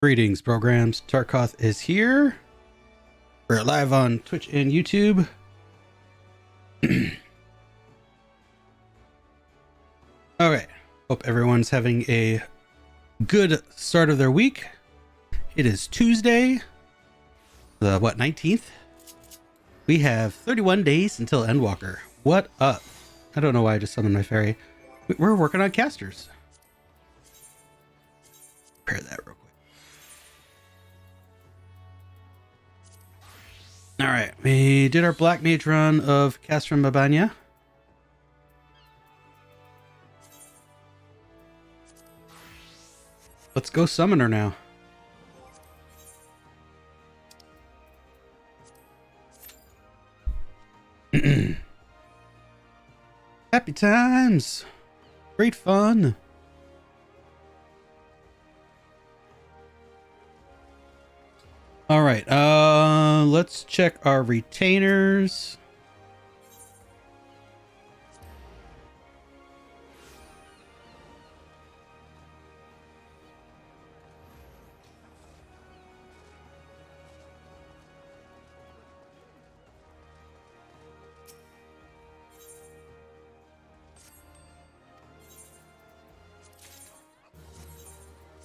Greetings, programs. Tarkoth is here. We're live on Twitch and YouTube. Okay. Hope everyone's having a good start of their week. It is Tuesday, the 19th? We have 31 days until Endwalker. What up? I don't know why I just summoned my fairy. We're working on casters. Prepare that real quick. All right, we did our Black Mage run of Castrum Babanya. Let's go Summoner now. Happy times. Great fun. All right, let's check our retainers.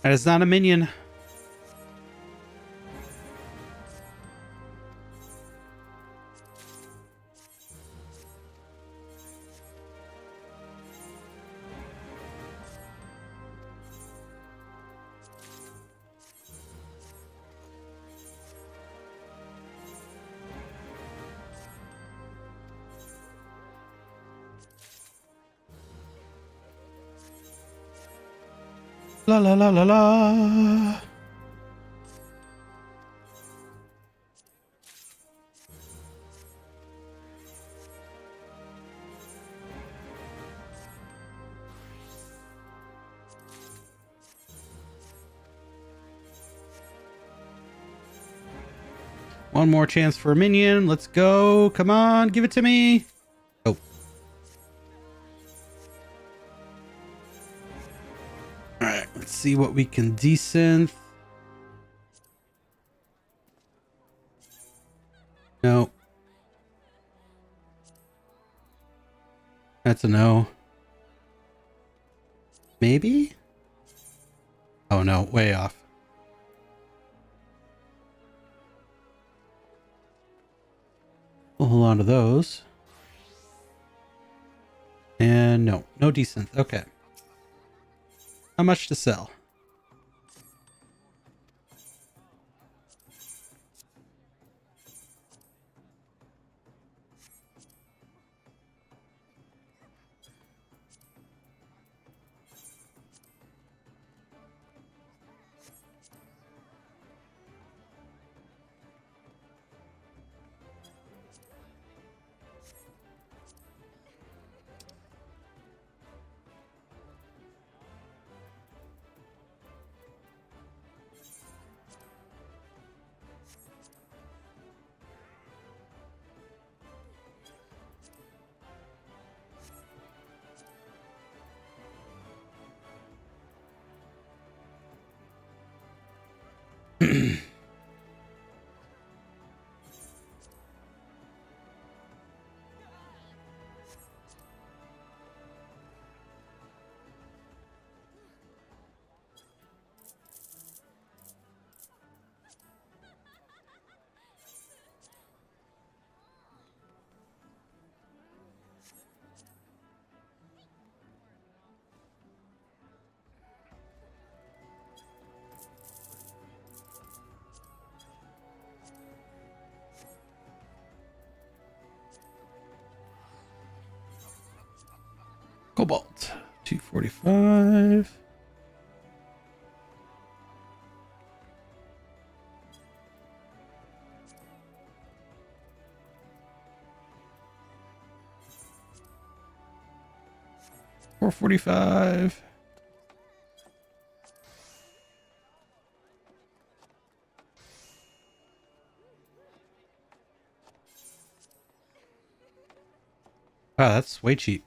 That is not a minion. La la la la la. One more chance for a minion. Let's go. Come on, give it to me. Oh. All right, let's see what we can desynth. No. That's a no. Maybe? Oh no, way off. We'll hold on to those. And no desynth. Okay. How much to sell? Cobalt 245. $445. Wow, that's way cheap.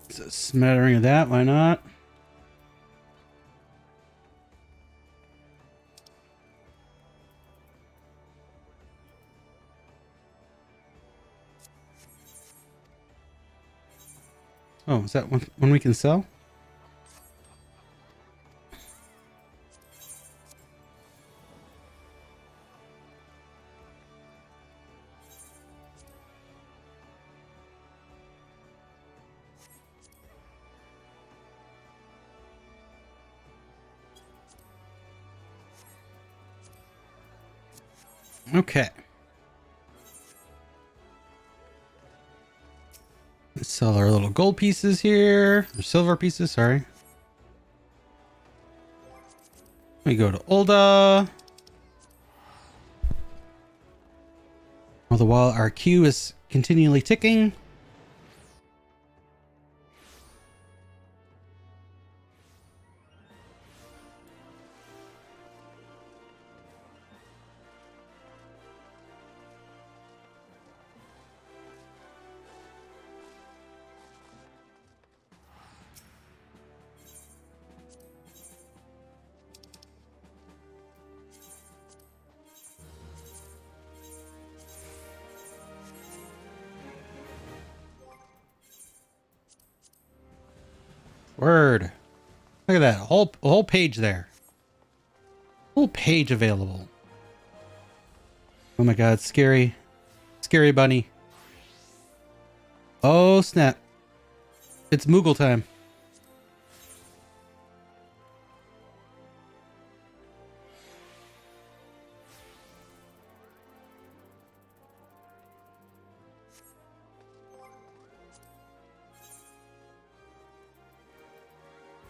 It's a smattering of that. Why not? Oh, is that one we can sell? Okay. Let's sell our little gold pieces here. Or silver pieces, sorry. We go to Ulda. All the while our queue is continually ticking. Word. Look at that. A whole page there. Whole page available. Oh my god, scary. Scary bunny. Oh snap. It's Moogle time.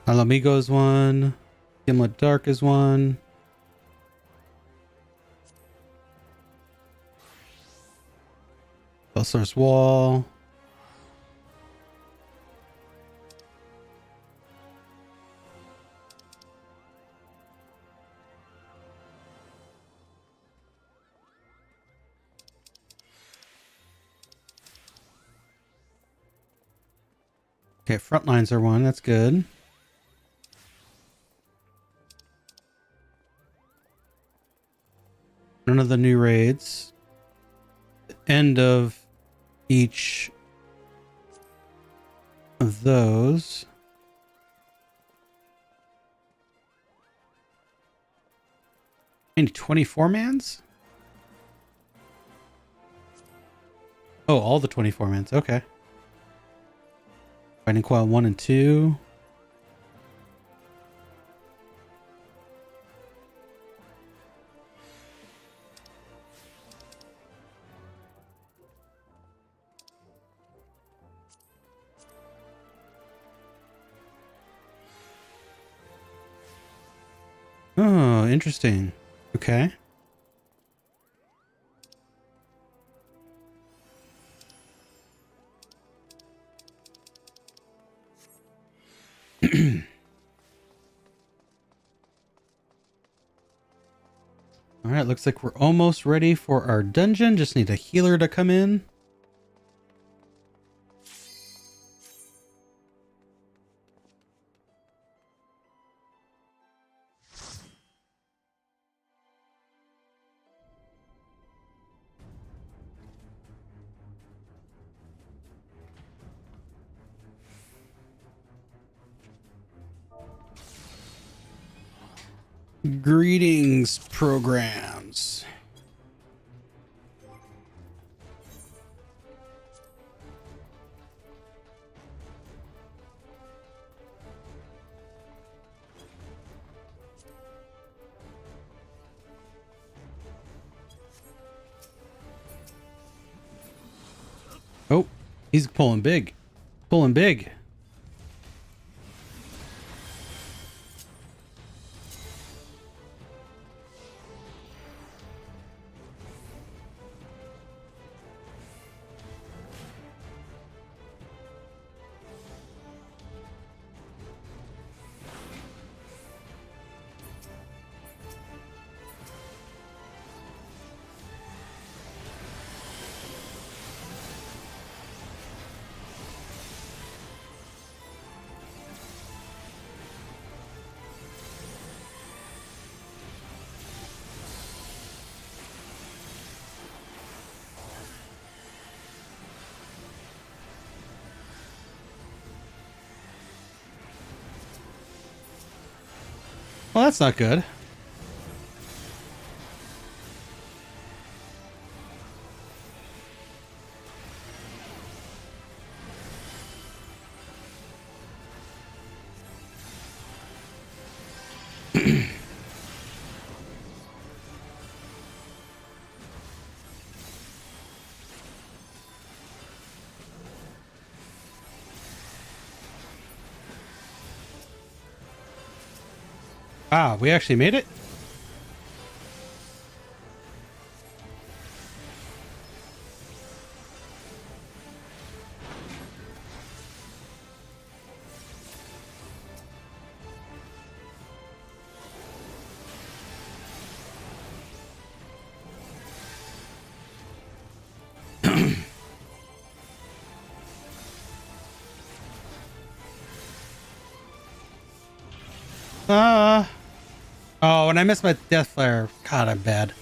Alamigo is one. Gimlet Dark is one. Source Wall. Okay, front lines are one. That's good. None of the new raids. End of each of those. I need 24 mans? Oh, all the 24 mans. Okay. Fighting Coil 1 and 2. Oh, interesting. Okay. All right, looks like we're almost ready for our dungeon. Just need a healer to come in. Greetings, programs. Oh, he's pulling big. Pulling big. Well, that's not good. Ah, we actually made it? Oh, and I missed my death flare. God, I'm bad.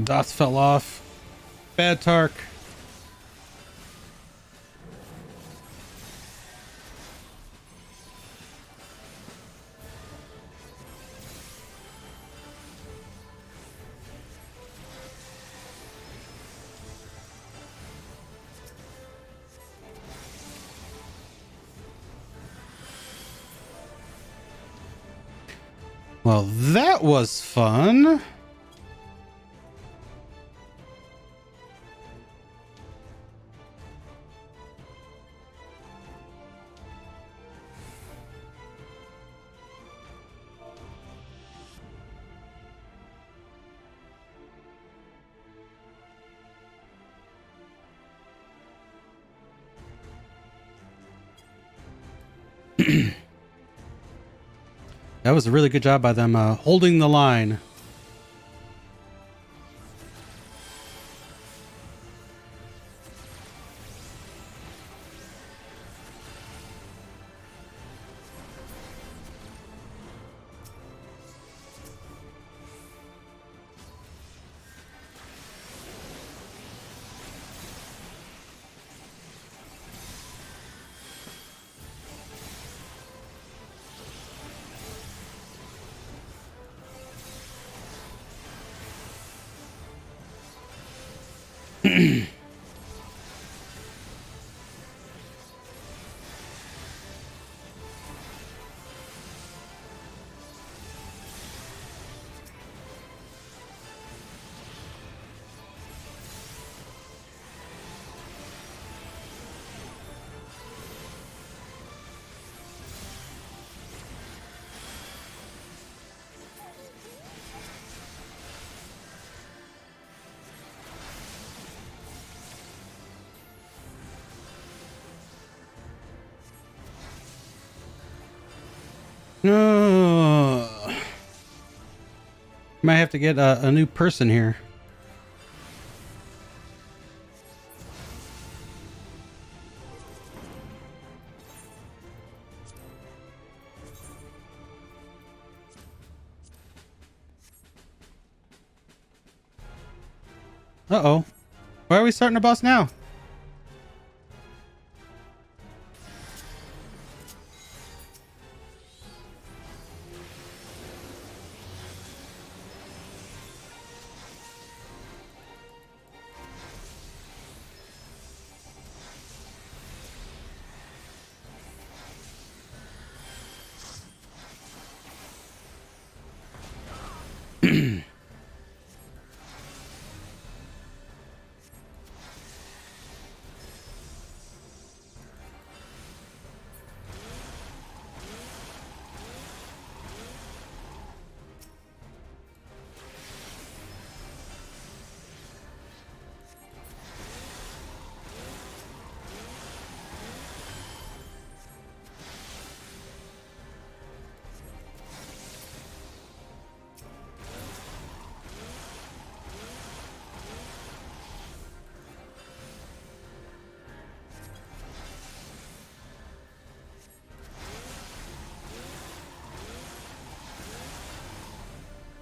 Dots fell off. Bad Tark. Well, that was fun. That was a really good job by them holding the line. No. Might have to get a new person here. Uh-oh. Why are we starting a boss now?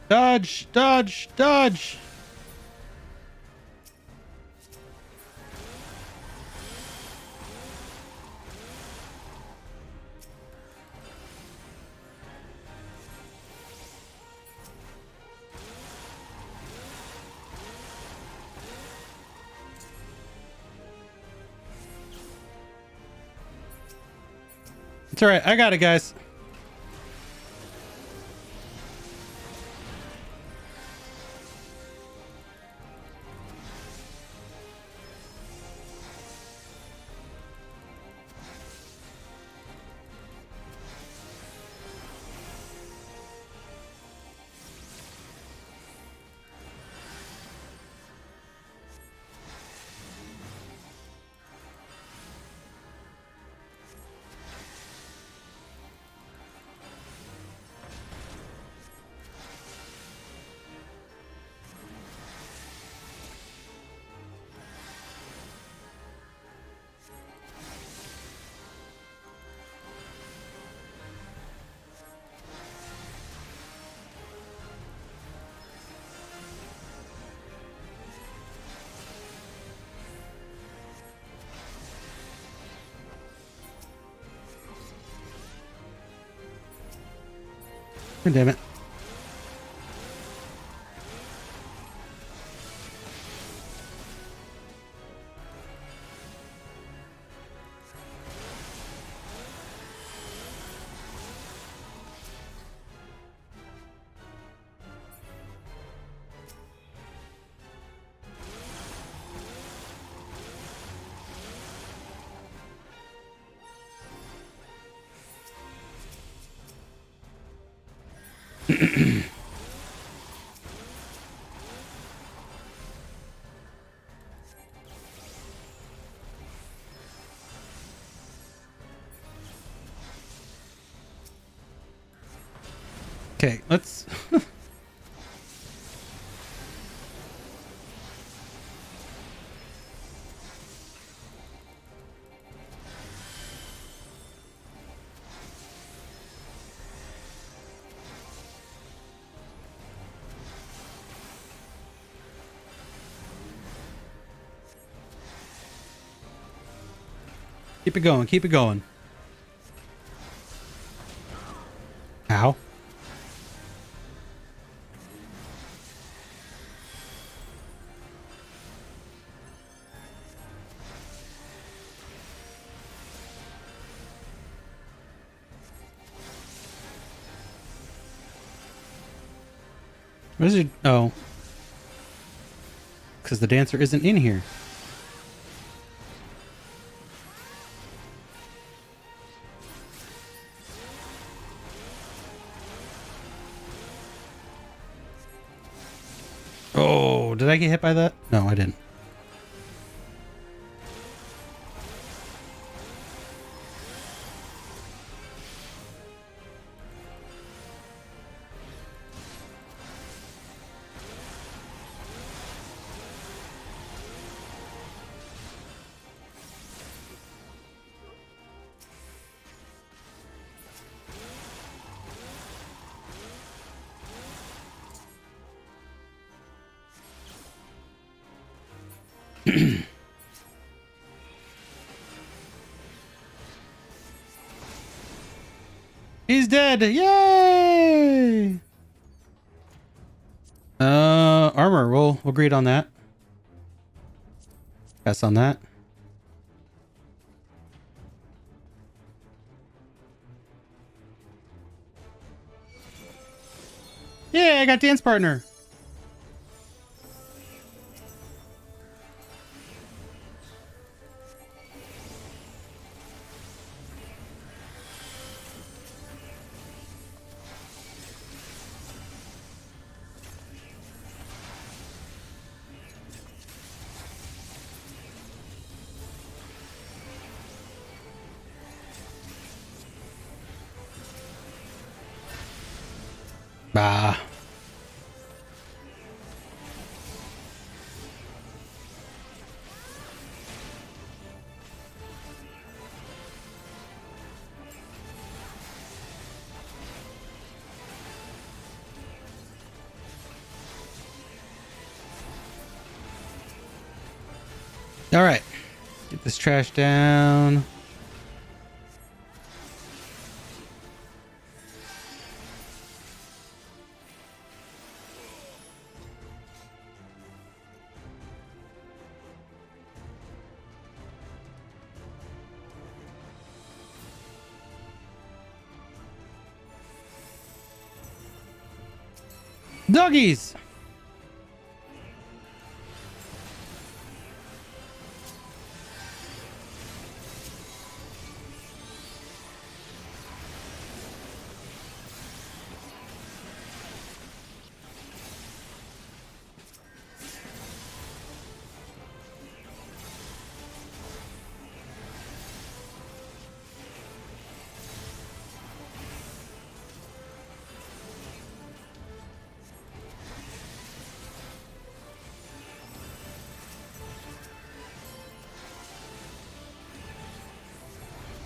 Dodge, dodge, dodge. It's all right. I got it, guys. God damn it. Okay, let's keep it going, keep it going. Ow. Where's it? Oh. Because the dancer isn't in here. Oh, did I get hit by that? No, I didn't. He's dead. Yay! Armor. We'll agree on that. Pass on that. Yeah, I got dance partner. Bah. All right, get this trash down. Doggies.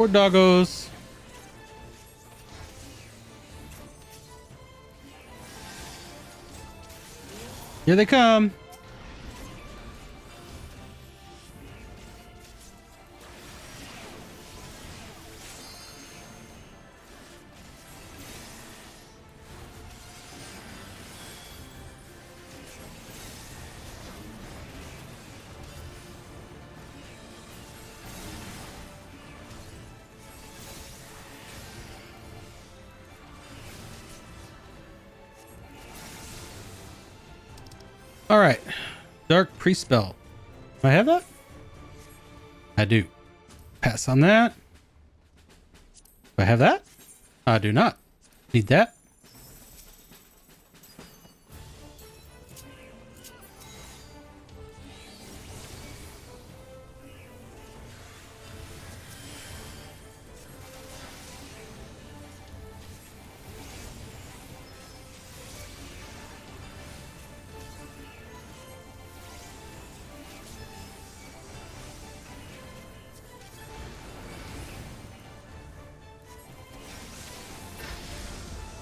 Poor doggos. Here they come. All right, Dark Pre-Spell. Do I have that? I do. Pass on that. Do I have that? I do not. Need that.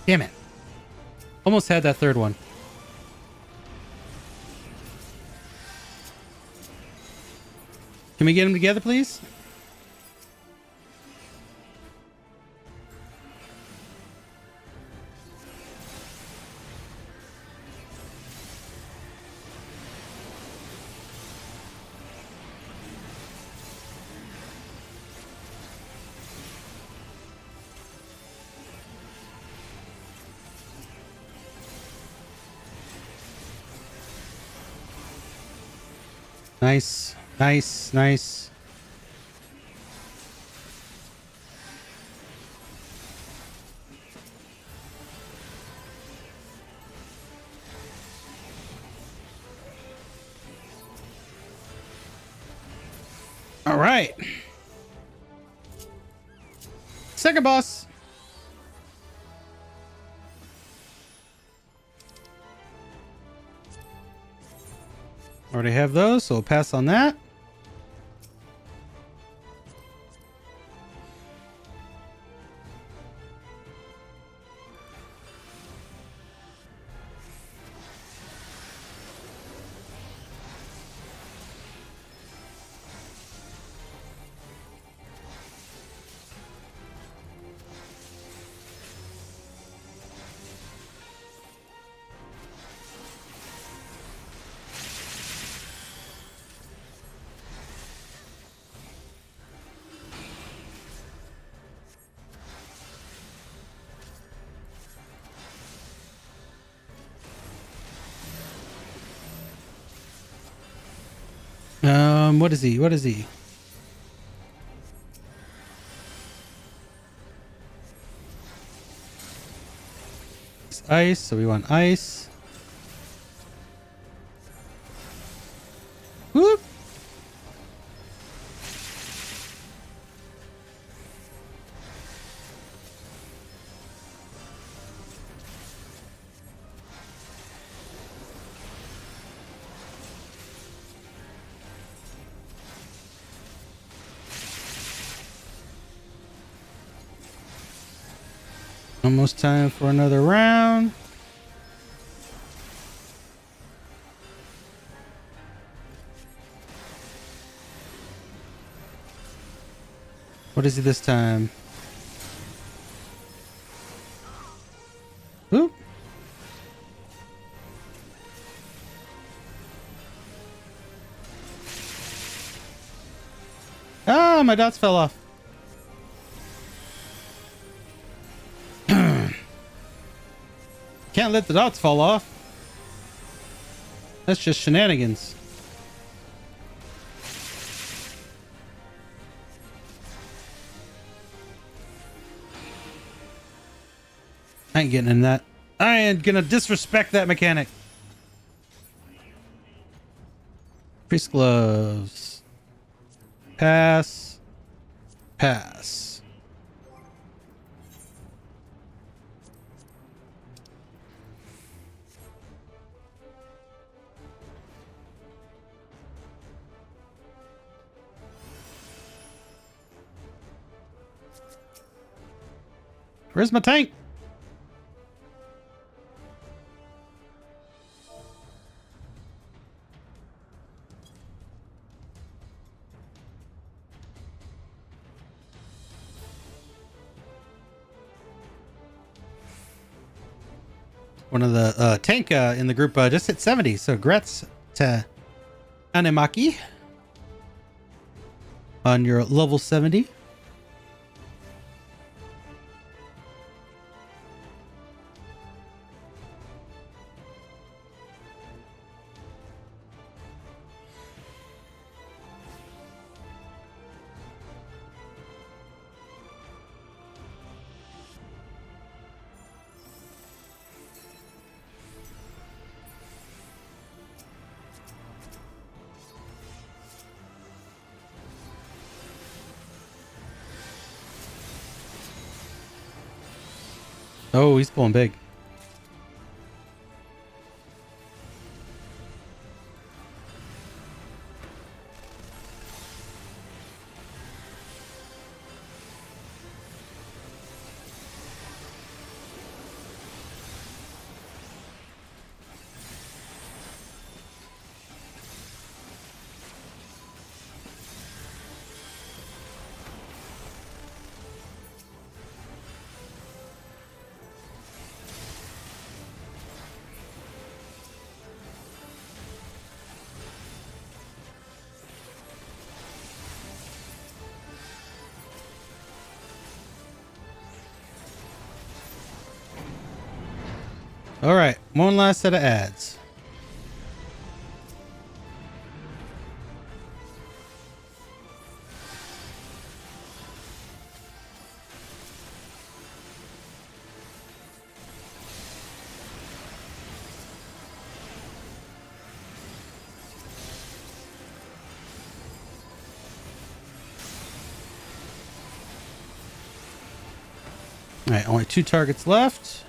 Damn it. Almost had that third one. Can we get them together, please? Nice, nice, nice. All right. Second boss. Already have those, so we'll pass on that. What is he? What is he? It's ice, so we want ice. Whoop! Almost time for another round. What is he this time? Oop. Ah, my dots fell off. Can't let the dots fall off. That's just shenanigans. I ain't getting in that. I ain't gonna disrespect that mechanic. Priest gloves. Pass. Pass. Where's my tank? One of the tank in the group just hit 70, so congrats to Animaki on your level 70. Oh, he's pulling big. All right, one last set of ads. All right, only 2 targets left.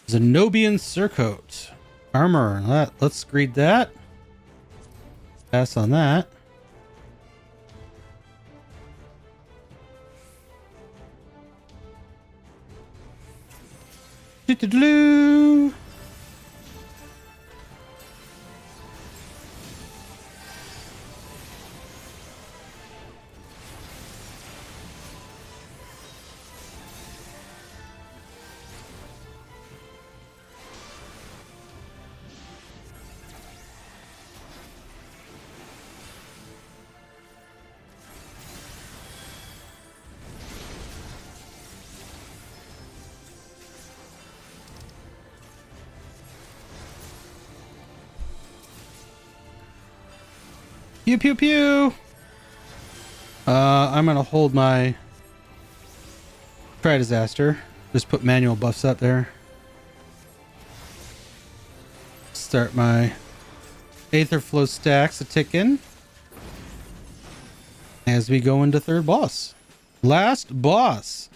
Zenobian Surcoat. Armor. Let's read that. Pass on that. Doo-doo-doo. Pew pew pew. I'm gonna hold my Try Disaster. Just put manual buffs up there. Start my Aether Flow stacks a ticking as we go into third boss. Last boss.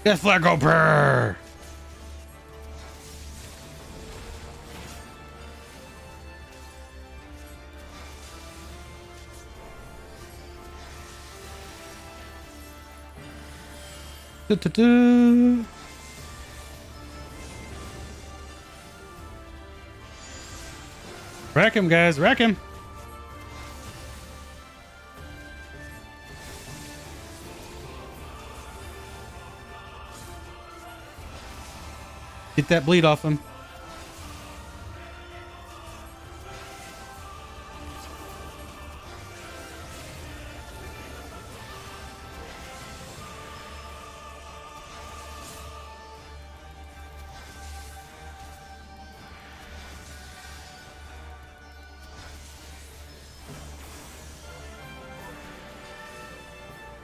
Death flag go brrr. Do-do-do. Wreck him, guys. Wreck him. Get that bleed off him.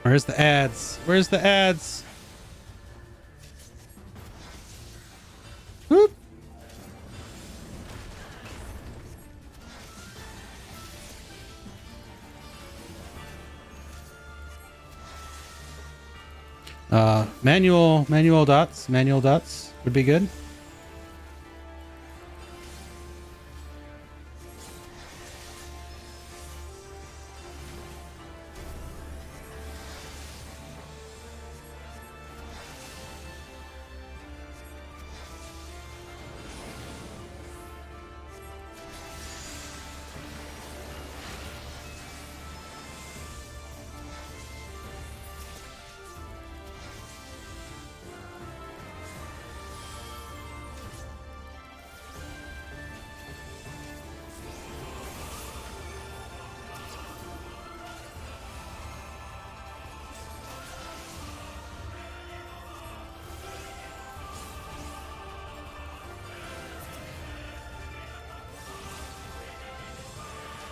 Where's the ads? Where's the ads? Whoop. Manual dots would be good.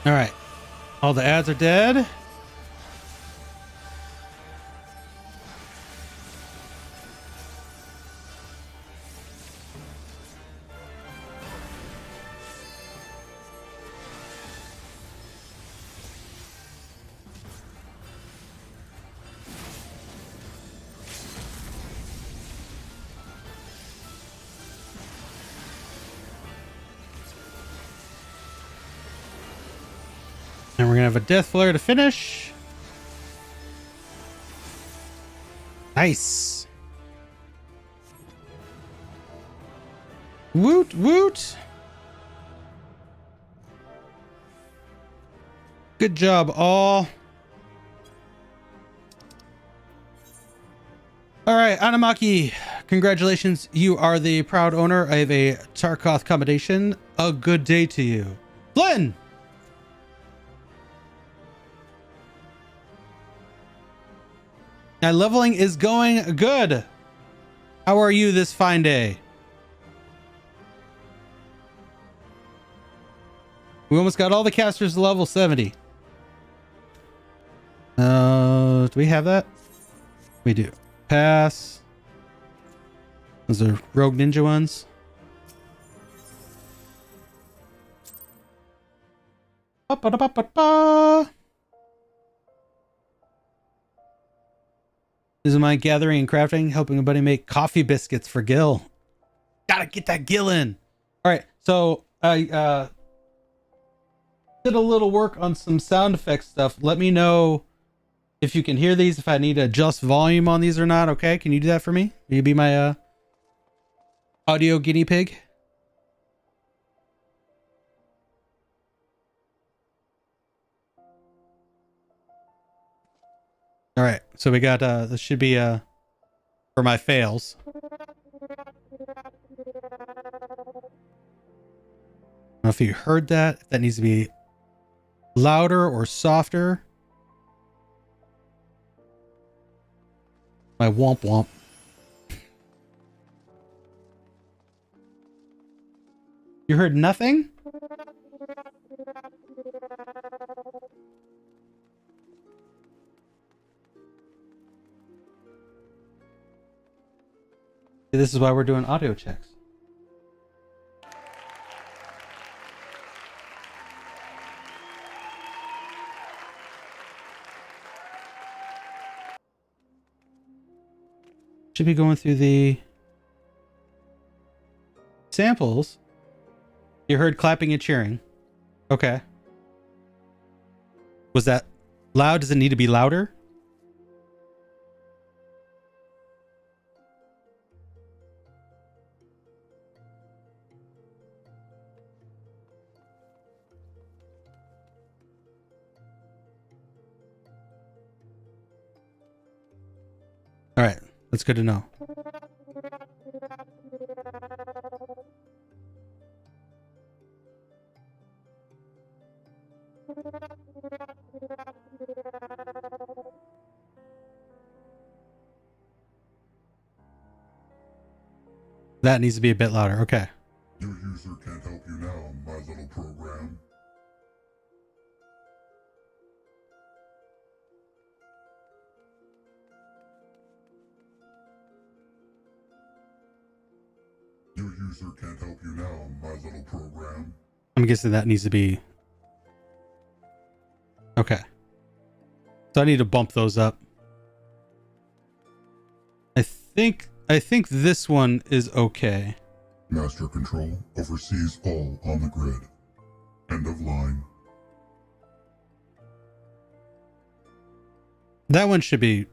All right. All the ads are dead. And we're gonna have a death flare to finish. Nice. Woot woot. Good job, all. All right, Anamaki, congratulations. You are the proud owner of a Tarkoth combination. A good day to you. Flynn! My leveling is going good. How are you this fine day? We almost got all the casters to level 70. Do we have that? We do. Pass. Those are rogue ninja ones. Ba-ba-da-ba-ba-ba. This is my gathering and crafting, helping a buddy make coffee biscuits for Gil. Gotta get that Gil in. All right, so I did a little work on some sound effects stuff. Let me know if you can hear these, if I need to adjust volume on these or not. Okay, can you do that for me? Will you be my audio guinea pig? All right, so we got this should be for my fails. I don't know if you heard that, if that needs to be louder or softer. My womp womp. You heard nothing? This is why we're doing audio checks. Should be going through the samples. You heard clapping and cheering. Okay. Was that loud? Does it need to be louder? All right. That's good to know. That needs to be a bit louder. Okay. Your user can't help you now, my little program. Your user can't help you now, my little program. I'm guessing that needs to be... Okay. So I need to bump those up. I think this one is okay. Master Control oversees all on the grid. End of line. That one should be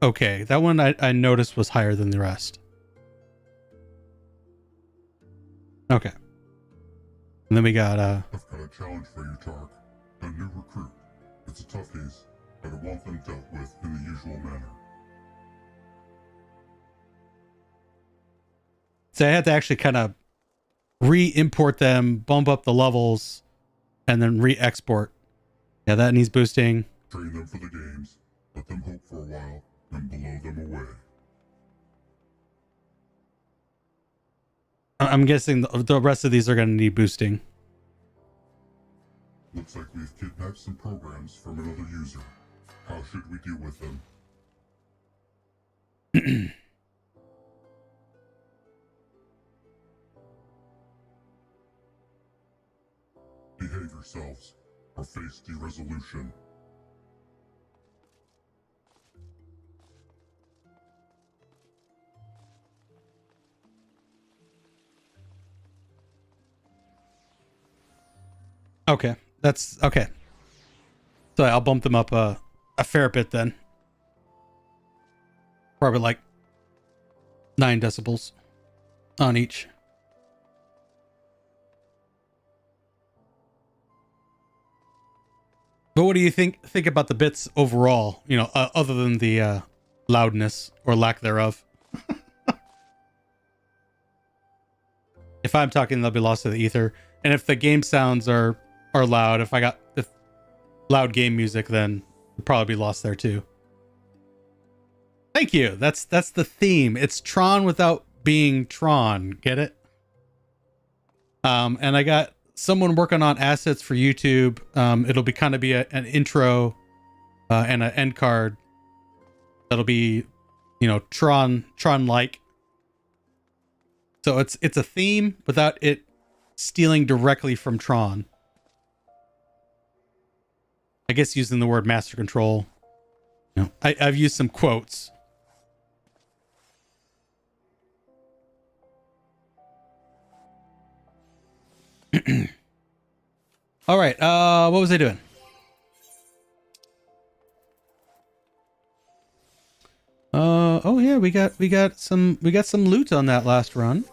okay. That one I noticed was higher than the rest. Okay. And then we got I've got a challenge for you, Tark. A new recruit. It's a tough case, but I want them dealt with in the usual manner. so I had to actually kind of re-import them, bump up the levels, and then re-export. Yeah, that needs boosting. Train them for the games, let them hope for a while, and blow them away. I'm guessing the rest of these are going to need boosting. Looks like we've kidnapped some programs from another user. How should we deal with them? Behave yourselves, or face de-resolution. Okay, that's okay. So I'll bump them up a fair bit then. Probably like 9 decibels on each. But what do you think about the bits overall? You know, other than the loudness or lack thereof. If I'm talking, they'll be lost to the ether. And if the game sounds are loud, if loud game music, then it'll probably be lost there too. Thank you. That's the theme. It's Tron without being Tron. Get it? And I got someone working on assets for YouTube. It'll be kind of be an intro and an end card. That'll be, you know, Tron like. So it's a theme without it stealing directly from Tron. I guess using the word master control. You know, I've used some quotes. All right. What was I doing? Oh yeah, we got some loot on that last run.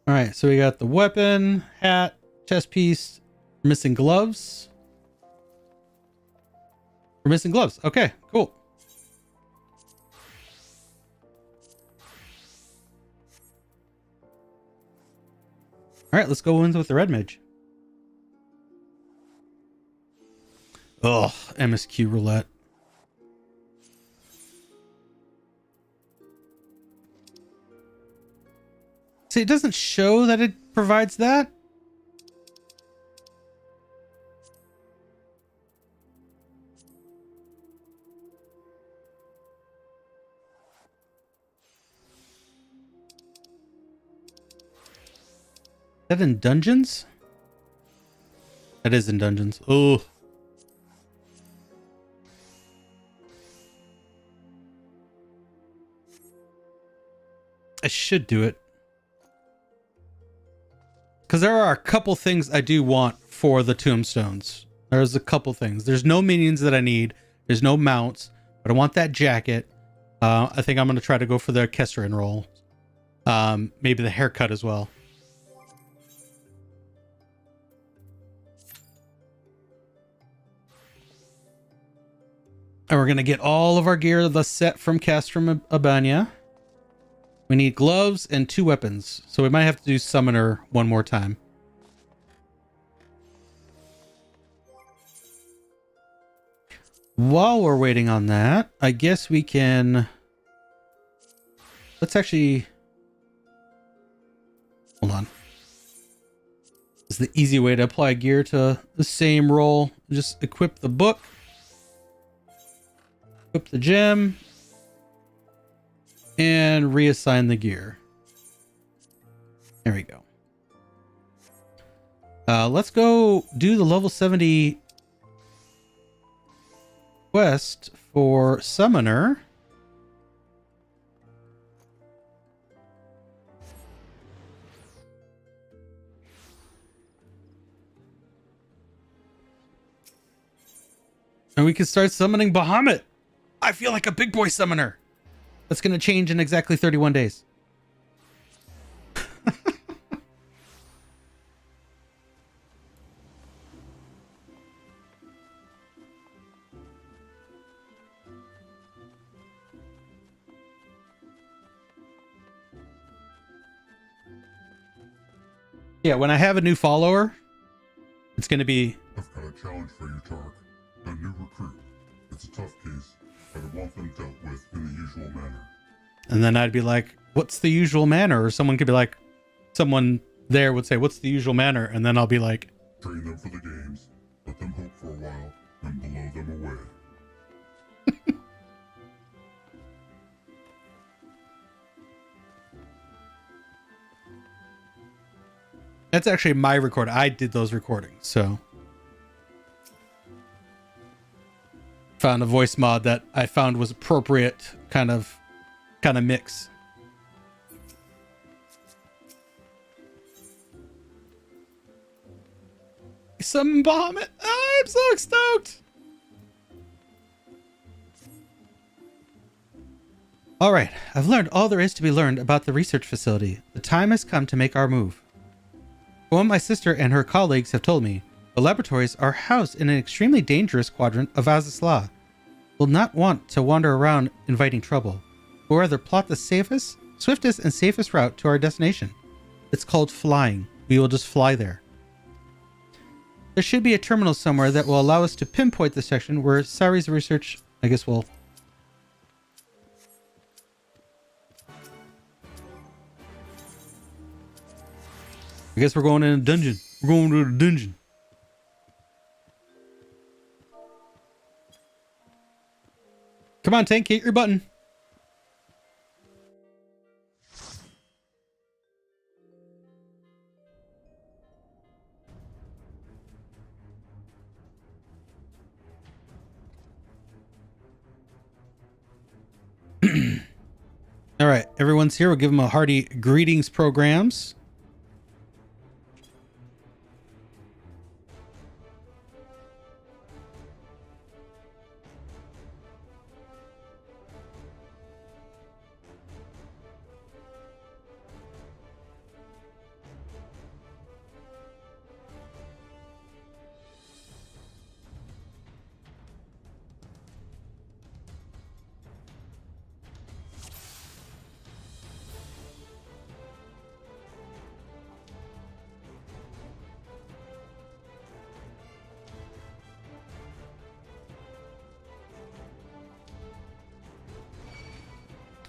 All right, so we got the weapon, hat, chest piece, missing gloves. We're missing gloves. Okay, cool. All right, let's go in with the red mage. Ugh, MSQ roulette. See, it doesn't show that it provides that. Is that in dungeons? That is in dungeons. Oh. I should do it. Because there are a couple things I do want for the tombstones. There's a couple things. There's no minions that I need. There's no mounts. But I want that jacket. I think I'm going to try to go for the Kesserin roll. Maybe the haircut as well. And we're going to get all of our gear, the set from Castrum Abania. We need gloves and 2 weapons. So we might have to do Summoner one more time. While we're waiting on that, I guess we can... Let's actually... Hold on. This is the easy way to apply gear to the same roll. Just equip the book. Equip the gem. And reassign the gear. There we go. Let's go do the level 70 quest for Summoner. And we can start summoning Bahamut. I feel like a big boy summoner. That's going to change in exactly 31 days. Yeah, when I have a new follower, it's going to be... I've got a challenge for you, Tark. A new recruit. It's a tough case, but I want them dealt with in the usual manner. And then I'd be like, what's the usual manner? Or someone could be like, someone there would say, what's the usual manner? And then I'll be like... Train them for the games, let them hope for a while, and blow them away. That's actually my record. I did those recordings, so... Found a voice mod that I found was appropriate kind of mix. Some Bahamut. Oh, I'm so stoked. All right, I've learned all there is to be learned about the research facility. The time has come to make our move. From what my sister and her colleagues have told me, the laboratories are housed in an extremely dangerous quadrant of Azazla. We'll not want to wander around inviting trouble, but rather plot the safest, swiftest, and safest route to our destination. It's called flying. We will just fly there. There should be a terminal somewhere that will allow us to pinpoint the section where Sari's research... I guess we'll... I guess we're going in a dungeon. We're going to the dungeon. Come on, tank, hit your button. All right, everyone's here. We'll give them a hearty greetings programs.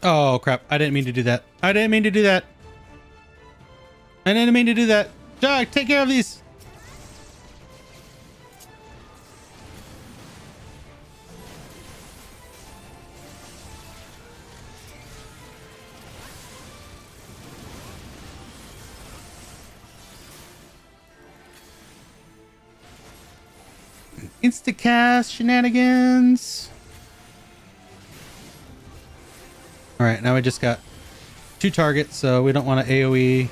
Oh, crap. I didn't mean to do that. I didn't mean to do that. I didn't mean to do that. Jack, take care of these. Instacast shenanigans. All right, now we just got 2 targets, so we don't want to AoE.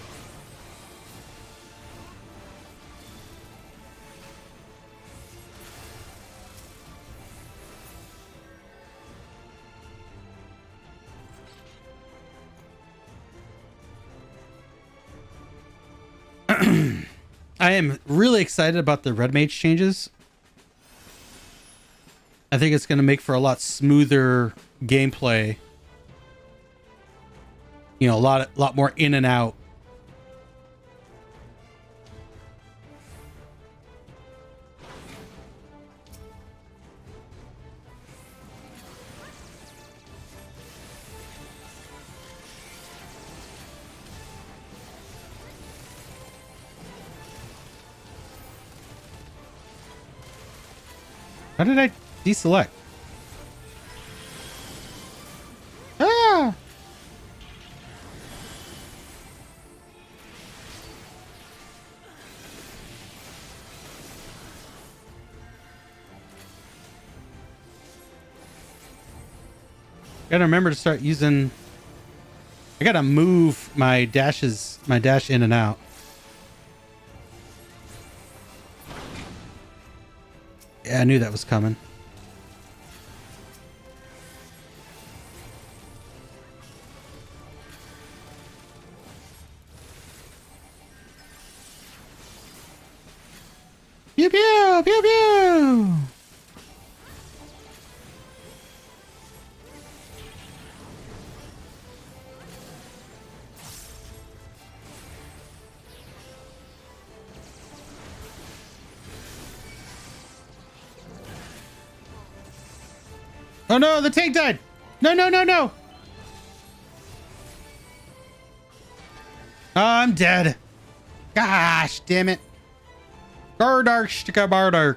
I am really excited about the red mage changes. I think it's going to make for a lot smoother gameplay. You know, a lot more in and out. How did I deselect? Ah! Gotta remember to start using. I gotta move my dash in and out. Yeah, I knew that was coming. Pew pew pew pew. Oh no, the tank died! No, no, no, no! Oh, I'm dead. Gosh, damn it. Gardark Shtika Bardark.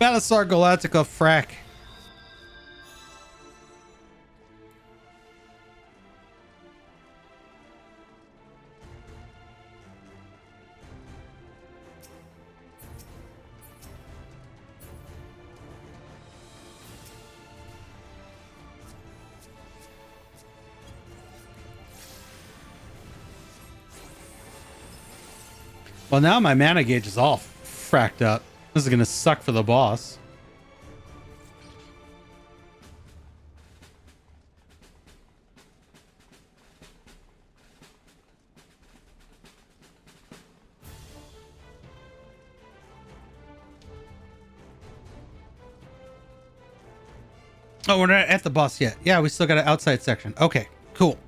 Battlestar Galactica frack. Well, now my mana gauge is all fracked up. This is going to suck for the boss. Oh, we're not at the boss yet. Yeah, we still got an outside section. Okay, cool.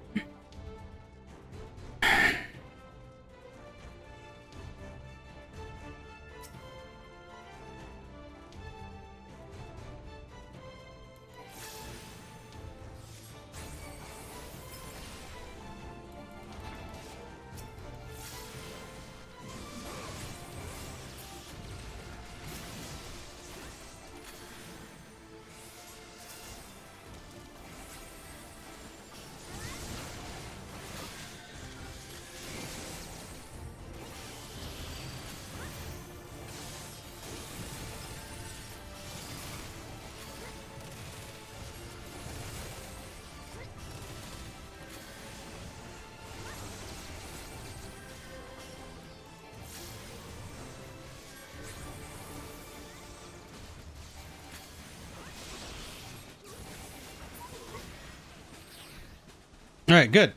All right, good.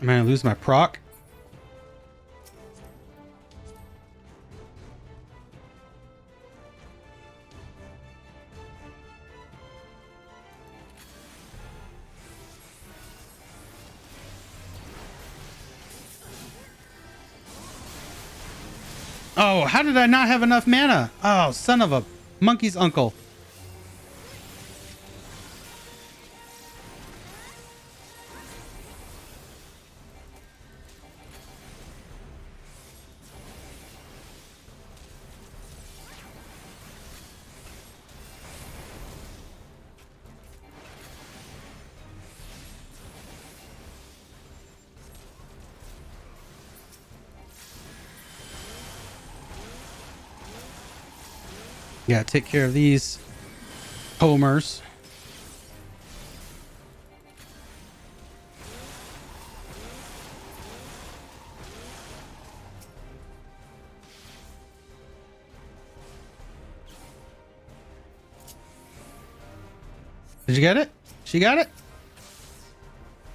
Am I gonna lose my proc? Oh, how did I not have enough mana? Oh, son of a monkey's uncle. Yeah, take care of these homers. Did you get it? She got it?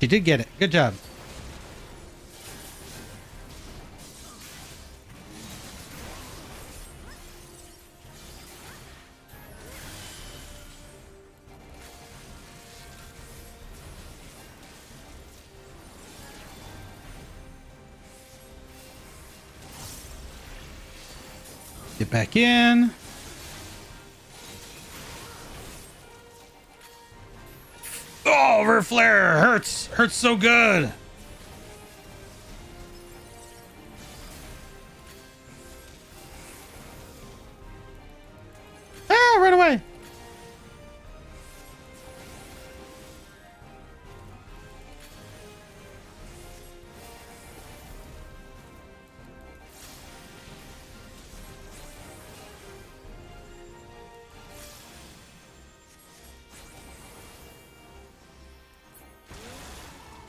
She did get it. Good job. Get back in. Oh, her flare hurts. Hurts so good. Ah, run away.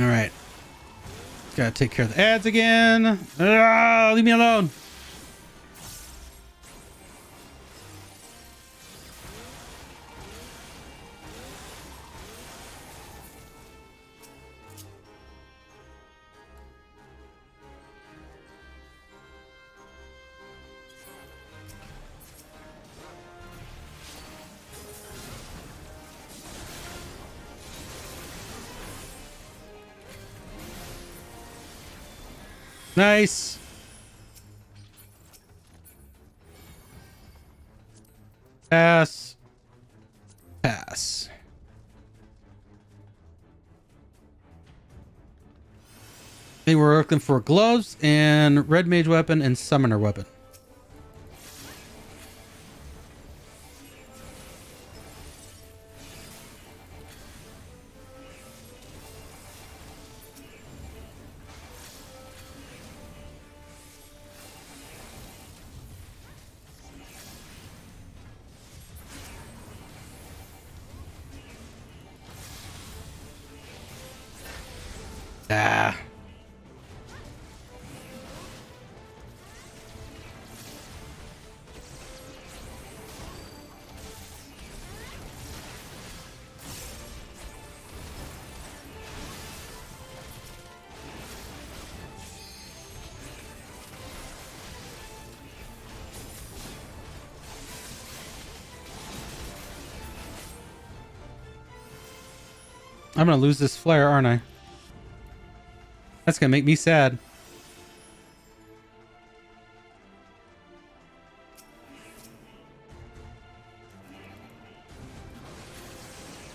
All right. Gotta take care of the ads again. Ah, leave me alone. Nice. Pass. Pass. They were looking for gloves and red mage weapon and summoner weapon. Ah. I'm gonna lose this flare, aren't I? That's gonna make me sad.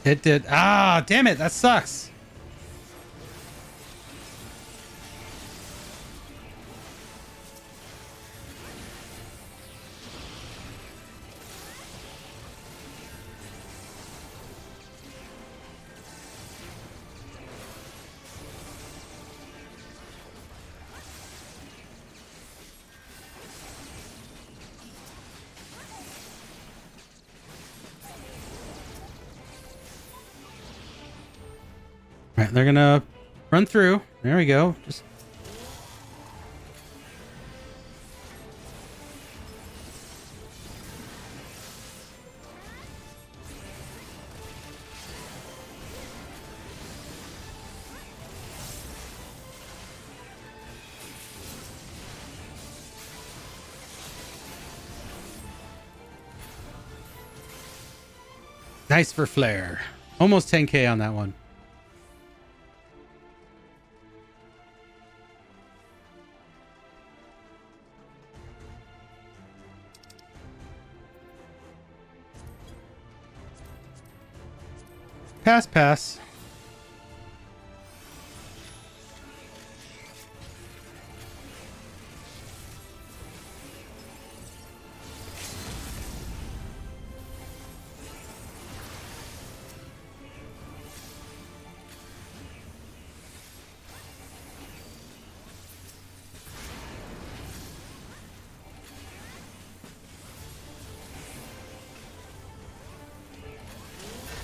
It did. Ah, damn it. That sucks. All right, they're gonna run through. There we go. Just nice for flare. Almost 10k on that one. Pass, pass.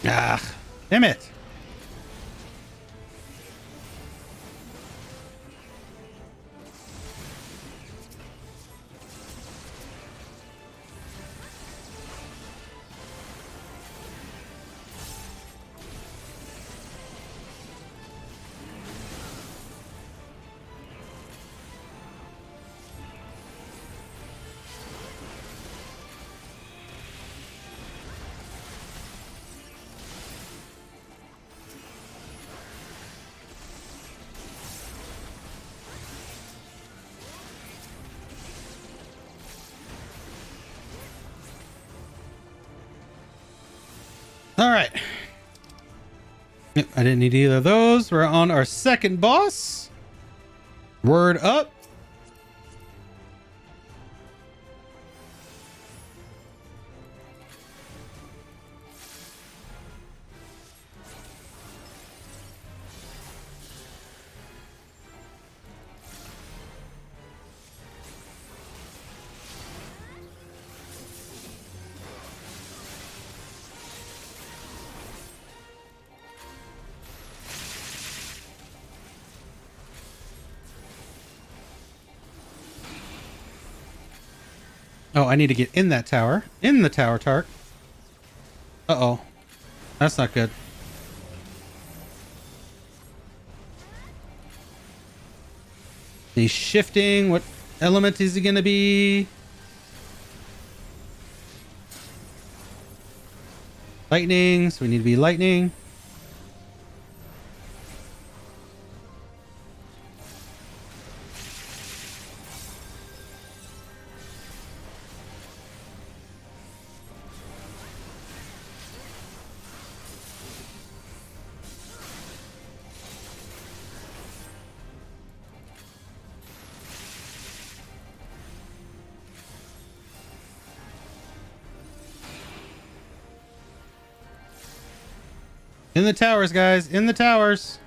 Ah, damn it. All right. Yep, I didn't need either of those. We're on our second boss. Word up. Oh, I need to get in that tower. In the tower, Tark. Uh-oh. That's not good. He's shifting. What element is he going to be? Lightning. So we need to be lightning. In the towers, guys. In the towers.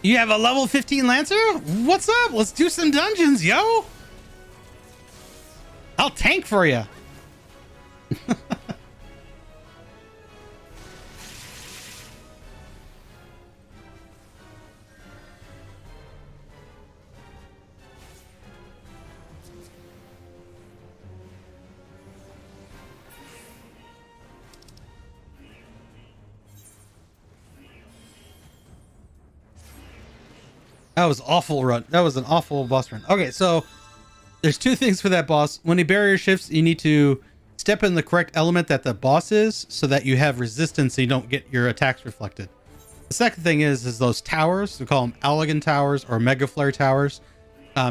You have a level 15 Lancer? What's up? Let's do some dungeons, yo. I'll tank for you. That was awful run. That was an awful boss run. Okay, so there's two things for that boss. When he barrier shifts, you need to step in the correct element that the boss is so that you have resistance so you don't get your attacks reflected. The second thing is those towers. We call them Allegan towers or Mega Flare towers.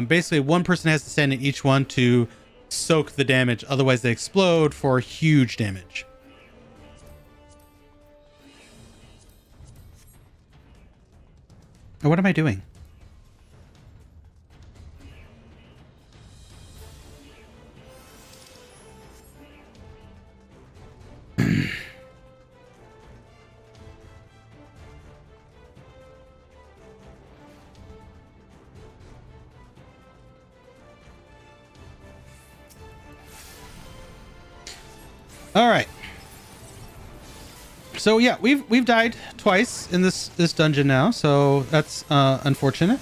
Basically, one person has to stand in each one to soak the damage. Otherwise, they explode for huge damage. Oh, what am I doing? All right. So yeah, we've died twice in this dungeon now, so that's unfortunate.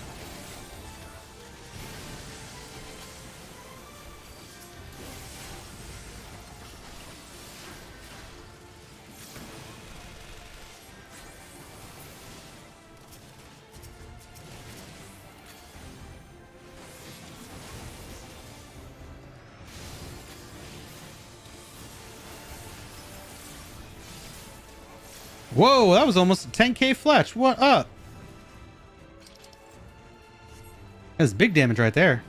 Whoa, that was almost a 10k fletch. What up? That's big damage right there.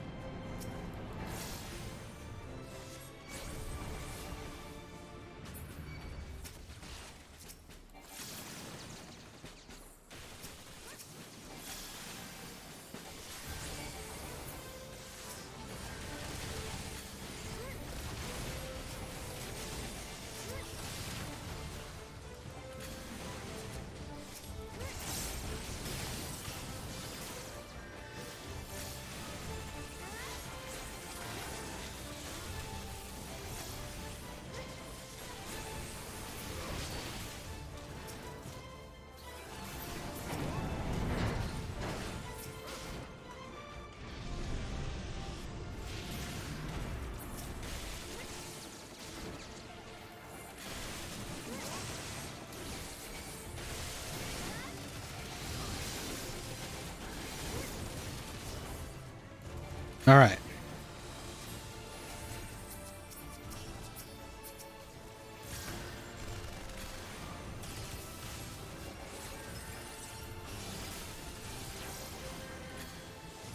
All right.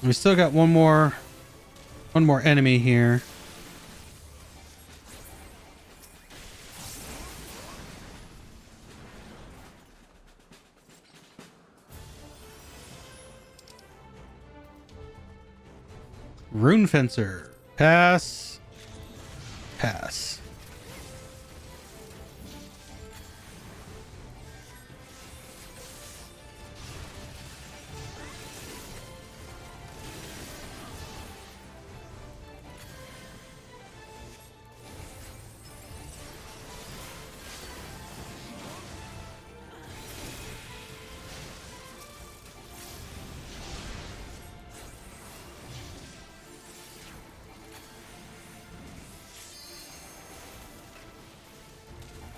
We still got one more enemy here. Rune Fencer. Pass. Pass.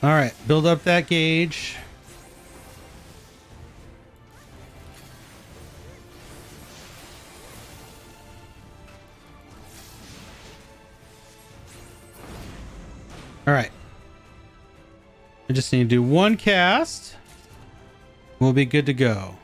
All right, build up that gauge. All right. I just need to do one cast. We'll be good to go.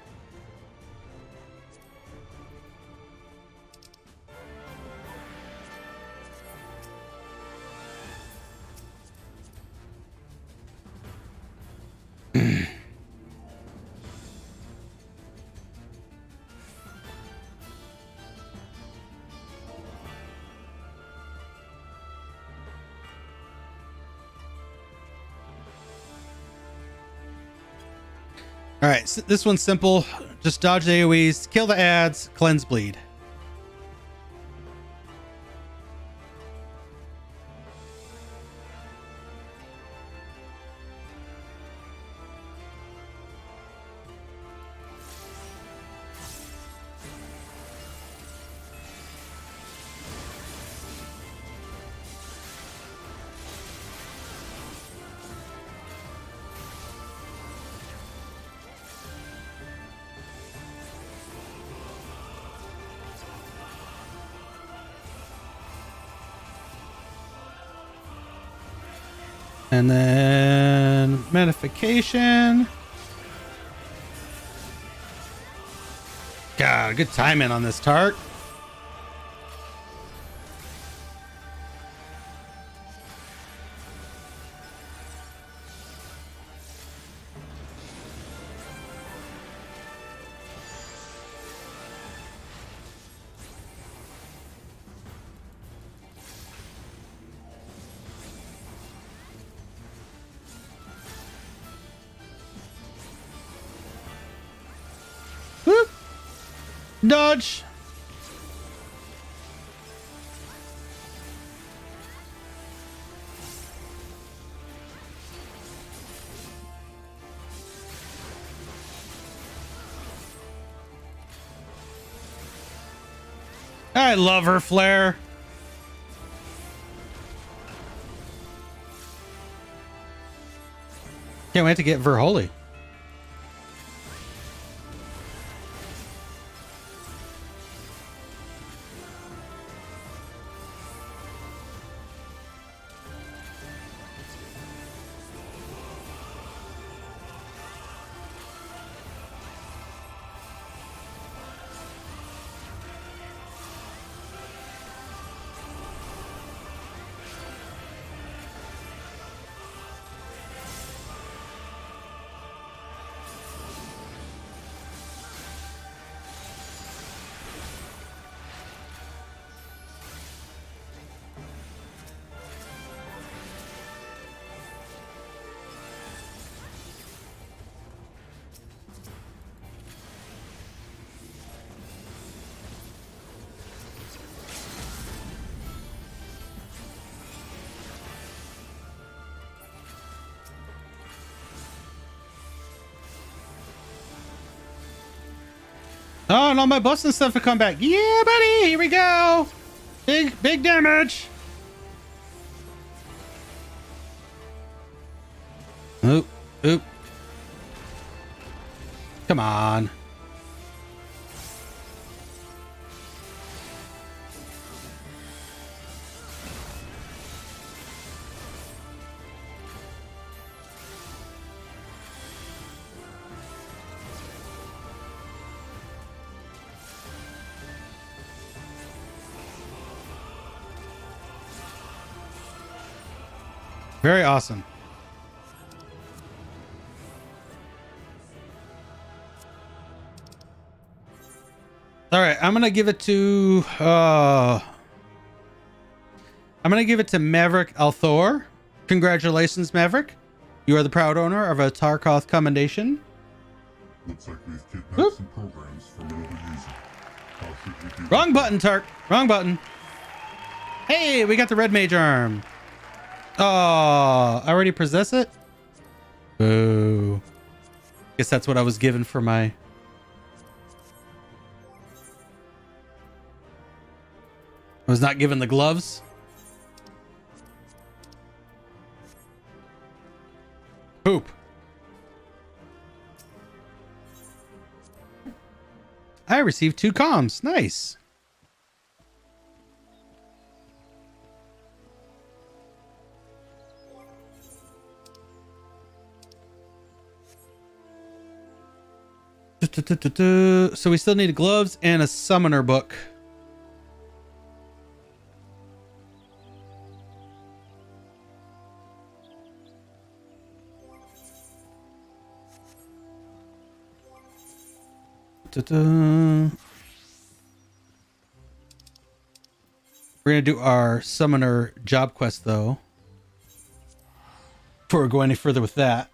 All right, so this one's simple. Just dodge the AoEs, kill the ads, cleanse bleed. And then magnification. God, good timing on this Tark. Whoop. Dodge. I love her flare. Can't wait to get Verholy. Oh, and all my buffs and stuff have come back. Yeah, buddy. Here we go. Big damage. Oop. Oop. Come on. Very awesome. All right, I'm gonna give it to Maverick Althor. Congratulations, Maverick. You are the proud owner of a Tarkoth commendation. Looks like we've kidnapped some programs from another user. How should we do Wrong button, Tark. Wrong button. Hey, we got the red mage arm. Oh, I already possess it? Boo. Guess that's what I was given for my... I was not given the gloves. Poop. I received 2 comms. Nice. So we still need gloves and a summoner book. We're gonna do our summoner job quest though, before we go any further with that.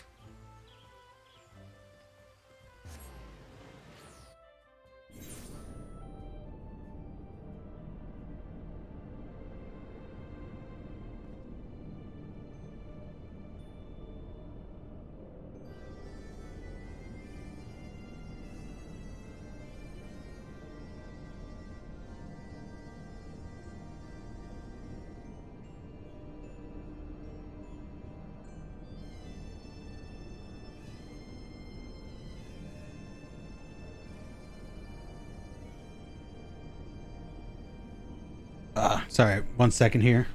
Sorry, 1 second here.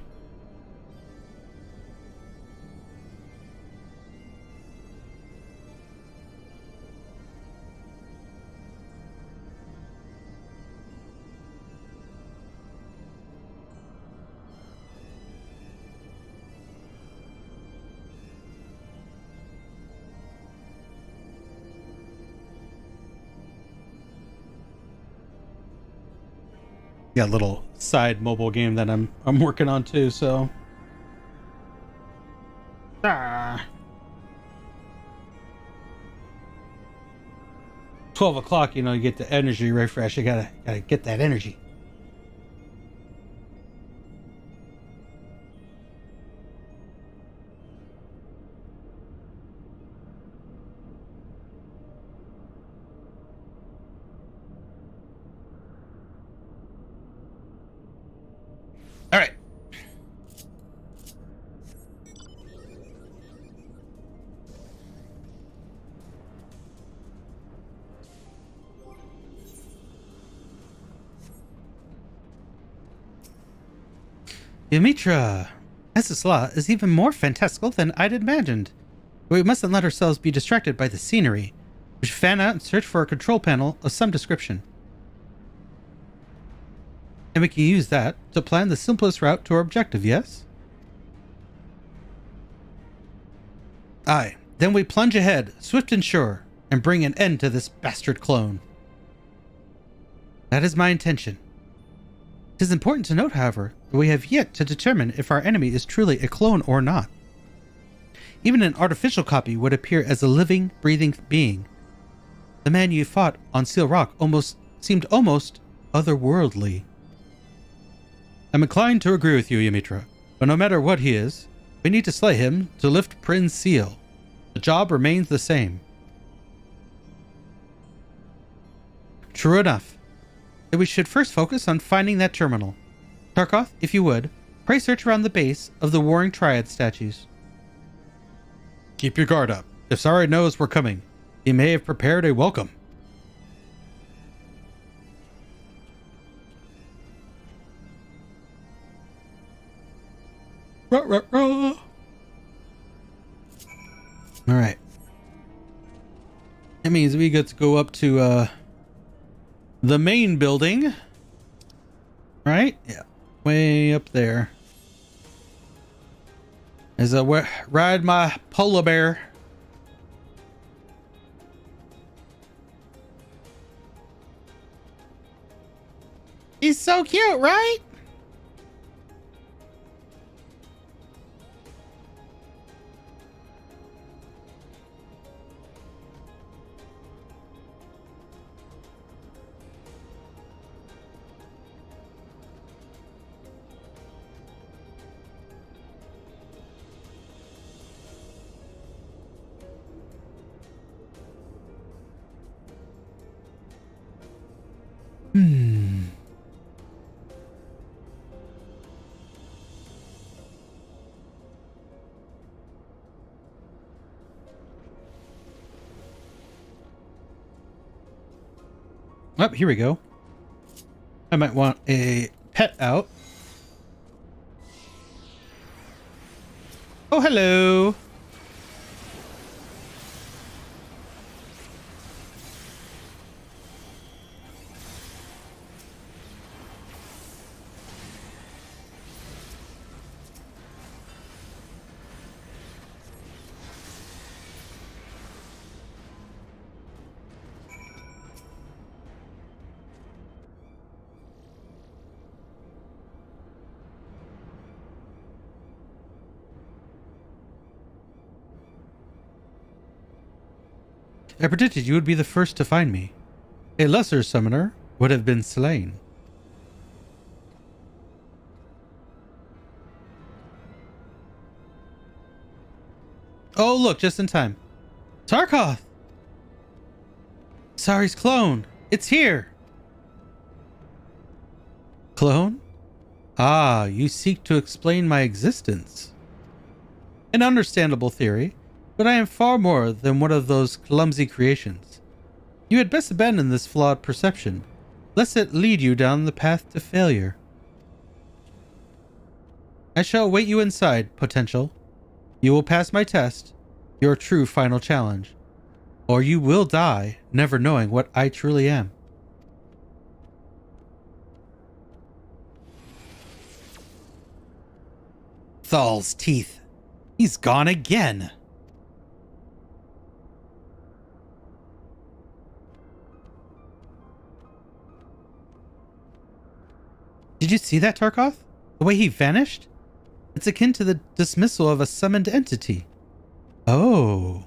Got a little side mobile game that I'm working on too, so 12 o'clock, you know, you get the energy refresh. You gotta get that energy. Ymitra, Essislaw is even more fantastical than I'd imagined. We mustn't let ourselves be distracted by the scenery. We should fan out and search for a control panel of some description. And we can use that to plan the simplest route to our objective, yes? Aye. Then we plunge ahead, swift and sure, and bring an end to this bastard clone. That is my intention. It is important to note, however, that we have yet to determine if our enemy is truly a clone or not. Even an artificial copy would appear as a living, breathing being. The man you fought on Seal Rock seemed almost otherworldly. I'm inclined to agree with you, Ymitra, but no matter what he is, we need to slay him to lift Prin's seal. The job remains the same. True enough. Then we should first focus on finding that terminal. Tarkoth, if you would, pray search around the base of the Warring Triad statues. Keep your guard up. If Sari knows we're coming, he may have prepared a welcome. Rah, rah, rah. All right. That means we get to go up to the main building. Right? Yeah. Way up there. As I ride my polar bear. He's so cute, right? Oh, here we go. I might want a pet out. Oh, hello. I predicted you would be the first to find me. A lesser summoner would have been slain. Oh, look, just in time. Tarkoth! Sari's clone! It's here! Clone? Ah, you seek to explain my existence. An understandable theory. But I am far more than one of those clumsy creations. You had best abandon this flawed perception, lest it lead you down the path to failure. I shall await you inside, Potential. You will pass my test, your true final challenge, or you will die, never knowing what I truly am. Thal's teeth. He's gone again. Did you see that, Tarkoth? The way he vanished? It's akin to the dismissal of a summoned entity. Oh.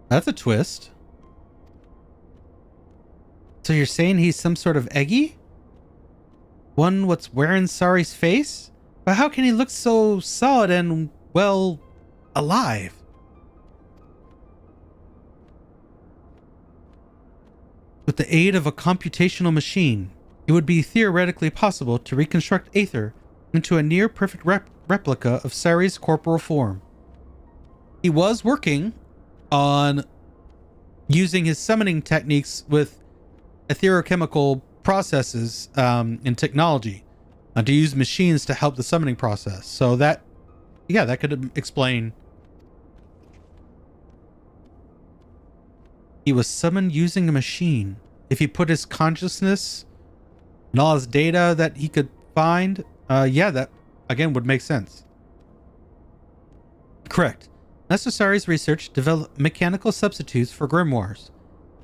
That's a twist. So you're saying he's some sort of Eggy? One what's wearing Sari's face? But how can he look so solid and, well, alive? With the aid of a computational machine, it would be theoretically possible to reconstruct Aether into a near-perfect replica of Sari's corporal form. He was working on using his summoning techniques with etherochemical processes and technology to use machines to help the summoning process. So that, yeah, that could explain. He was summoned using a machine. If he put his consciousness and all his data that he could find, yeah, that again would make sense. Correct. Necessari's research developed mechanical substitutes for grimoires.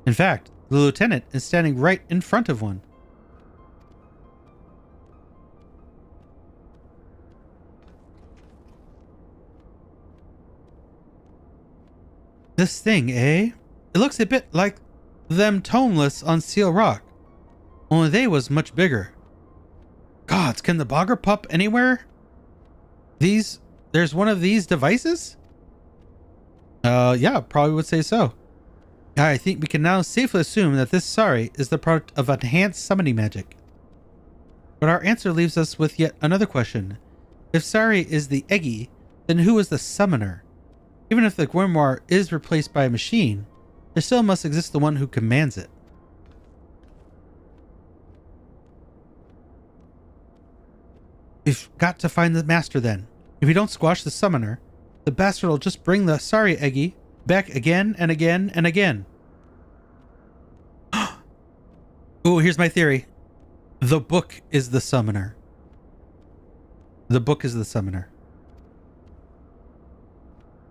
In fact, the lieutenant is standing right in front of one. This thing, eh? It looks a bit like them toneless on Seal Rock. Only they was much bigger. Gods, can the bogger pop anywhere? There's one of these devices? Yeah, probably would say so. I think we can now safely assume that this Sari is the product of enhanced summoning magic. But our answer leaves us with yet another question. If Sari is the Eggy, then who is the summoner? Even if the grimoire is replaced by a machine, there still must exist the one who commands it. We've got to find the master then. If we don't squash the summoner, the bastard will just bring the Sari Eggy back again and again and again. Oh, here's my theory. The book is the summoner. The book is the summoner.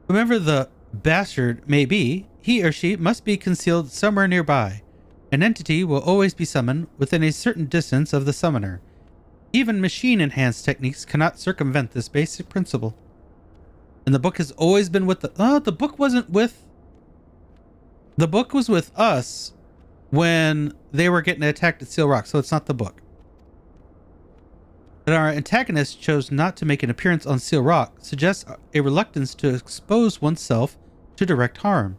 Whomever the bastard may be, he or she must be concealed somewhere nearby. An entity will always be summoned within a certain distance of the summoner. Even machine-enhanced techniques cannot circumvent this basic principle. And the book has always been with the... Oh, the book wasn't with... The book was with us when they were getting attacked at Seal Rock, so it's not the book. That our antagonist chose not to make an appearance on Seal Rock suggests a reluctance to expose oneself to direct harm.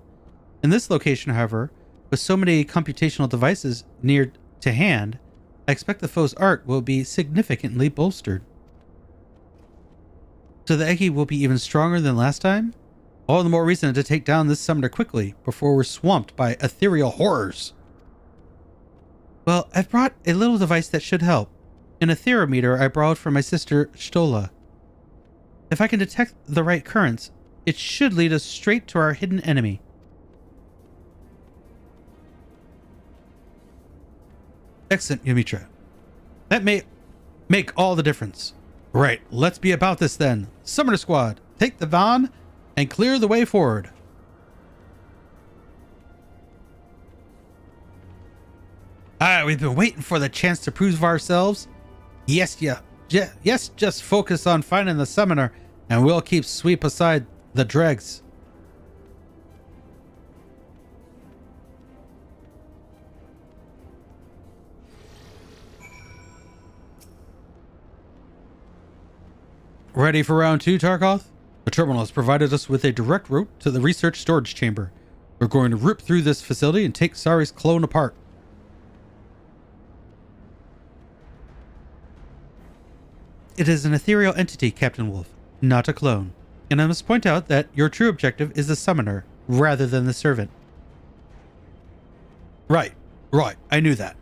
In this location, however, with so many computational devices near to hand, I expect the foe's art will be significantly bolstered. So the Eggy will be even stronger than last time? All the more reason to take down this summoner quickly before we're swamped by ethereal horrors. Well, I've brought a little device that should help. An etherometer I borrowed from my sister Stola. If I can detect the right currents, it should lead us straight to our hidden enemy. Excellent, Ymitra. That may make all the difference. Right, let's be about this then. Summoner Squad, take the van and clear the way forward. We've been waiting for the chance to prove ourselves. Yes, just focus on finding the summoner and we'll keep sweep aside the dregs. Ready for round 2, Tarkoth? The terminal has provided us with a direct route to the research storage chamber. We're going to rip through this facility and take Sari's clone apart. It is an ethereal entity, Captain Wolf, not a clone. And I must point out that your true objective is the summoner, rather than the servant. Right. I knew that.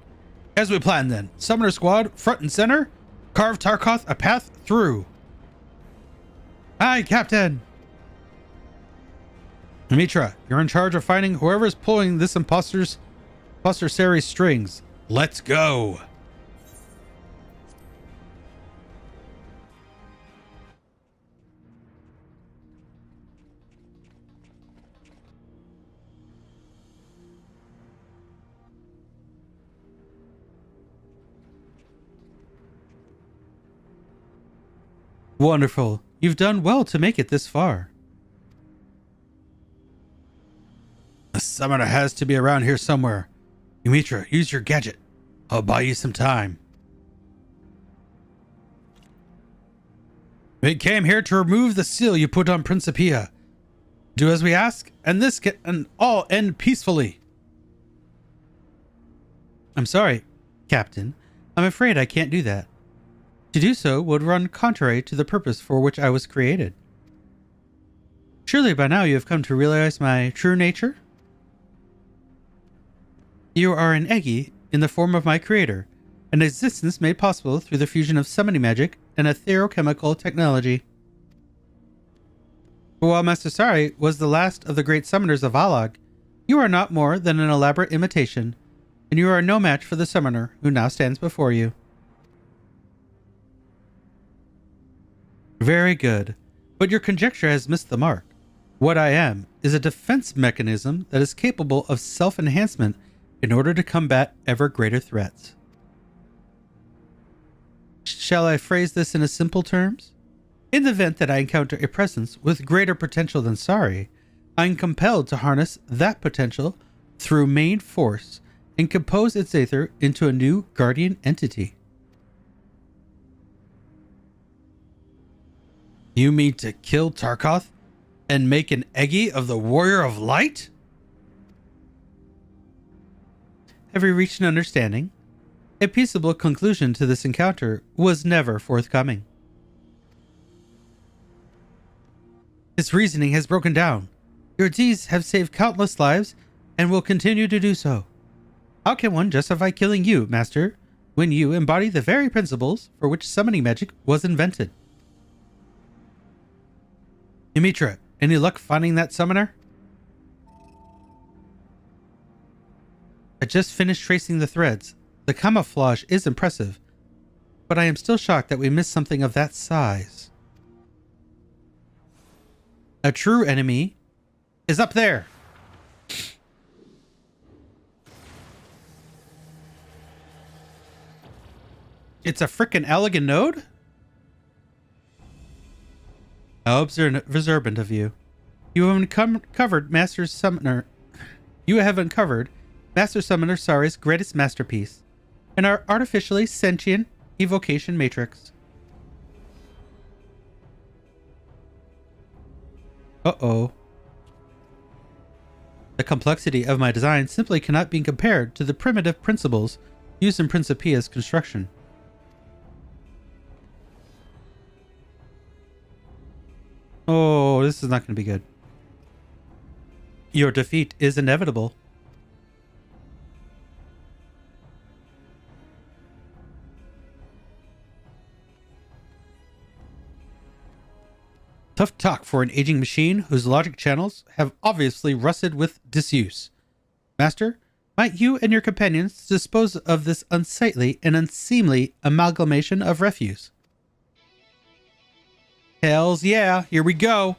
As we planned then, Summoner Squad, front and center, carve Tarkoth a path through. Aye, Captain! Ymitra, you're in charge of finding whoever's pulling this imposter Sari's strings. Let's go! Wonderful. You've done well to make it this far. The summoner has to be around here somewhere. Ymitra, use your gadget. I'll buy you some time. We came here to remove the seal you put on Principia. Do as we ask, and this can all end peacefully. I'm sorry, Captain. I'm afraid I can't do that. To do so would run contrary to the purpose for which I was created. Surely by now you have come to realize my true nature? You are an Eggy in the form of my creator, an existence made possible through the fusion of summoning magic and etherochemical technology. But while Master Sari was the last of the great summoners of Alag, you are not more than an elaborate imitation, and you are no match for the summoner who now stands before you. Very good, but your conjecture has missed the mark. What I am is a defense mechanism that is capable of self-enhancement in order to combat ever greater threats. Shall I phrase this in simple terms? In the event that I encounter a presence with greater potential than Sari, I am compelled to harness that potential through main force and compose its aether into a new guardian entity. You mean to kill Tarkoth and make an Eggy of the Warrior of Light? Have you reached an understanding? A peaceable conclusion to this encounter was never forthcoming. His reasoning has broken down. Your deeds have saved countless lives and will continue to do so. How can one justify killing you, Master, when you embody the very principles for which summoning magic was invented? Ymitra, any luck finding that summoner? I just finished tracing the threads. The camouflage is impressive, but I am still shocked that we missed something of that size. A true enemy is up there. It's a frickin' elegant node? How observant of you. You have uncovered Master Summoner Sari's greatest masterpiece, and our artificially sentient evocation matrix. Uh-oh. The complexity of my design simply cannot be compared to the primitive principles used in Principia's construction. Oh, this is not going to be good. Your defeat is inevitable. Tough talk for an aging machine whose logic channels have obviously rusted with disuse. Master, might you and your companions dispose of this unsightly and unseemly amalgamation of refuse? Hells yeah, here we go.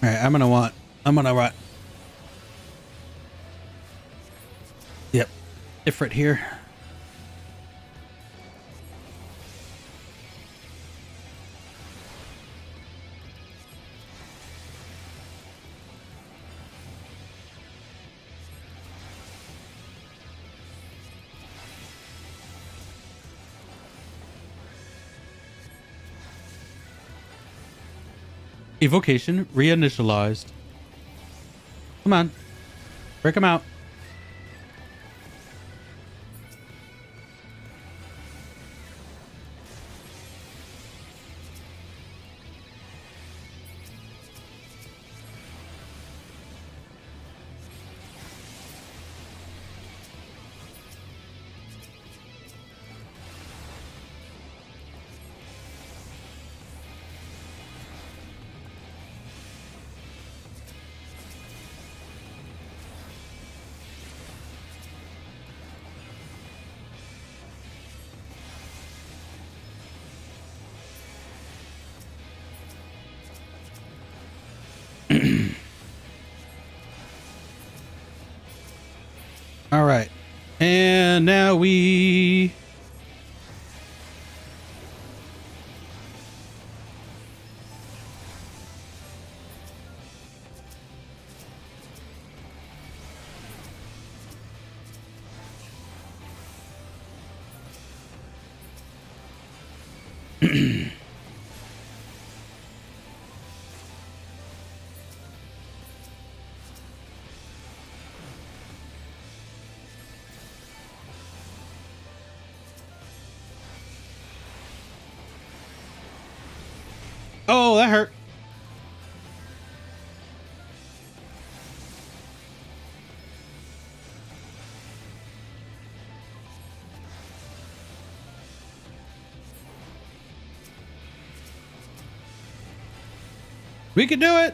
All right, I'm gonna want. Yep, Ifrit here. Evocation reinitialized. Come on. Break him out. All right. And now we Oh, that hurt. We can do it.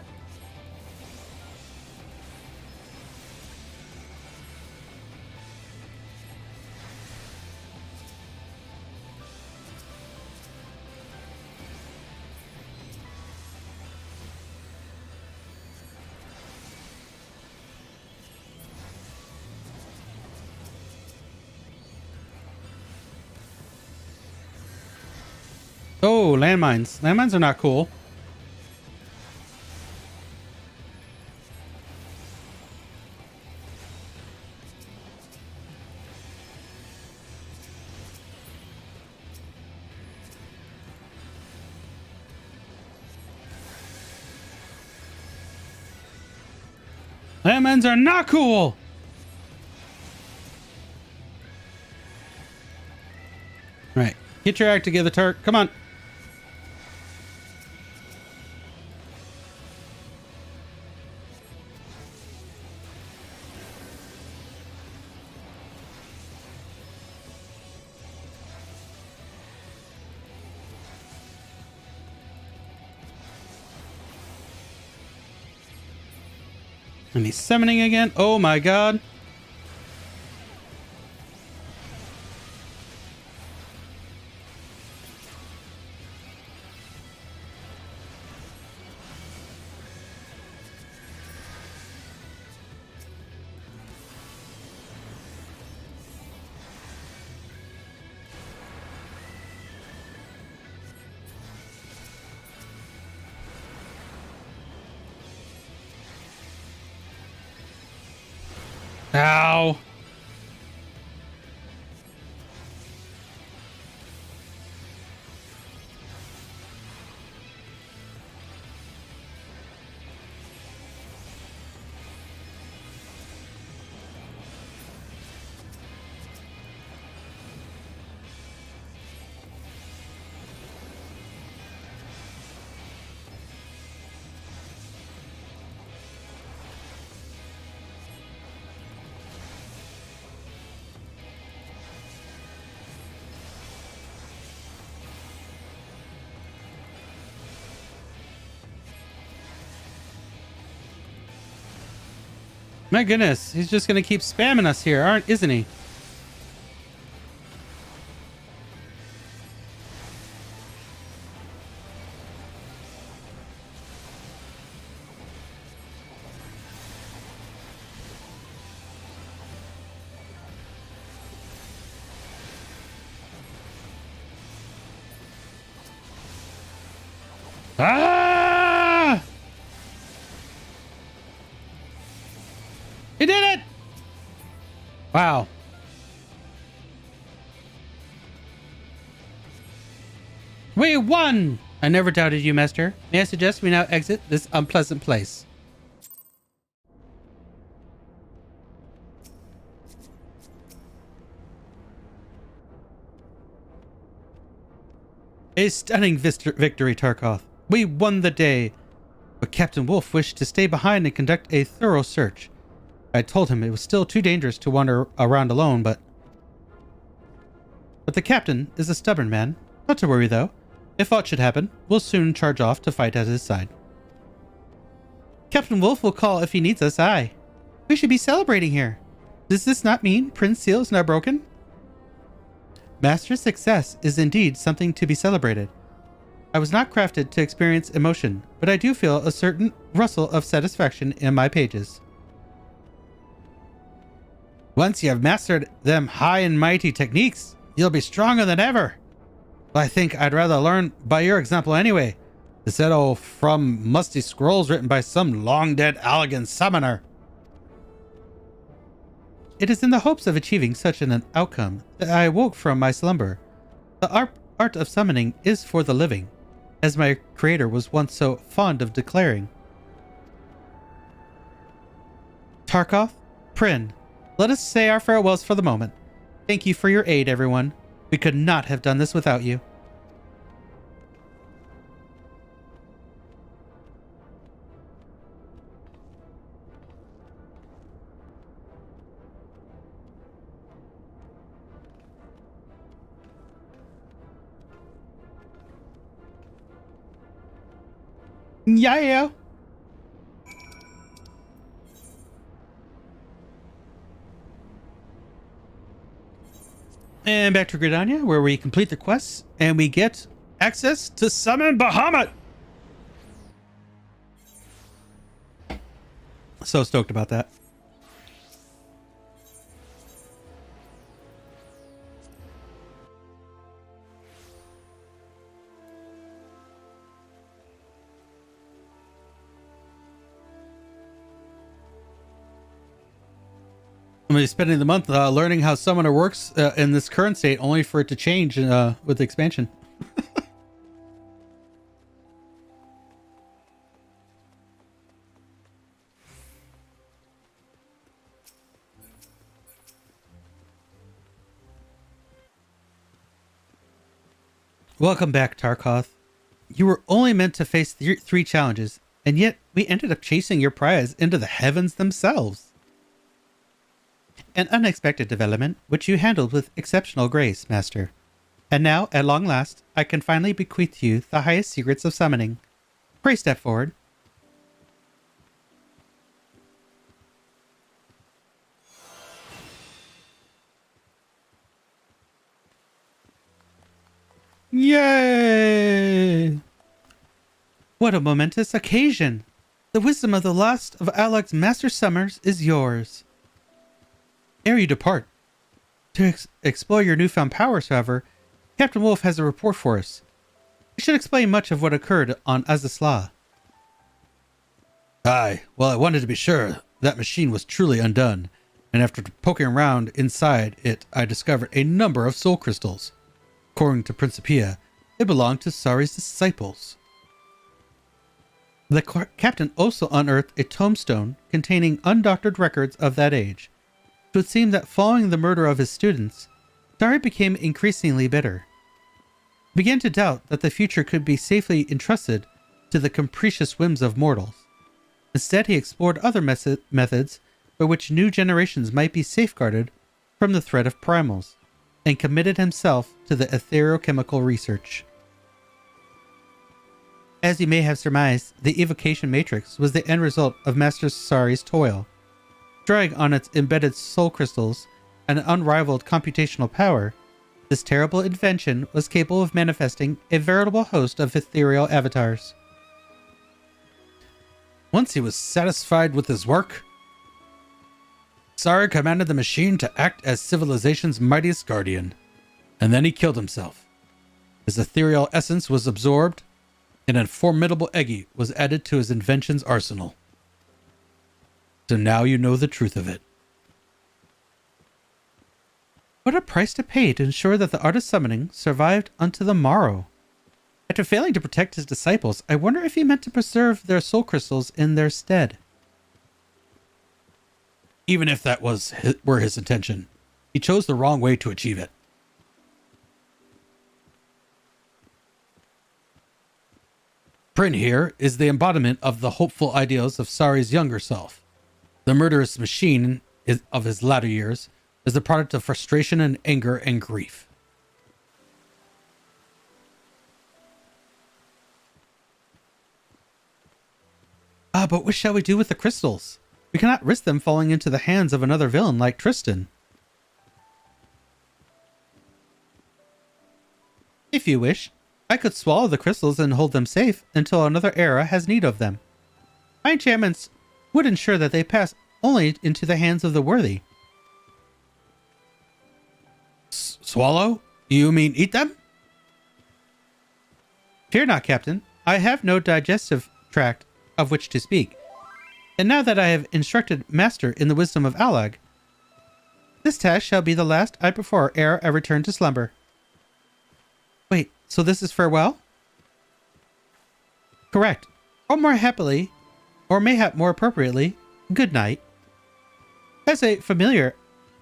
Oh, landmines. Landmines are not cool. Landmines are not cool. All right. Get your act together, Tark. Come on. And he's summoning again. Oh my god. Ow. My goodness, he's just gonna keep spamming us here, isn't he? Ah! He did it! Wow. We won! I never doubted you, Master. May I suggest we now exit this unpleasant place? A stunning victory, Tarkoth. We won the day. But Captain Wolf wished to stay behind and conduct a thorough search. I told him it was still too dangerous to wander around alone, but the captain is a stubborn man. Not to worry, though. If aught should happen, we'll soon charge off to fight at his side. Captain Wolf will call if he needs us, aye. We should be celebrating here. Does this not mean Prince Seal is now broken? Master's success is indeed something to be celebrated. I was not crafted to experience emotion, but I do feel a certain rustle of satisfaction in my pages. Once you have mastered them high and mighty techniques, you'll be stronger than ever. Well, I think I'd rather learn by your example anyway, instead of from musty scrolls written by some long-dead Allegan summoner. It is in the hopes of achieving such an outcome that I awoke from my slumber. The art of summoning is for the living, as my creator was once so fond of declaring. Tarkoth, Prin, let us say our farewells for the moment. Thank you for your aid, everyone. We could not have done this without you. Yeah. And back to Gridania, where we complete the quests and we get access to summon Bahamut. So stoked about that. I'm going to be spending the month learning how Summoner works in this current state, only for it to change with the expansion. Welcome back, Tarkoth. You were only meant to face three challenges, and yet we ended up chasing your prize into the heavens themselves. An unexpected development, which you handled with exceptional grace, Master. And now, at long last, I can finally bequeath to you the highest secrets of summoning. Pray step forward. Yay! What a momentous occasion! The wisdom of the last of Alag's master summers is yours. Ere you depart, to explore your newfound powers, however, Captain Wolf has a report for us. It should explain much of what occurred on Azazla. Aye, well, I wanted to be sure that machine was truly undone, and after poking around inside it, I discovered a number of soul crystals. According to Principia, they belonged to Sari's disciples. The captain also unearthed a tombstone containing undoctored records of that age. It would seem that following the murder of his students, Sari became increasingly bitter. He began to doubt that the future could be safely entrusted to the capricious whims of mortals. Instead, he explored other methods by which new generations might be safeguarded from the threat of primals, and committed himself to the etherochemical research. As you may have surmised, the evocation matrix was the end result of Master Sari's toil. Drawing on its embedded soul crystals and unrivaled computational power, this terrible invention was capable of manifesting a veritable host of ethereal avatars. Once he was satisfied with his work, Sari commanded the machine to act as civilization's mightiest guardian, and then he killed himself. His ethereal essence was absorbed, and a formidable eggy was added to his invention's arsenal. So now you know the truth of it. What a price to pay to ensure that the art of summoning survived unto the morrow. After failing to protect his disciples, I wonder if he meant to preserve their soul crystals in their stead. Even if that were his intention, he chose the wrong way to achieve it. Prin here is the embodiment of the hopeful ideals of Sari's younger self. The murderous machine of his latter years is the product of frustration and anger and grief. But what shall we do with the crystals? We cannot risk them falling into the hands of another villain like Tristan. If you wish, I could swallow the crystals and hold them safe until another era has need of them. My enchantments would ensure that they pass only into the hands of the worthy. Swallow? You mean eat them? Fear not, Captain. I have no digestive tract of which to speak. And now that I have instructed Master in the wisdom of Alag, this task shall be the last I perform ere I return to slumber. Wait, So this is farewell? Correct. Or more happily, or mayhap more appropriately, good night. As a familiar,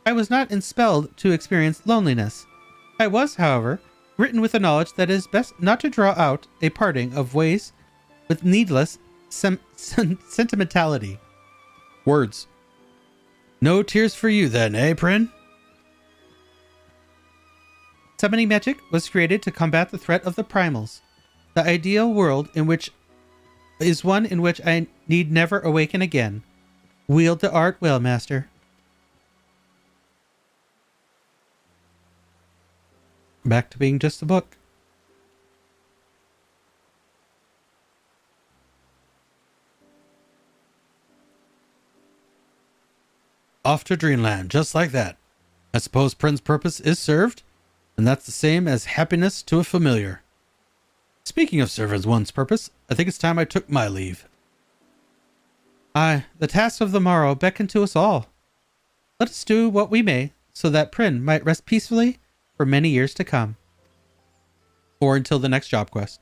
I was not enspelled to experience loneliness. I was, however, written with the knowledge that it is best not to draw out a parting of ways with needless sentimentality. Words. No tears for you then, eh, Prin? Summoning magic was created to combat the threat of the primals. The ideal world in which is one in which I need never awaken again. Wield the art well, master. Back to being just a book. Off to Dreamland, just like that. I suppose Prin's purpose is served, and that's the same as happiness to a familiar. Speaking of serving one's purpose, I think it's time I took my leave. Aye, the tasks of the morrow beckon to us all. Let us do what we may, so that Prin might rest peacefully for many years to come. Or until the next job quest.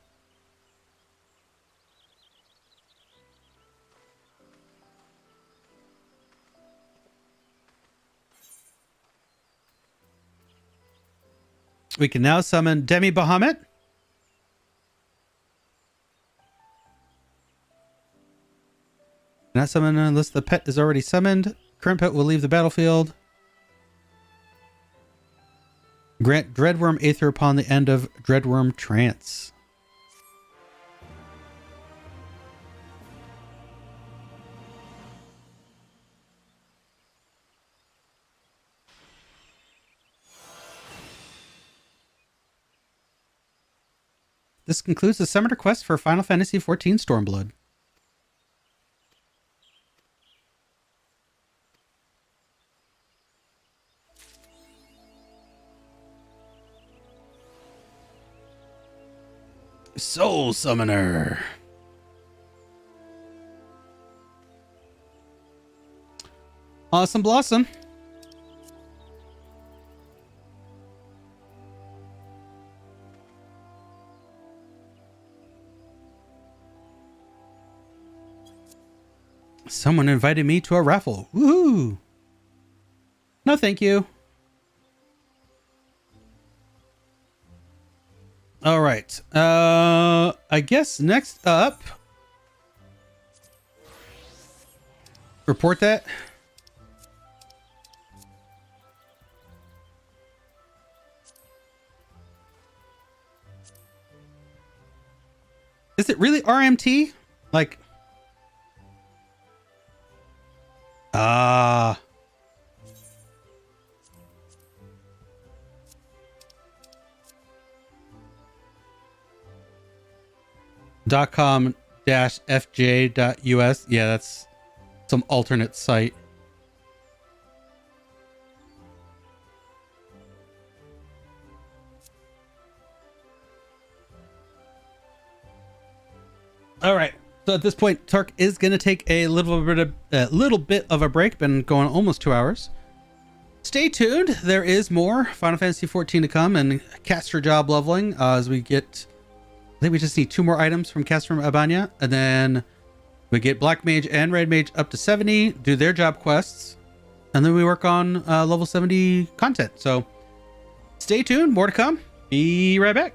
We can now summon Demi Bahamut. Not summon unless the pet is already summoned. Current pet will leave the battlefield. Grant Dreadworm Aether upon the end of Dreadworm Trance. This concludes the summoner quest for Final Fantasy XIV Stormblood. Soul Summoner. Awesome Blossom. Someone invited me to a raffle. Woohoo! No, thank you. All right. I guess next up, report that. Is it really RMT? Like, .com-fj.us. Yeah, that's some alternate site. All right. So at this point, Tark is going to take a little bit of a break. Been going almost 2 hours. Stay tuned. There is more Final Fantasy XIV to come and caster job leveling as we get. I think we just need 2 more items from Cast from Abanya, and then we get Black Mage and Red Mage up to 70, do their job quests, and then we work on level 70 content. So stay tuned. More to come. Be right back.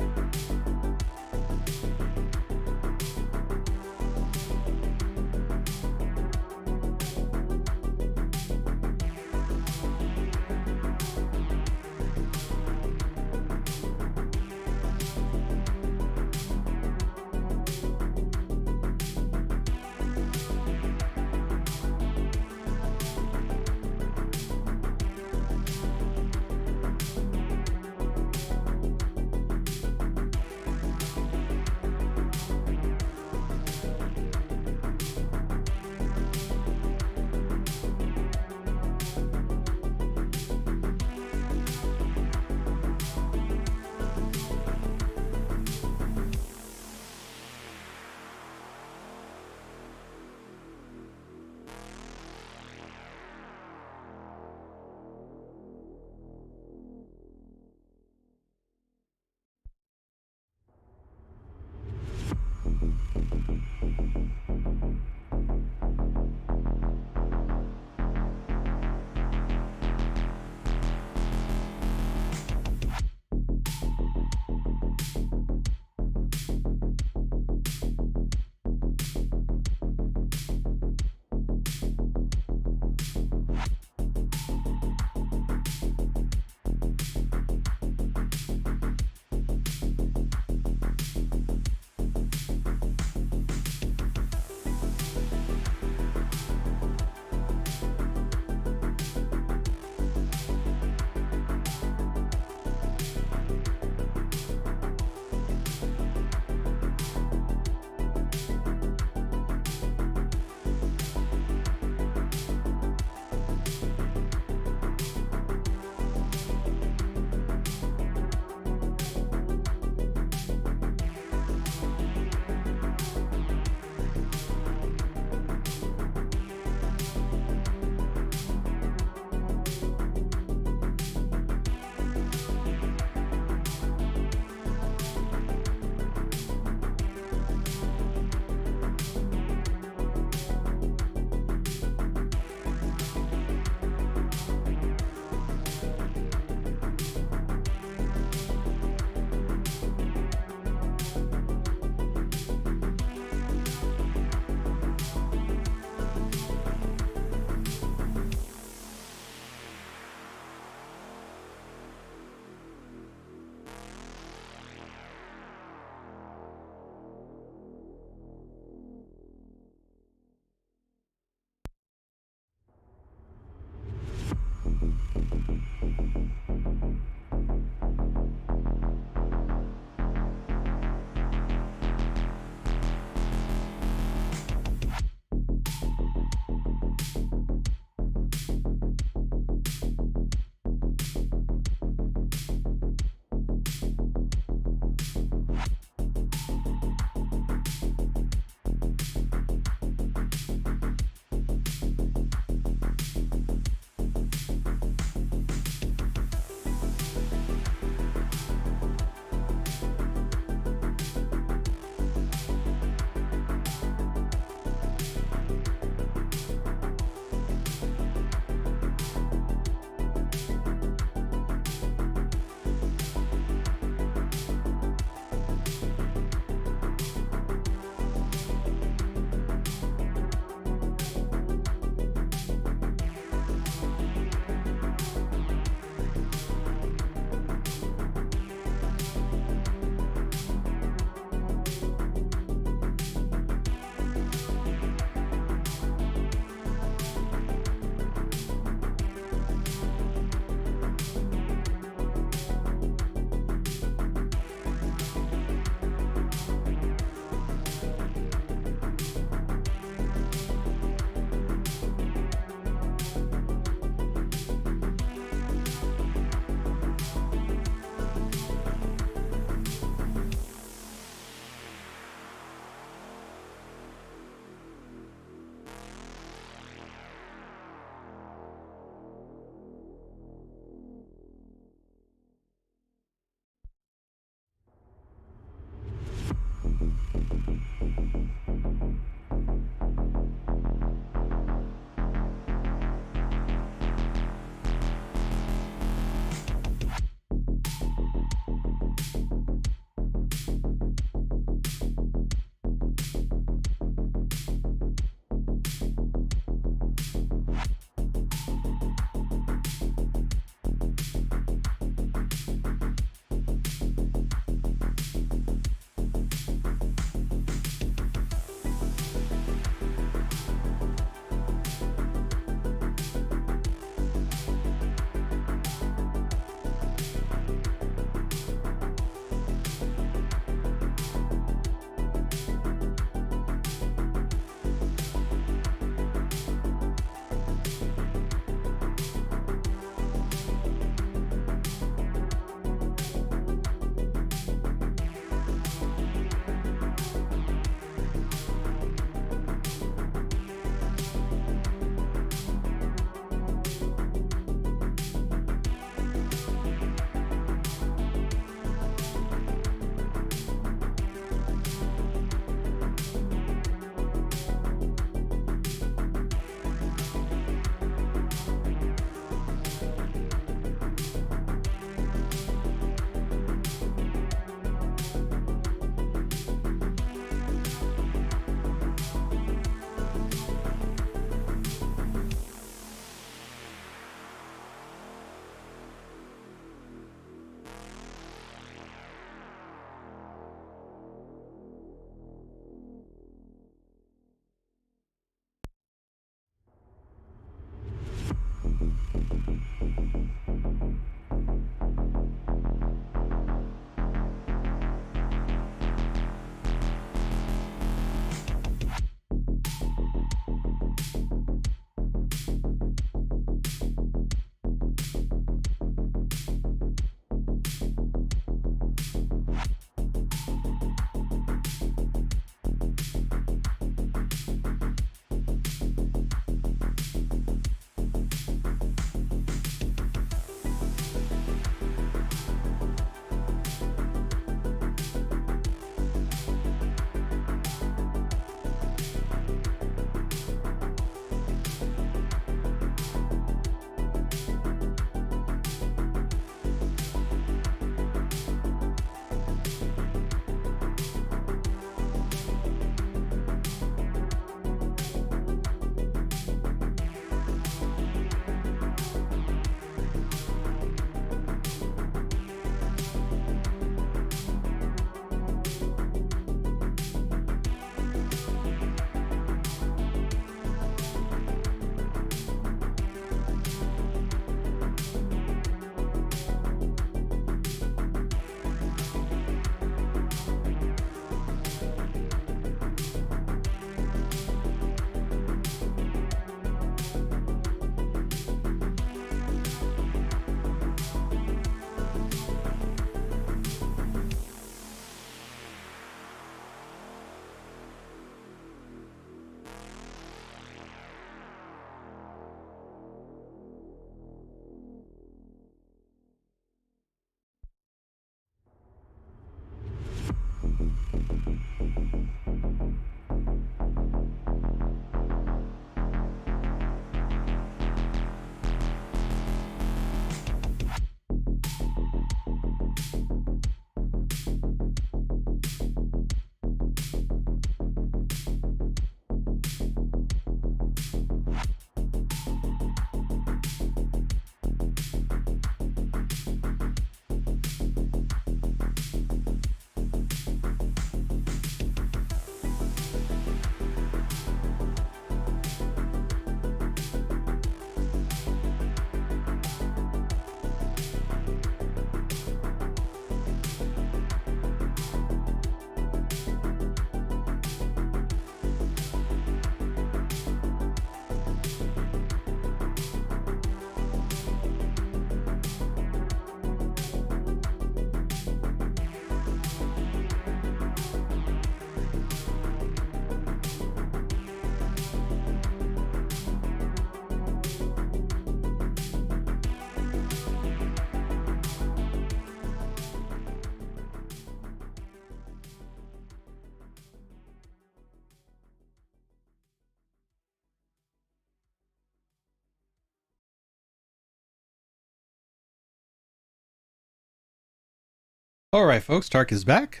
All right, folks, Tark is back.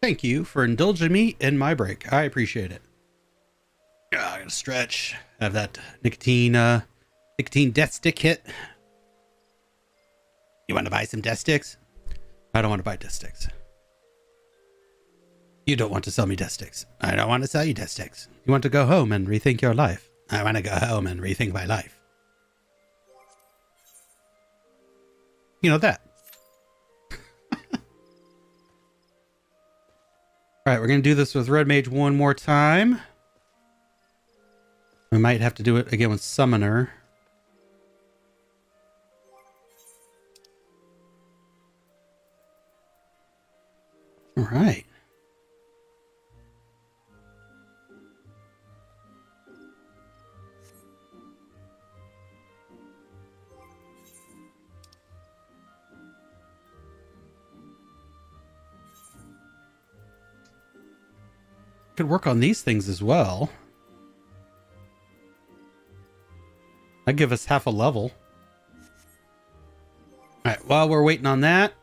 Thank you for indulging me in my break. I appreciate it. I gotta stretch. Have that nicotine death stick hit. You want to buy some death sticks? I don't want to buy death sticks. You don't want to sell me death sticks. I don't want to sell you death sticks. You want to go home and rethink your life. I want to go home and rethink my life. You know that. All right, we're going to do this with Red Mage one more time. We might have to do it again with Summoner. All right. Could work on these things as well. That'd give us half a level. All right, while we're waiting on that,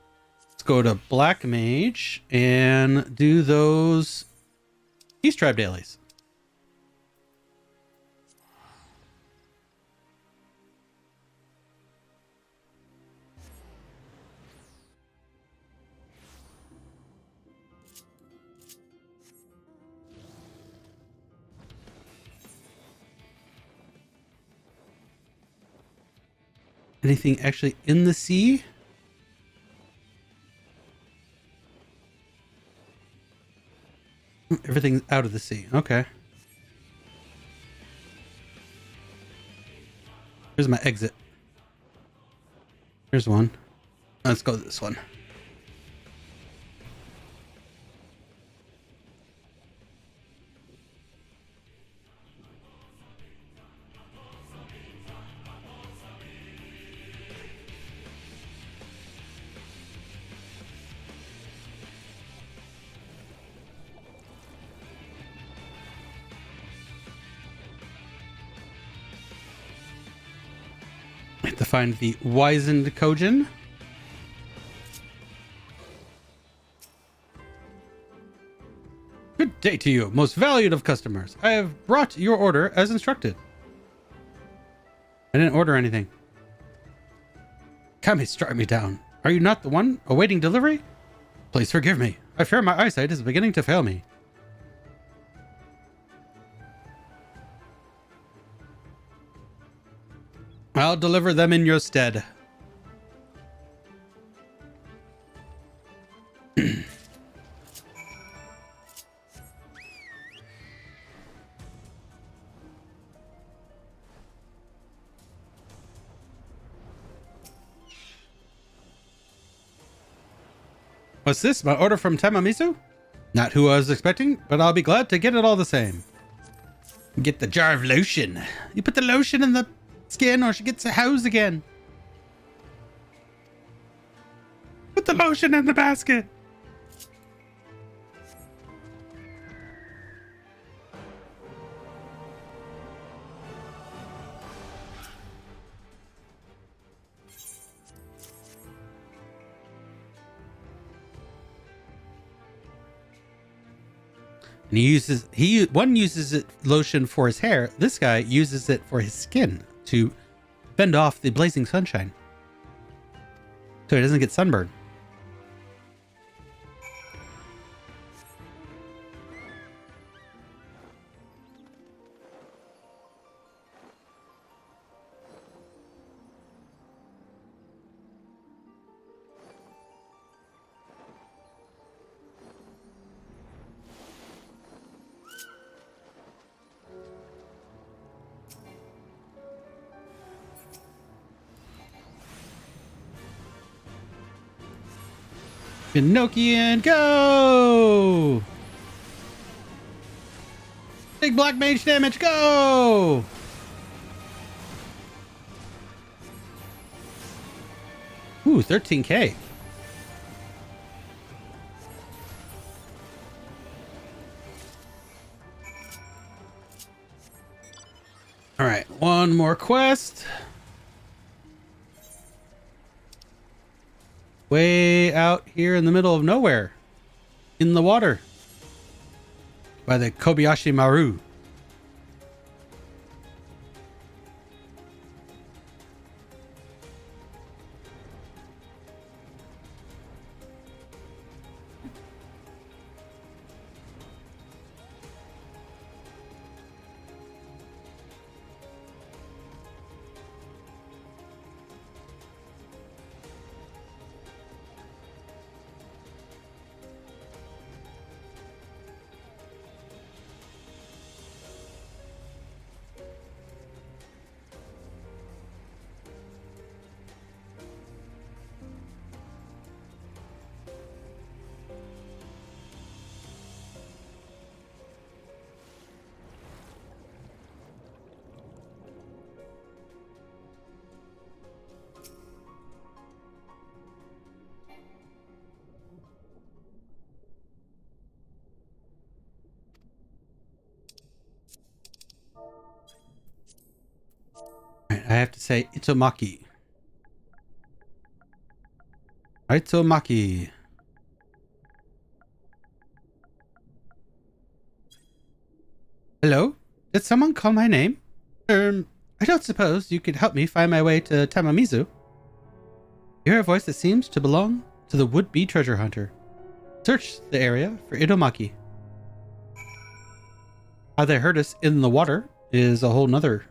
let's go to Black Mage and do those East Tribe dailies. anything actually in the sea? Everything's out of the sea. Okay. Here's my exit. Here's one. Let's go to this one. I have to find the wizened Kojin. Good day to you, most valued of customers. I have brought your order as instructed. I didn't order anything. Kami struck me down. Are you not the one awaiting delivery? Please forgive me. I fear my eyesight is beginning to fail me. I'll deliver them in your stead. What's this? My order from Tamamisu? Not who I was expecting, but I'll be glad to get it all the same. Get the jar of lotion. You put the lotion in the skin or she gets a hose again. Put the lotion in the basket. And one uses it lotion for his hair. This guy uses it for his skin to fend off the blazing sunshine, so he doesn't get sunburned. Enochian, go! Big black mage damage, go! Ooh, 13k. All right, one more quest. Way out here in the middle of nowhere, in the water, by the Kobayashi Maru. I have to say Itomaki. Itomaki. Hello? Did someone call my name? I don't suppose you could help me find my way to Tamamizu. You hear a voice that seems to belong to the would-be treasure hunter. Search the area for Itomaki. How they hurt us in the water is a whole nother.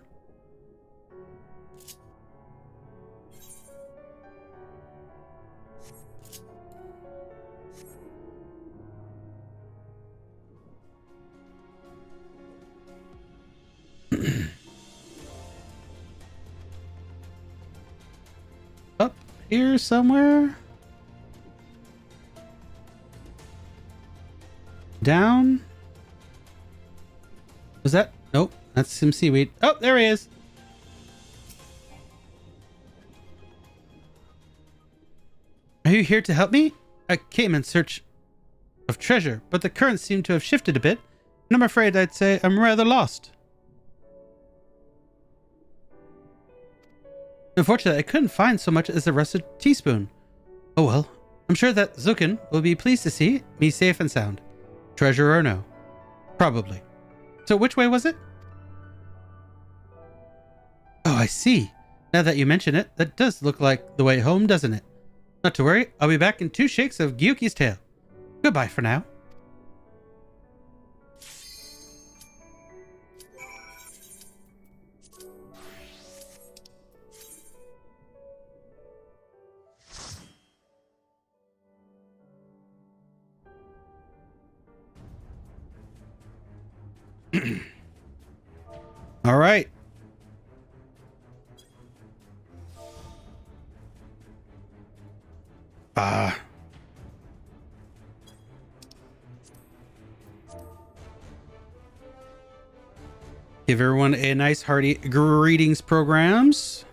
here somewhere? Down? Was that? Nope. That's some seaweed. Oh, there he is. Are you here to help me? I came in search of treasure, but the currents seem to have shifted a bit, and I'm afraid I'd say I'm rather lost. Unfortunately, I couldn't find so much as a rusted teaspoon. Oh well, I'm sure that Zukin will be pleased to see me safe and sound. Treasure or no. Probably. So which way was it? Oh, I see. Now that you mention it, that does look like the way home, doesn't it? Not to worry, I'll be back in 2 shakes of Gyuki's tail. Goodbye for now. All right. Give everyone a nice hearty greetings programs.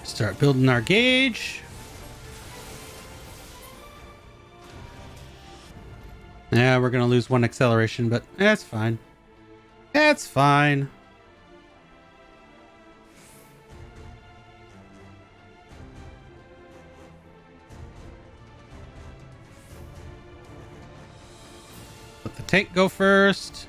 Start building our gauge. Yeah, we're gonna lose 1 acceleration, but that's fine. That's fine. Let the tank go first.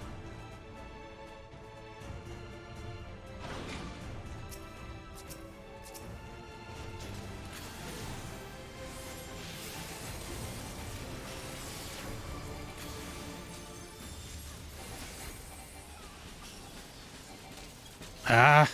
Ah.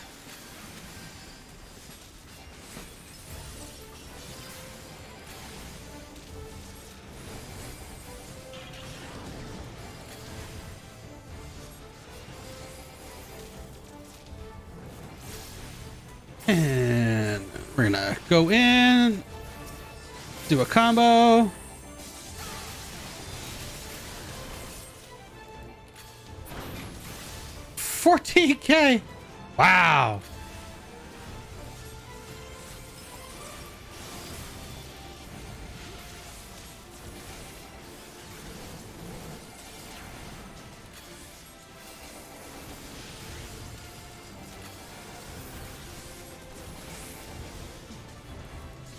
And we're gonna go in, do a combo. $14K. Wow.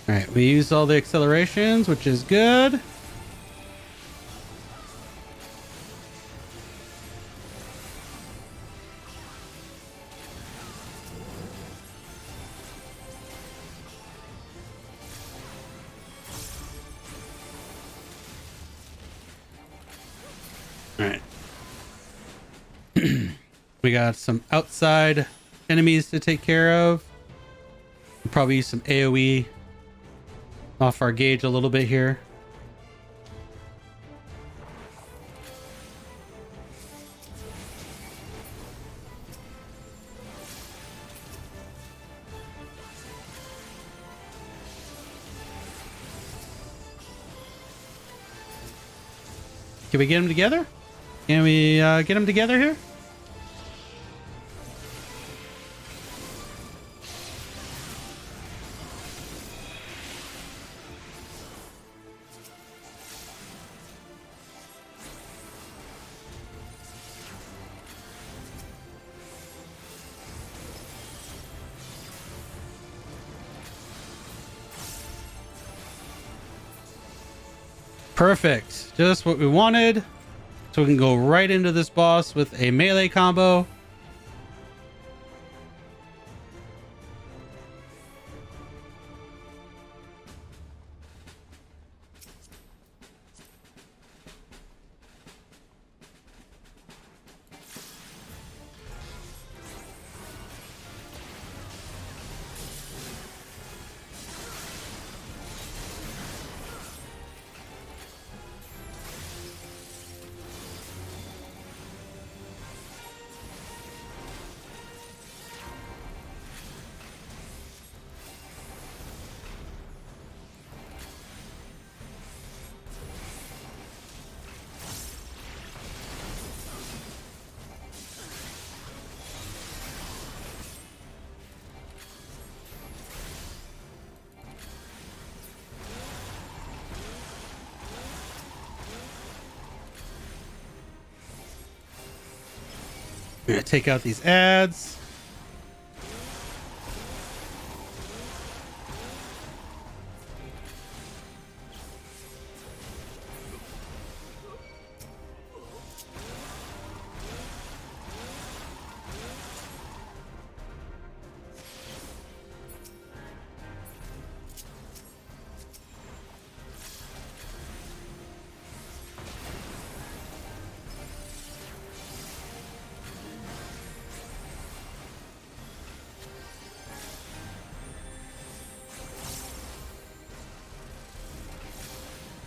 All right, we used all the accelerations, which is good. All right. We got some outside enemies to take care of. We'll probably use some AoE off our gauge a little bit here. Can we get them together? Can we get them together here? Perfect. Just what we wanted. So we can go right into this boss with a melee combo. We're gonna take out these ads.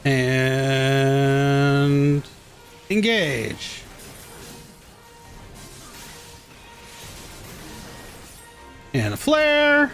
And engage. And a flare.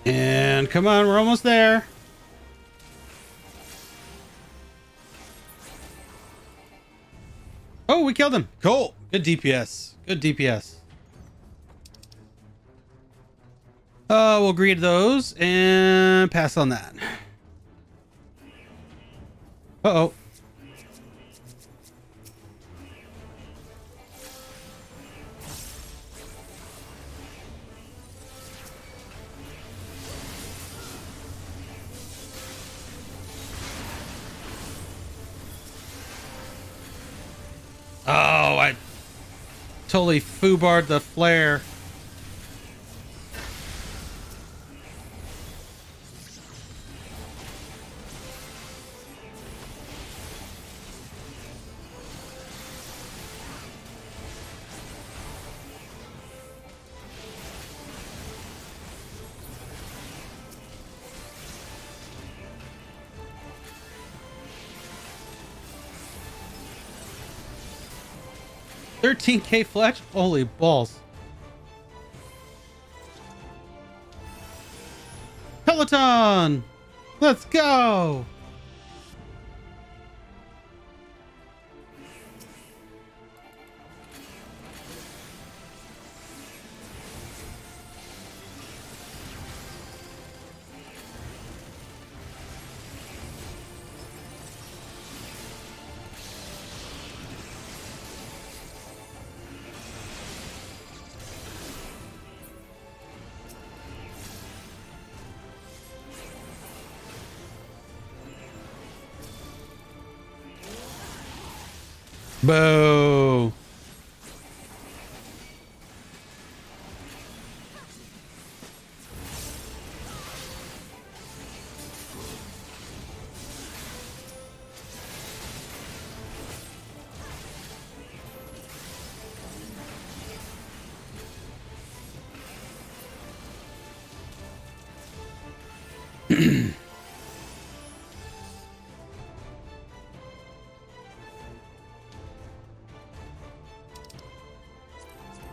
And come on, we're almost there. Oh, we killed him. Cool. Good DPS. Good DPS. We'll greet those and pass on that. Uh-oh. Oh, I totally foobarred the flare. $13K fletch? Holy balls. Peloton! Let's go! Boo!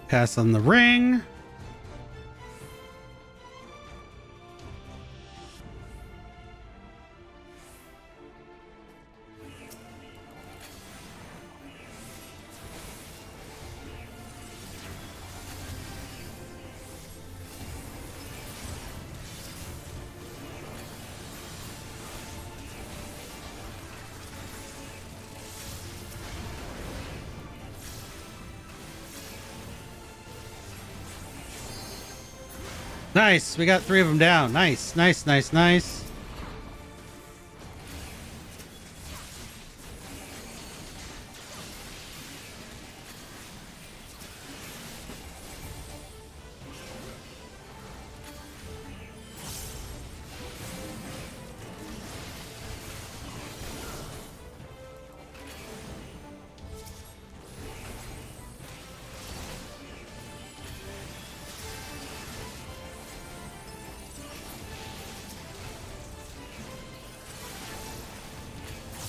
Pass on the ring. Nice. We got 3 of them down. Nice, nice, nice, nice.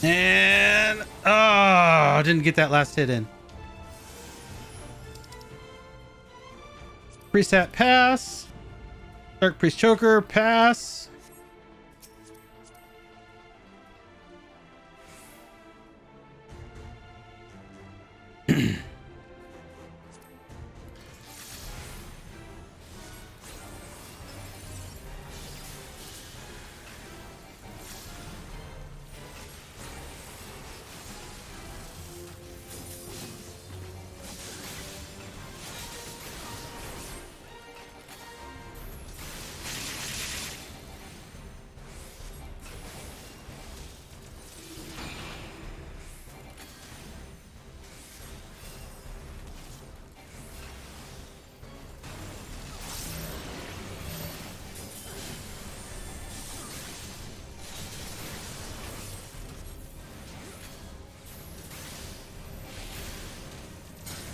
And oh, didn't get that last hit in. Priest pass. Dark Priest Choker pass.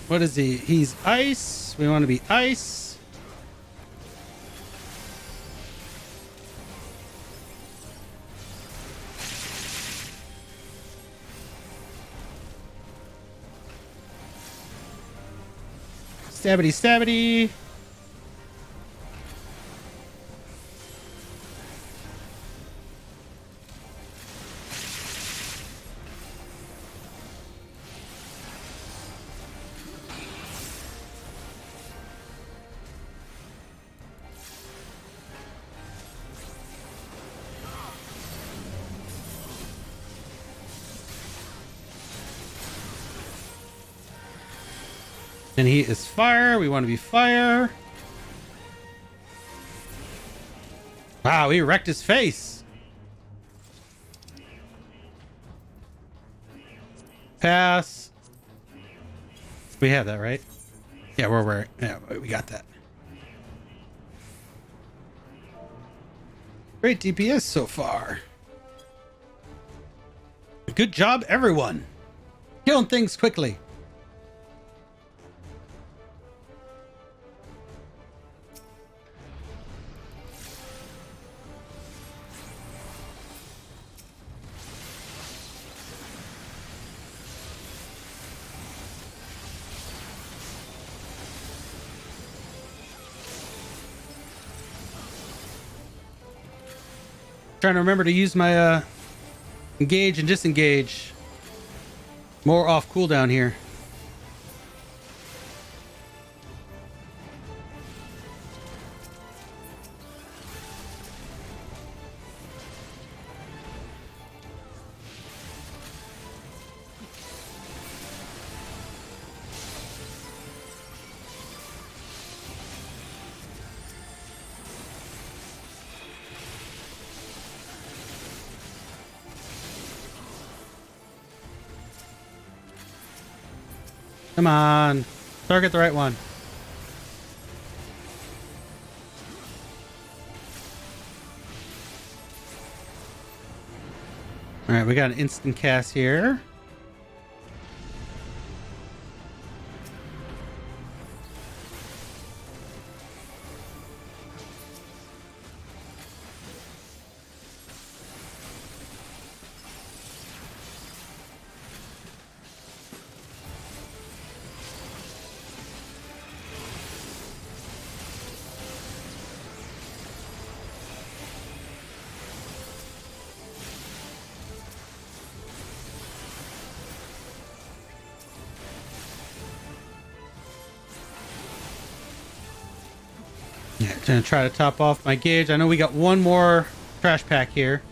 What is he? He's ice. We want to be ice. Stabbity stabbity. And he is fire. We want to be fire. Wow, he wrecked his face. Pass. We have that, right? Yeah, yeah, we got that. Great DPS so far. Good job, everyone. Killing things quickly. Trying to remember to use my engage and disengage more off cooldown here. Come on. Target the right one. Alright, we got an instant cast here. Yeah, gonna try to top off my gauge. I know we got one more trash pack here.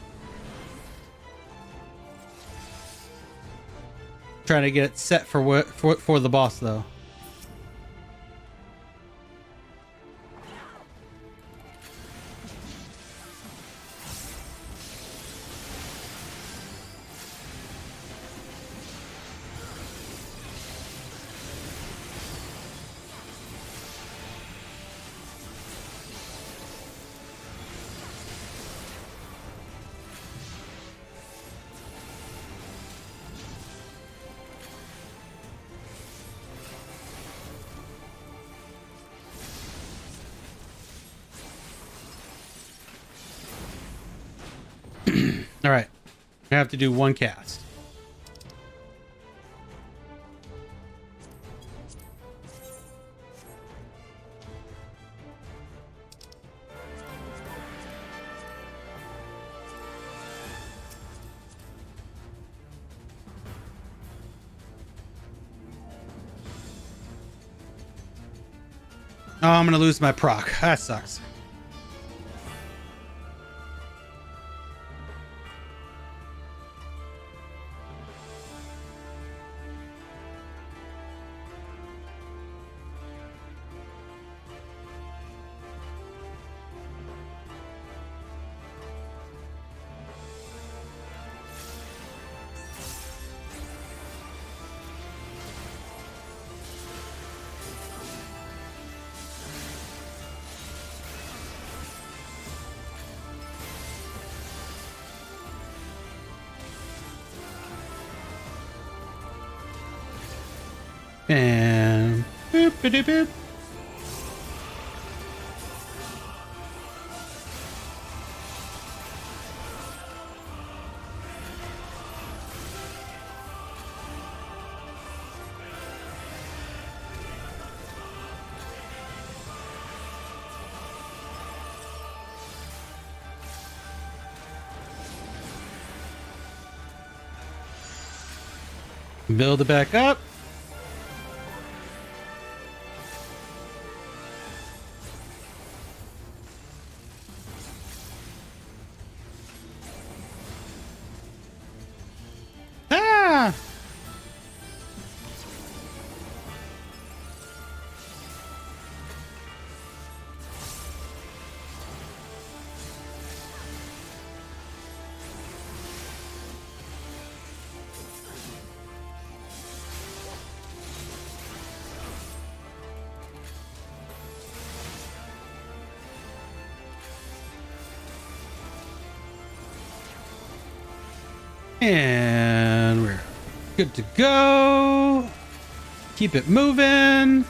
Trying to get it set for what for the boss though. All right. I have to do one cast. Oh, I'm going to lose my proc. That sucks. And boop, boop, boop. Build it back up. Ah! And we're good to go. Keep it moving.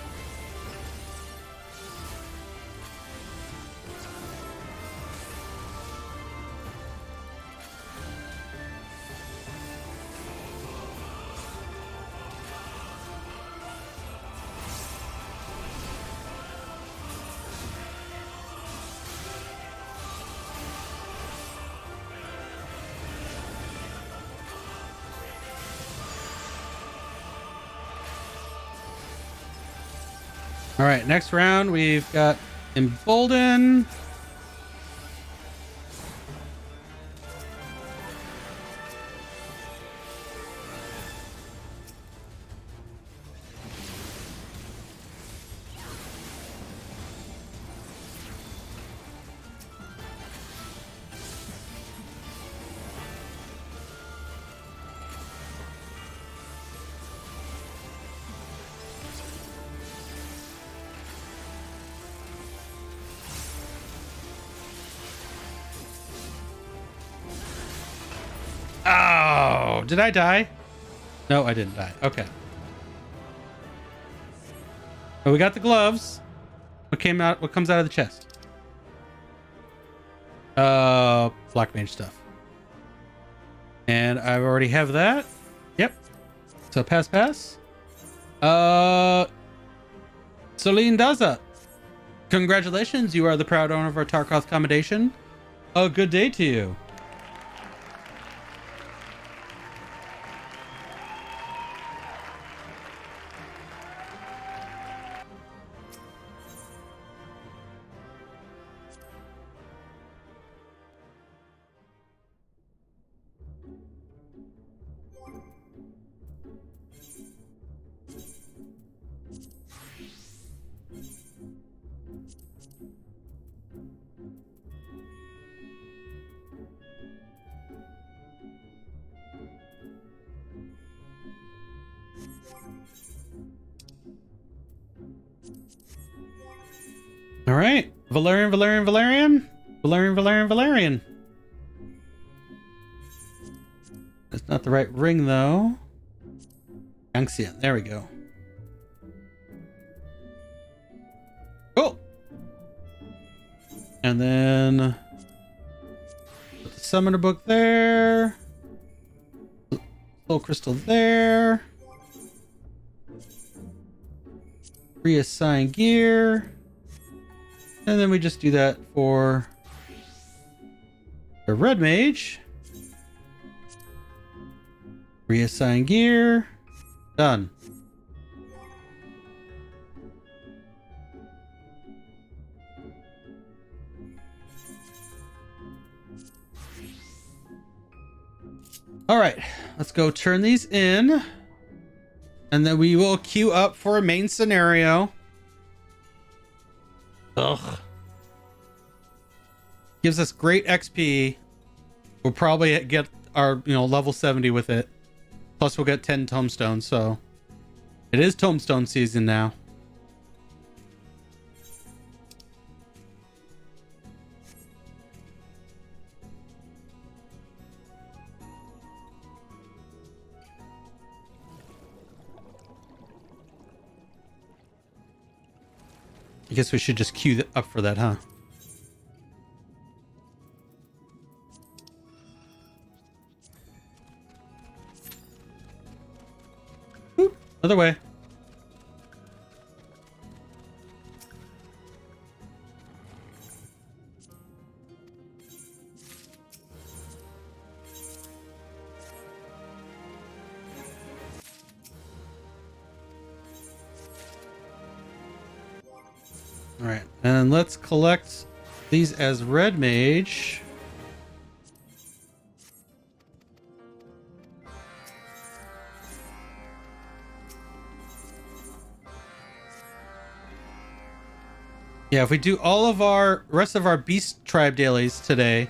All right, next round we've got Embolden. Oh, did I die? No, I didn't die. Okay. Well, we got the gloves. What came out? What comes out of the chest? Black mage stuff. And I already have that. Yep. So pass. Celine Daza. Congratulations, you are the proud owner of our Tarkoth commendation. A good day to you. All right, Valerian. That's not the right ring though. Ancient, there we go. Cool. And then summoner book there. Soul crystal there. Reassign gear. And then we just do that for the red mage. Reassign gear. Done. All right, let's go turn these in. And then we will queue up for a main scenario. Ugh. Gives us great XP. We'll probably get our, level 70 with it. Plus we'll get 10 tomestones, so it is tomestone season now. I guess we should just queue up for that, huh? Oop, other way. All right, and let's collect these as red mage. Yeah, if we do all of our rest of our beast tribe dailies today,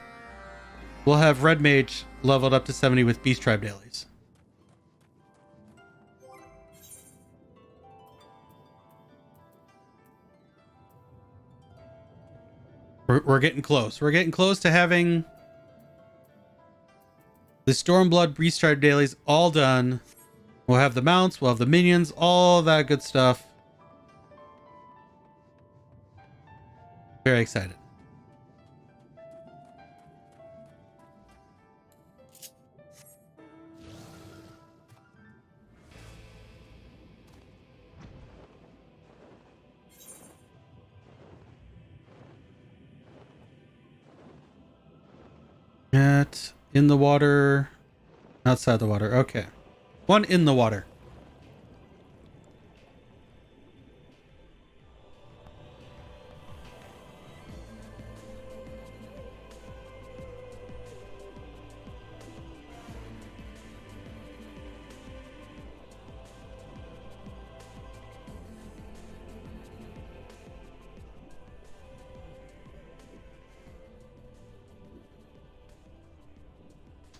we'll have red mage leveled up to 70 with beast tribe dailies. We're getting close. We're getting close to having the Stormblood Beast Tribe dailies all done. We'll have the mounts, we'll have the minions, all that good stuff. Very excited. In the water, outside the water. Okay. One in the water.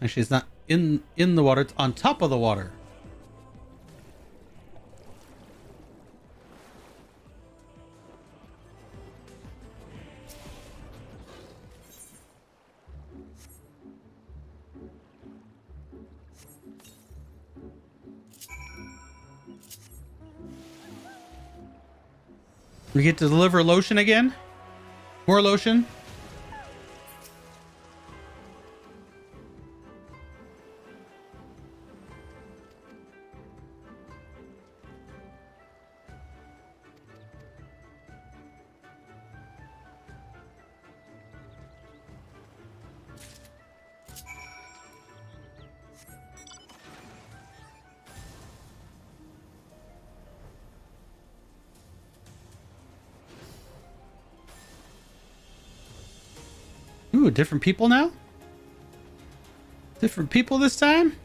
Actually, it's not in the water, it's on top of the water. We get to deliver lotion again? More lotion? Ooh, different people now? Different people this time?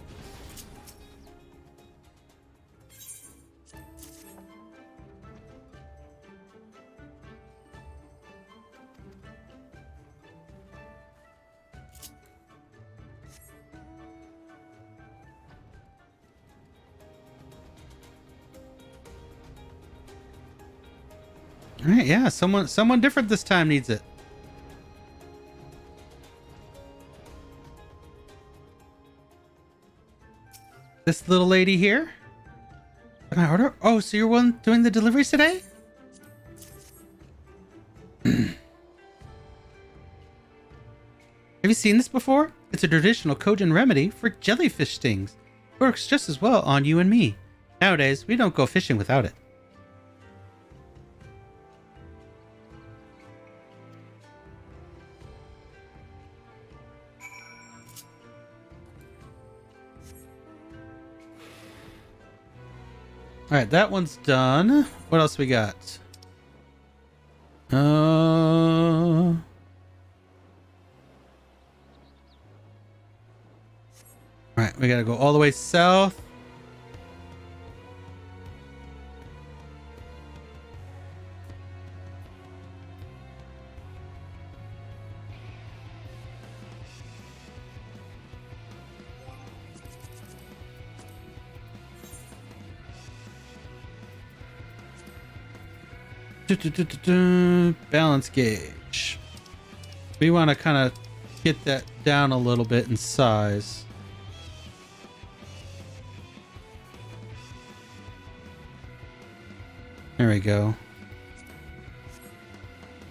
All right, yeah, someone different this time needs it. This little lady here? Can I order? Oh, so you're one doing the deliveries today? Have you seen this before? It's a traditional Kojin remedy for jellyfish stings. Works just as well on you and me. Nowadays, we don't go fishing without it. All right, that one's done. What else we got? All right, we gotta go all the way south. Balance gauge. We want to kind of get that down a little bit in size. There we go.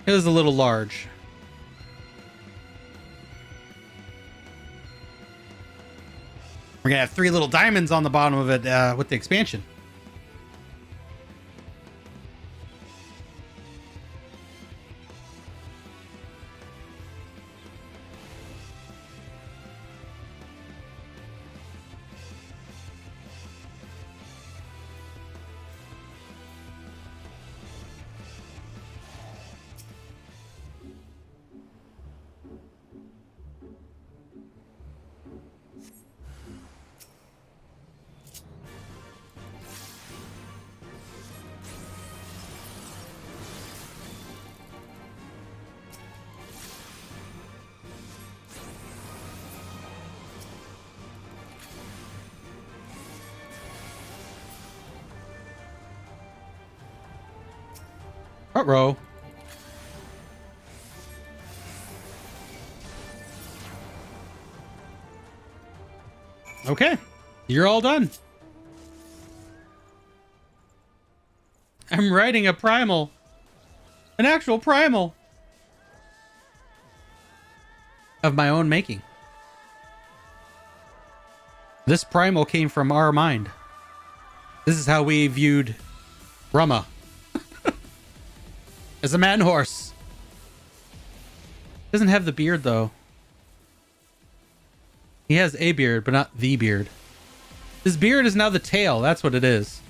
It was a little large. We're gonna have 3 little diamonds on the bottom of it with the expansion. Uh-oh. Okay, you're all done. I'm writing a primal. An actual primal. Of my own making. This primal came from our mind. This is how we viewed Rama. As a man horse. Doesn't have the beard though. He has a beard, but not the beard. His beard is now the tail. That's what it is.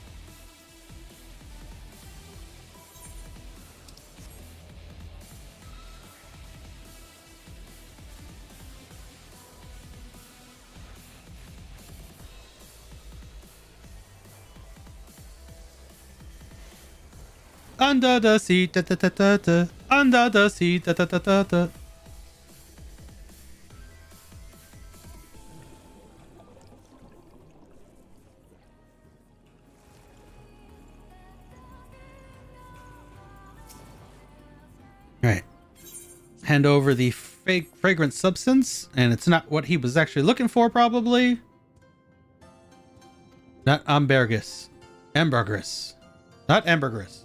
Under the sea, da da da da da. Under the sea, da da da da da. All right. Hand over the fake fragrant substance, and it's not what he was actually looking for, probably. Not ambergris. Ambergris. Not ambergris.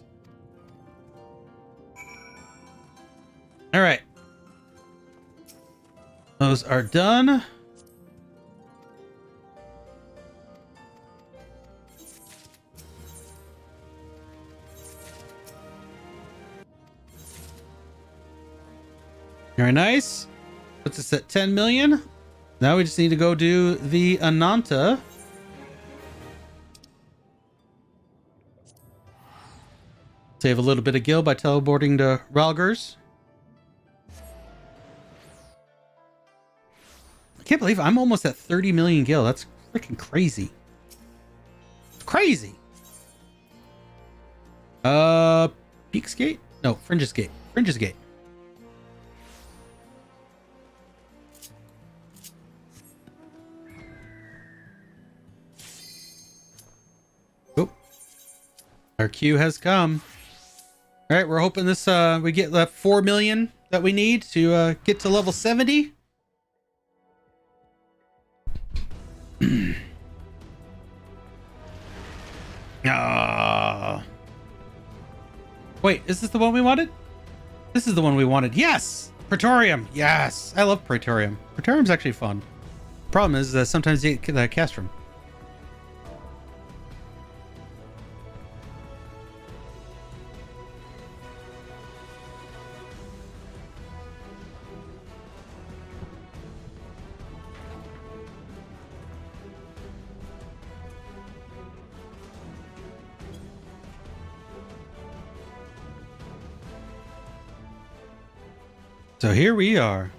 All right. Those are done. Very nice. Puts us at 10 million. Now we just need to go do the Ananta. Save a little bit of gil by teleporting to Ralgers. I can't believe I'm almost at 30 million gil. That's freaking crazy. It's crazy. Peaks Gate? No, Fringes Gate. Fringes Gate. Oh. Our queue has come. All right, we're hoping this we get the 4 million that we need to get to level 70. Wait, is this the one we wanted? This is the one we wanted. Yes! Praetorium. Yes, I love Praetorium. Praetorium's actually fun. Problem is that sometimes you get the castrum. So here we are.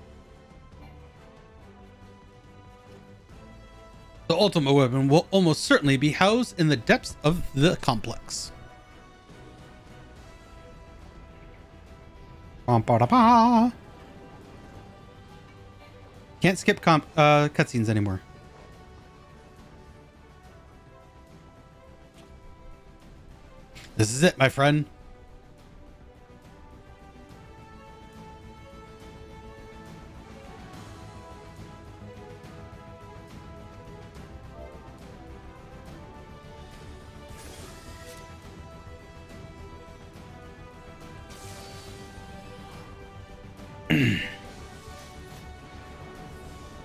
The ultimate weapon will almost certainly be housed in the depths of the complex. Can't skip cutscenes anymore. This is it, my friend.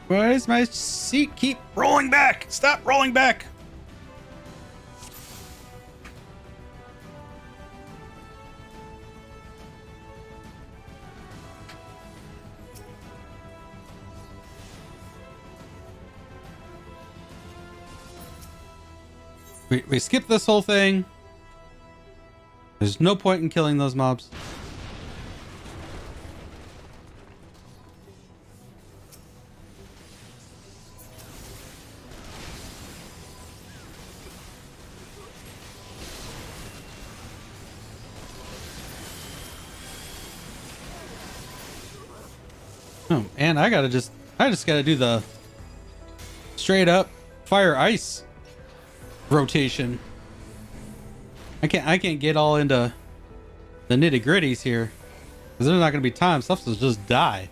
Why does my seat keep rolling back? Stop rolling back. We skip this whole thing. There's no point in killing those mobs. Oh, and I just gotta do the straight up fire ice rotation. I can't get all into the nitty gritties here, because there's not gonna be time. Stuff will just die.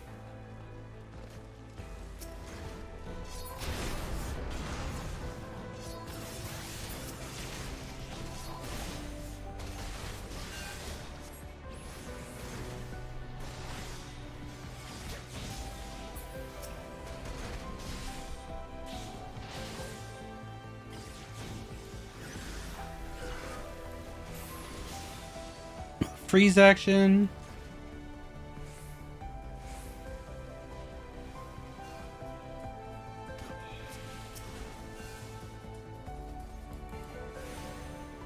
Freeze action.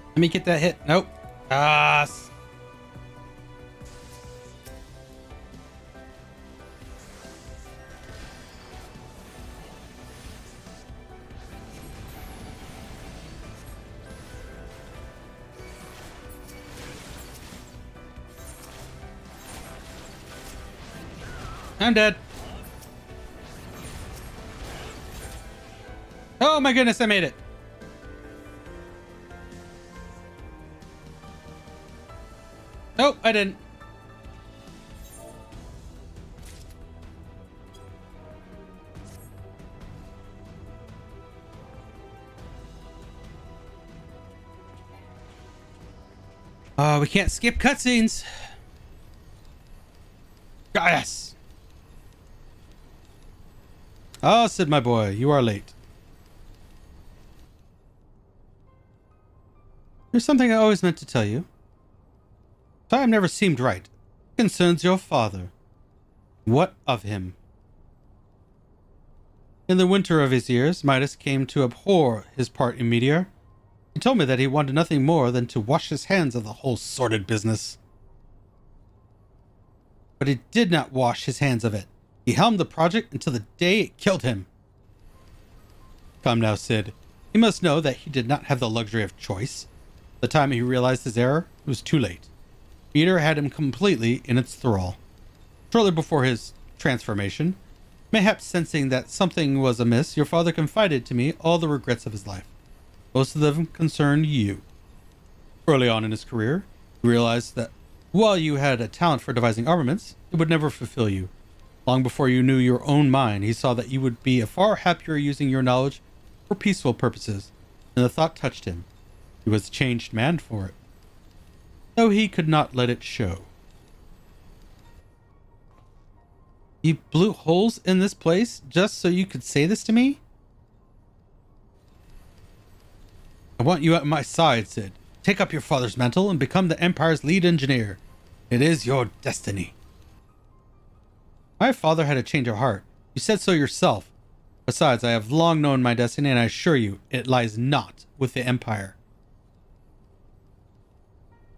Let me get that hit. Nope. I'm dead. Oh my goodness, I made it. Nope, I didn't. Oh, we can't skip cutscenes. Yes. Oh, Sid, my boy, you are late. There's something I always meant to tell you. Time never seemed right. It concerns your father. What of him? In the winter of his years, Midas came to abhor his part in Meteor. He told me that he wanted nothing more than to wash his hands of the whole sordid business. But he did not wash his hands of it. He helmed the project until the day it killed him. Come now, Sid. You must know that he did not have the luxury of choice. The time he realized his error, it was too late. Meteor had him completely in its thrall. Shortly before his transformation, mayhaps sensing that something was amiss, your father confided to me all the regrets of his life. Most of them concerned you. Early on in his career, he realized that while you had a talent for devising armaments, it would never fulfill you. Long before you knew your own mind, he saw that you would be far happier using your knowledge for peaceful purposes, and the thought touched him. He was a changed man for it, though he could not let it show. You blew holes in this place just so you could say this to me? I want you at my side, Sid. Take up your father's mantle and become the Empire's lead engineer. It is your destiny. My father had a change of heart. You said so yourself. Besides, I have long known my destiny, and I assure you, it lies not with the Empire.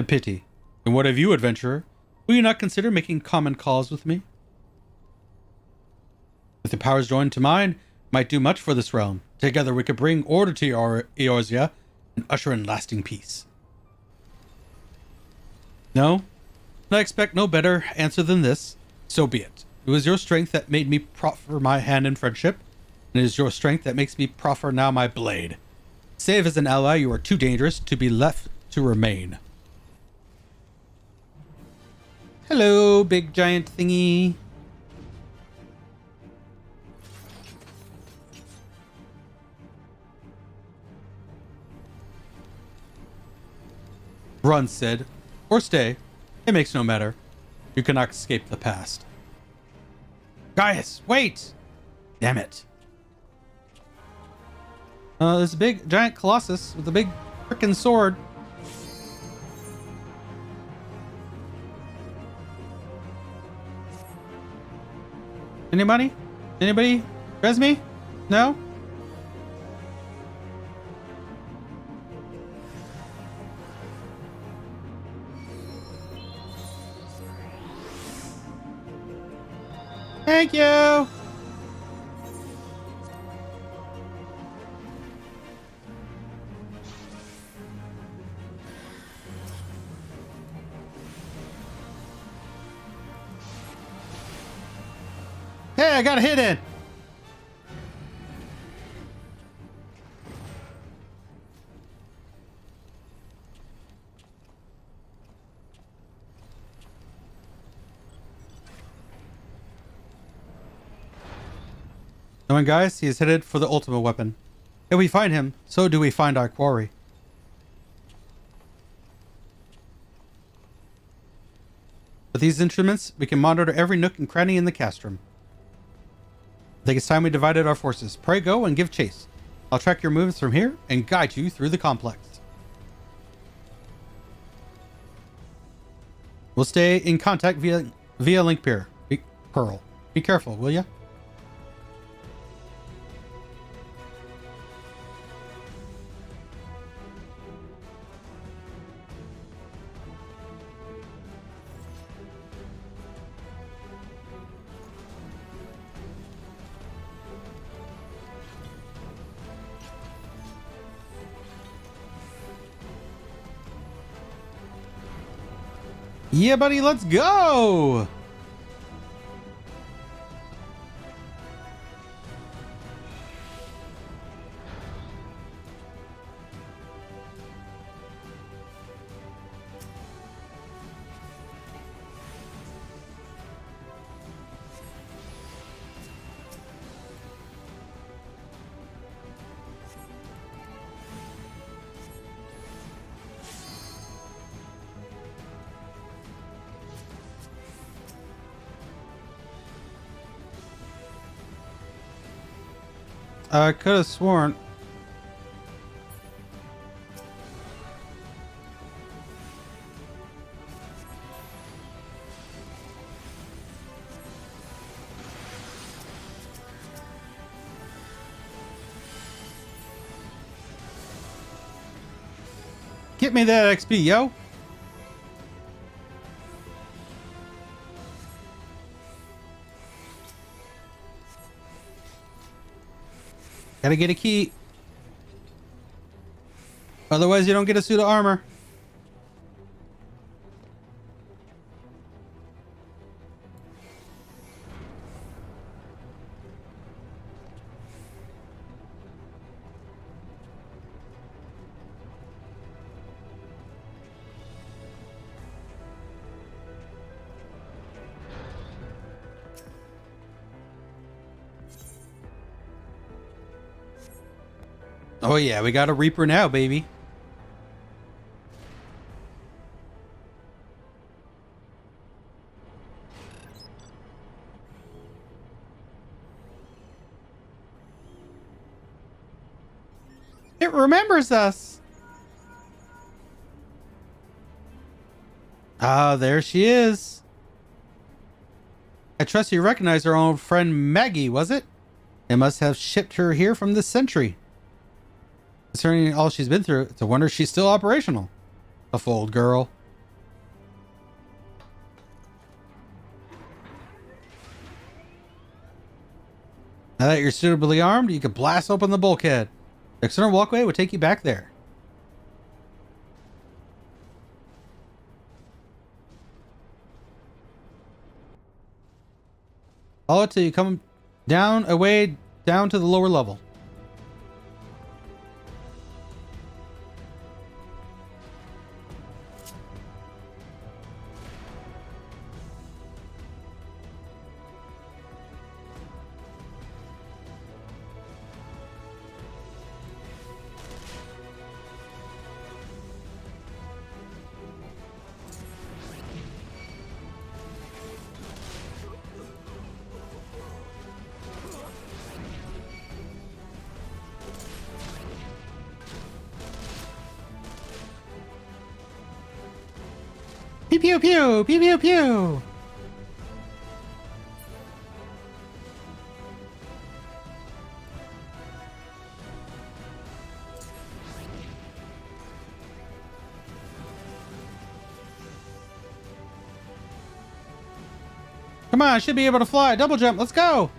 A pity. And what of you, adventurer? Will you not consider making common cause with me? With the powers joined to mine, might do much for this realm. Together we could bring order to Eorzea and usher in lasting peace. No? I expect no better answer than this. So be it. It was your strength that made me proffer my hand in friendship, and it is your strength that makes me proffer now my blade. Save as an ally, you are too dangerous to be left to remain. Hello, big giant thingy. Run, Sid. Or stay. It makes no matter. You cannot escape the past. Gaius, wait! Damn it. There's a big giant colossus with a big frickin' sword. Anybody? Anybody? Res me? No? Thank you! Hey, I got a hit in! Knowing guys, he is headed for the ultimate weapon. If we find him, so do we find our quarry. With these instruments, we can monitor every nook and cranny in the castrum. I think it's time we divided our forces. Pray go and give chase. I'll track your movements from here and guide you through the complex. We'll stay in contact via link Pearl. Be careful, will ya? Yeah, buddy, let's go! I could have sworn. Get me that XP, yo. Gotta get a key. Otherwise, you don't get a suit of armor. Oh yeah, we got a Reaper now, baby. It remembers us. Ah, there she is. I trust you recognize our old friend Maggie, was it? They must have shipped her here from this century. Concerning all she's been through, it's a wonder she's still operational. A old girl. Now that you're suitably armed, you can blast open the bulkhead. The external walkway will take you back there. Follow it till you come down away down to the lower level. Pew pew pew pew pew pew. Come on, I should be able to fly. Double jump. Let's go.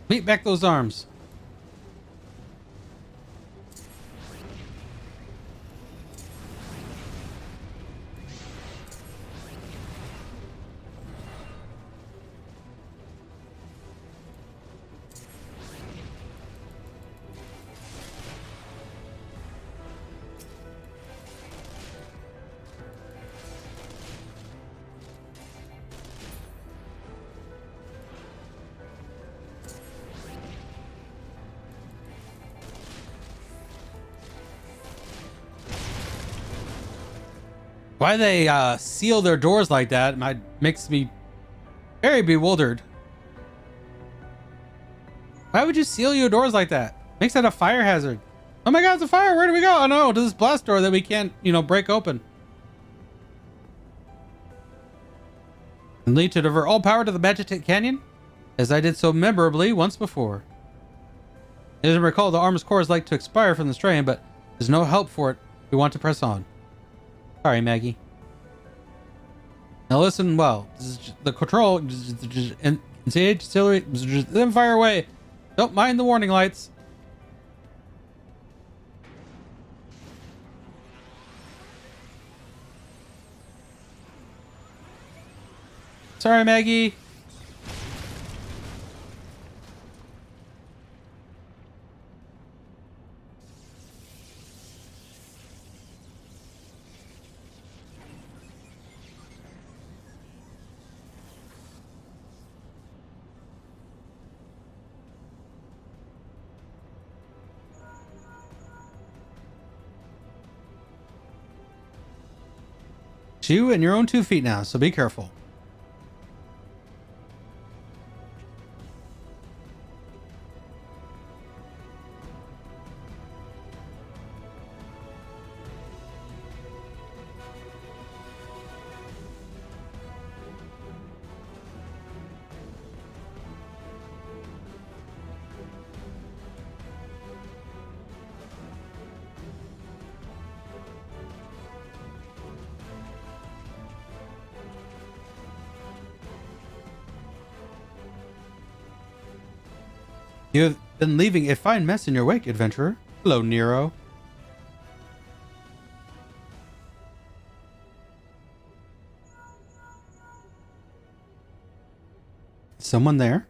Beat back those arms. Why they seal their doors like that makes me very bewildered. Why would you seal your doors like that? Makes that a fire hazard. Oh my god, it's a fire! Where do we go? Oh no, to this blast door that we can't, break open. And lead to divert all power to the Magic Canyon, as I did so memorably once before. As I recall, the armor's core is like to expire from the strain, but there's no help for it. We want to press on. Sorry, Maggie. Now listen well. This is the control. Engage, accelerate, then fire away. Don't mind the warning lights. Sorry, Maggie. You and your own 2 feet now, so be careful. You have been leaving a fine mess in your wake, adventurer. Hello, Nero. Someone there?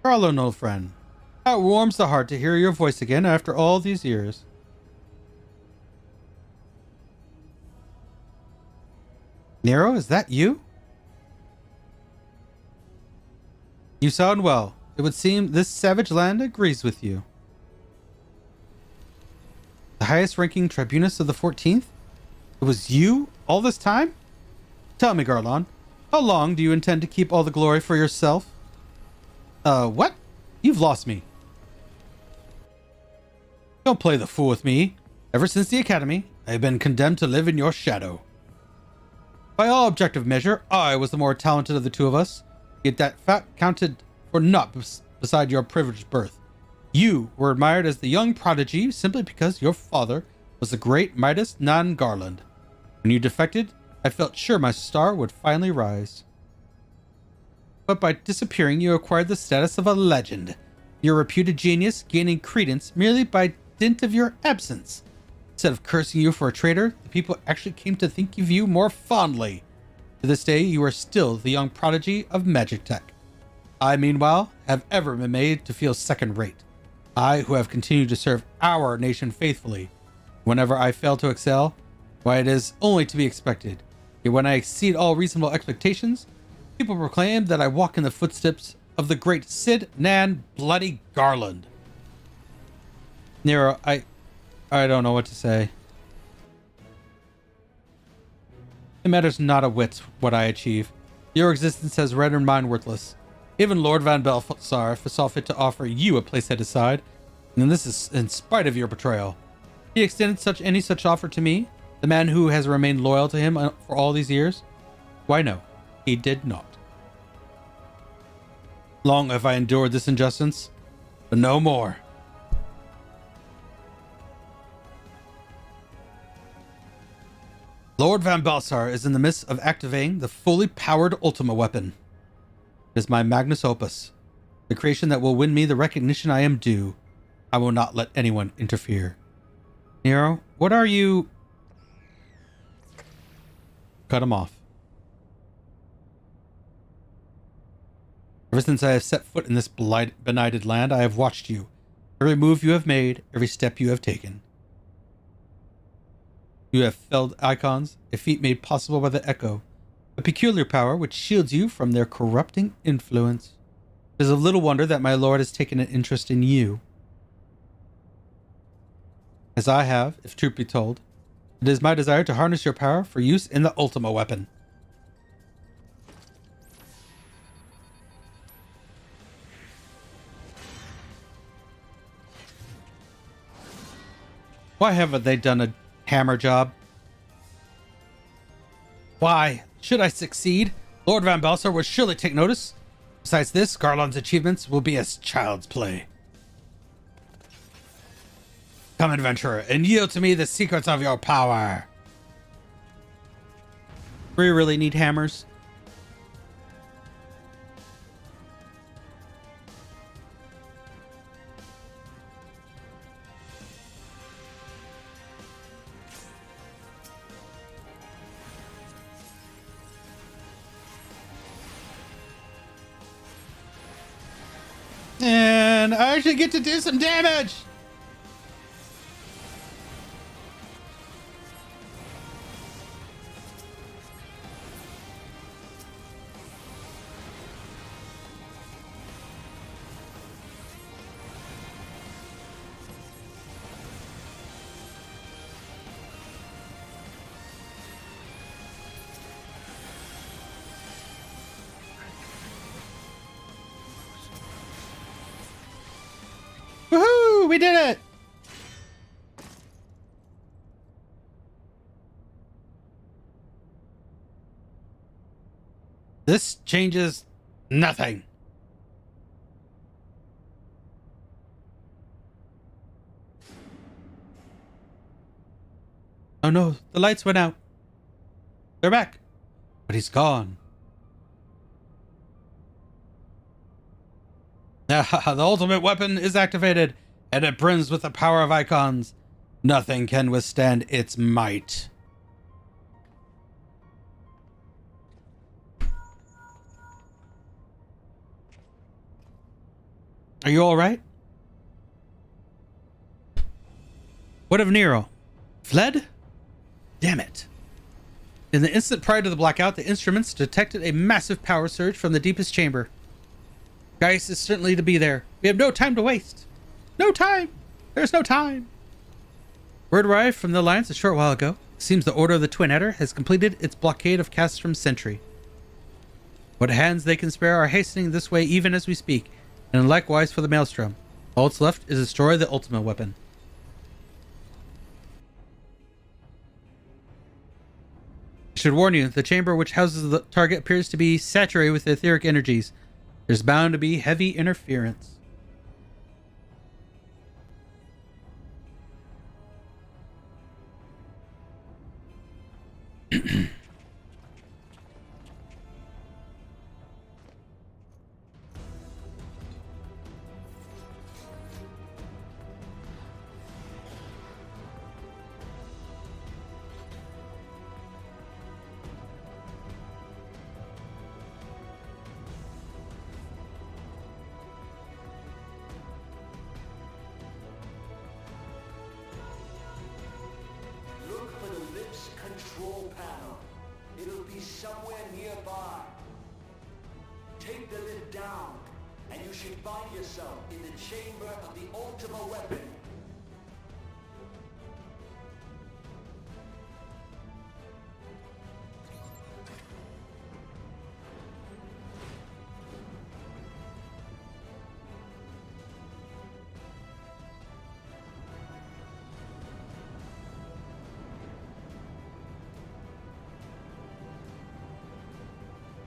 Garland, old friend. That warms the heart to hear your voice again after all these years. Nero, is that you? You sound well. It would seem this savage land agrees with you. The highest ranking tribunus of the 14th? It was you all this time? Tell me, Garland, how long do you intend to keep all the glory for yourself? What? You've lost me. Don't play the fool with me. Ever since the academy, I have been condemned to live in your shadow. By all objective measure, I was the more talented of the two of us, yet that fact counted for naught beside your privileged birth. You were admired as the young prodigy simply because your father was the great Midas Nan Garland. When you defected, I felt sure my star would finally rise. But by disappearing, you acquired the status of a legend, your reputed genius gaining credence merely by dint of your absence. Instead of cursing you for a traitor, the people actually came to think of you more fondly. To this day, you are still the young prodigy of magic tech. I, meanwhile, have ever been made to feel second-rate. I, who have continued to serve our nation faithfully. Whenever I fail to excel, why, it is only to be expected. Yet when I exceed all reasonable expectations, people proclaim that I walk in the footsteps of the great Sid Nan Bloody Garland. Nero, I don't know what to say. It matters not a whit what I achieve. Your existence has rendered mine worthless. Even Lord Van Balthasar saw fit to offer you a place at his side, and this is in spite of your betrayal. He extended any such offer to me, the man who has remained loyal to him for all these years? Why, no, he did not. Long have I endured this injustice, but no more. Lord Van Balthasar is in the midst of activating the fully powered Ultima weapon. It is my magnus opus, the creation that will win me the recognition I am due. I will not let anyone interfere. Nero, what are you... Cut him off. Ever since I have set foot in this benighted land, I have watched you. Every move you have made, every step you have taken. You have felled icons, a feat made possible by the Echo, a peculiar power which shields you from their corrupting influence. It is of little wonder that my lord has taken an interest in you. As I have, if truth be told, it is my desire to harness your power for use in the Ultima weapon. Why haven't they done a hammer job? Why? Should I succeed, Lord Van Balthasar would surely take notice. Besides this, Garland's achievements will be as child's play. Come, adventurer, and yield to me the secrets of your power. We really need hammers. And I actually get to do some damage. Woohoo! We did it! This changes nothing. Oh no, the lights went out. They're back. But he's gone. The ultimate weapon is activated, and it brims with the power of icons. Nothing can withstand its might. Are you all right? What of Nero? Fled? Damn it. In the instant prior to the blackout, the instruments detected a massive power surge from the deepest chamber. Gaius is certainly to be there. We have no time to waste. No time! There's no time! Word arrived from the Alliance a short while ago. It seems the Order of the Twin Adder has completed its blockade of Castrum Sentry. What hands they can spare are hastening this way even as we speak, and likewise for the Maelstrom. All that's left is destroy the ultimate weapon. I should warn you, the chamber which houses the target appears to be saturated with etheric energies. There's bound to be heavy interference.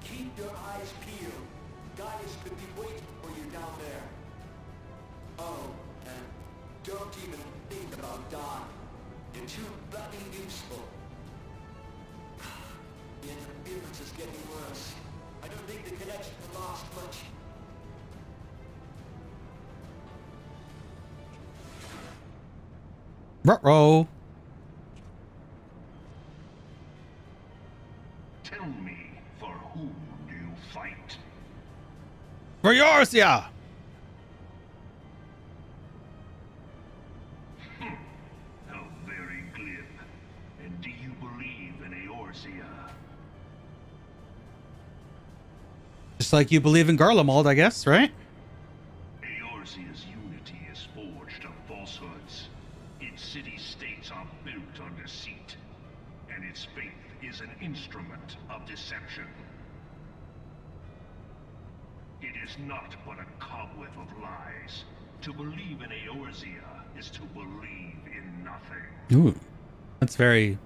Keep your eyes peeled. Gaius could be waiting for you down there. Oh, and don't even think about dying. You're too bloody useful. The interference is getting worse. I don't think the connection will last much. Ruh-roh. Tell me, for whom do you fight? For Eorzea! How very glib. And do you believe in Eorzea? Just like you believe in Garlemald, I guess, right? Eorzea's unity is forged of falsehoods. Its city-states are built on deceit. And its faith is an instrument of deception. It is not but a cobweb of lies. To believe in Eorzea is to believe in nothing. Ooh, that's very...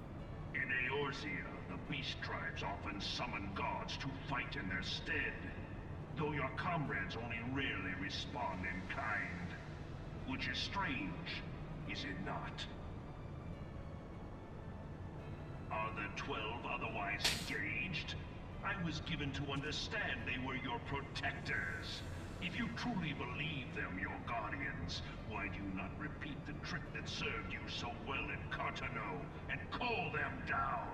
In Eorzea, the beast tribes often summon gods to fight in their stead, though your comrades only rarely respond in kind. Which is strange, is it not? Are the 12 otherwise engaged? I was given to understand they were your protectors. If you truly believe them your guardians, why do you not repeat the trick that served you so well in Cartano and call them down?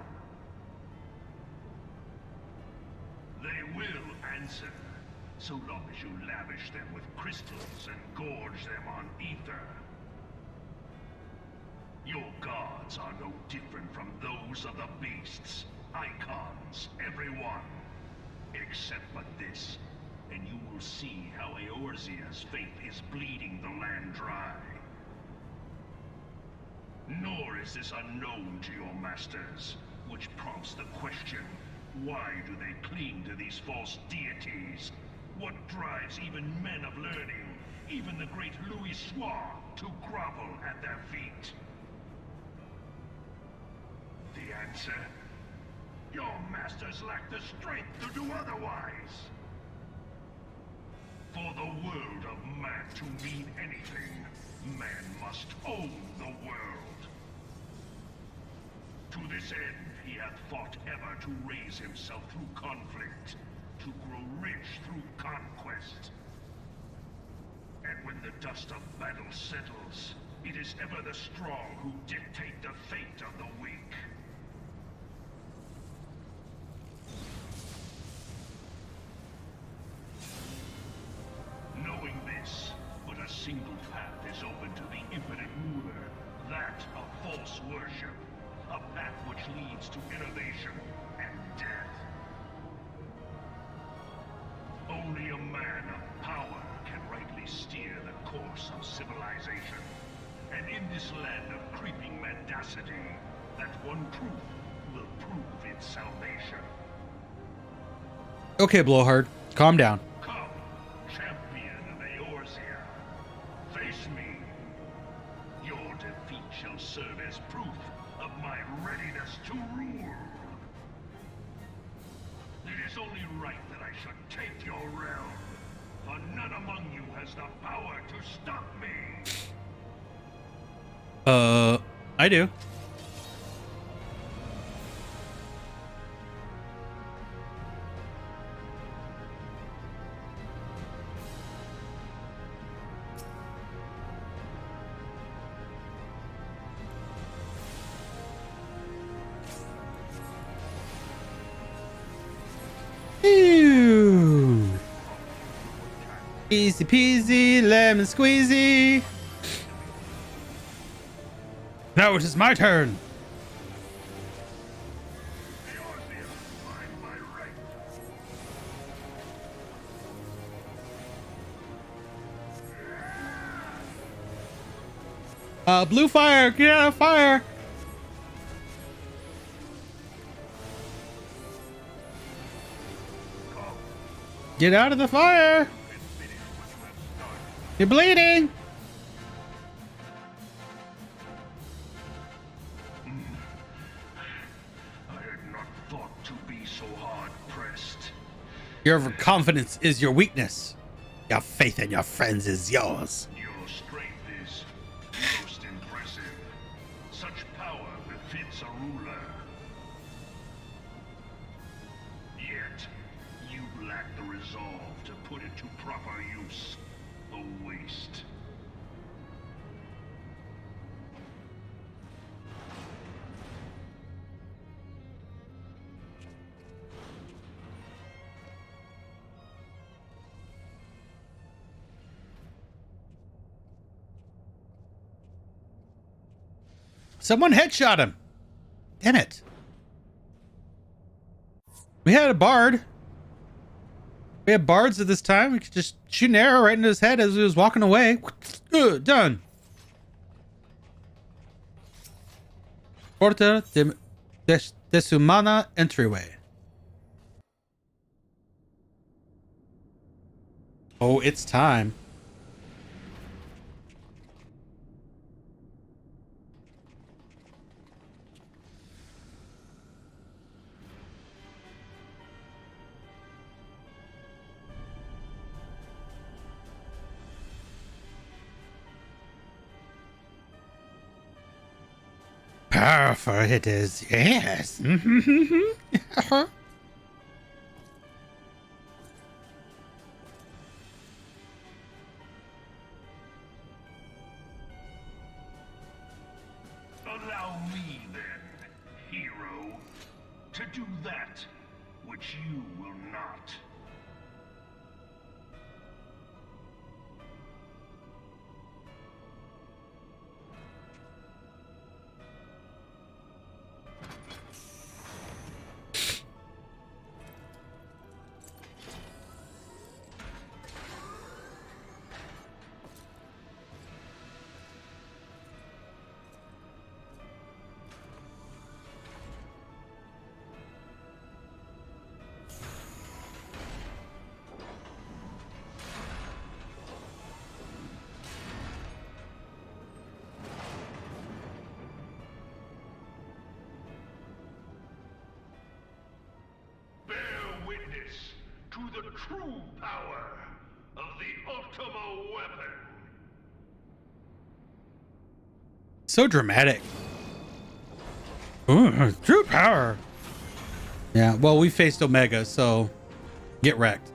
They will answer, so long as you lavish them with crystals and gorge them on ether. Your gods are no different from those of the beasts. Icons, every one. Except but this, and you will see how Eorzea's faith is bleeding the land dry. Nor is this unknown to your masters, which prompts the question, why do they cling to these false deities? What drives even men of learning, even the great Louis Soir, to grovel at their feet? The answer? Your masters lack the strength to do otherwise. For the world of man to mean anything, man must own the world. To this end, he hath fought ever to raise himself through conflict, to grow rich through conquest. the dust of battle settles, it is ever the strong who dictate the fate of the weak. Knowing this, but a single path is open to the impotent ruler, that of false worship, a path which leads to innovation and death. Only a man of power can rightly steer the course of civilization. And in this land of creeping mendacity, that one truth will prove its salvation. Okay, Blowhard, calm down. Come, champion of Eorzea. Face me. Your defeat shall serve as proof of my readiness to rule. It is only right that I should take your realm, for none among you has the power to stop me. I do. Ew. Easy peasy, lemon squeezy. Now it is my turn. Blue fire, get out of fire. Get out of the fire. You're bleeding. Your overconfidence is your weakness. Your faith in your friends is yours. Your strength is most impressive. Such power befits a ruler. Yet, you lack the resolve to put it to proper use. A waste. Someone headshot him. Damn it. We had a bard. We had bards at this time. We could just shoot an arrow right into his head as he was walking away. Done. Porta de Desumana entryway. Oh, it's time. Powerful it is, yes. Allow me then, hero, to do that which you will not. To the true power of the Ultima weapon. So dramatic. Ooh, true power. Yeah, well, we faced Omega, so get wrecked.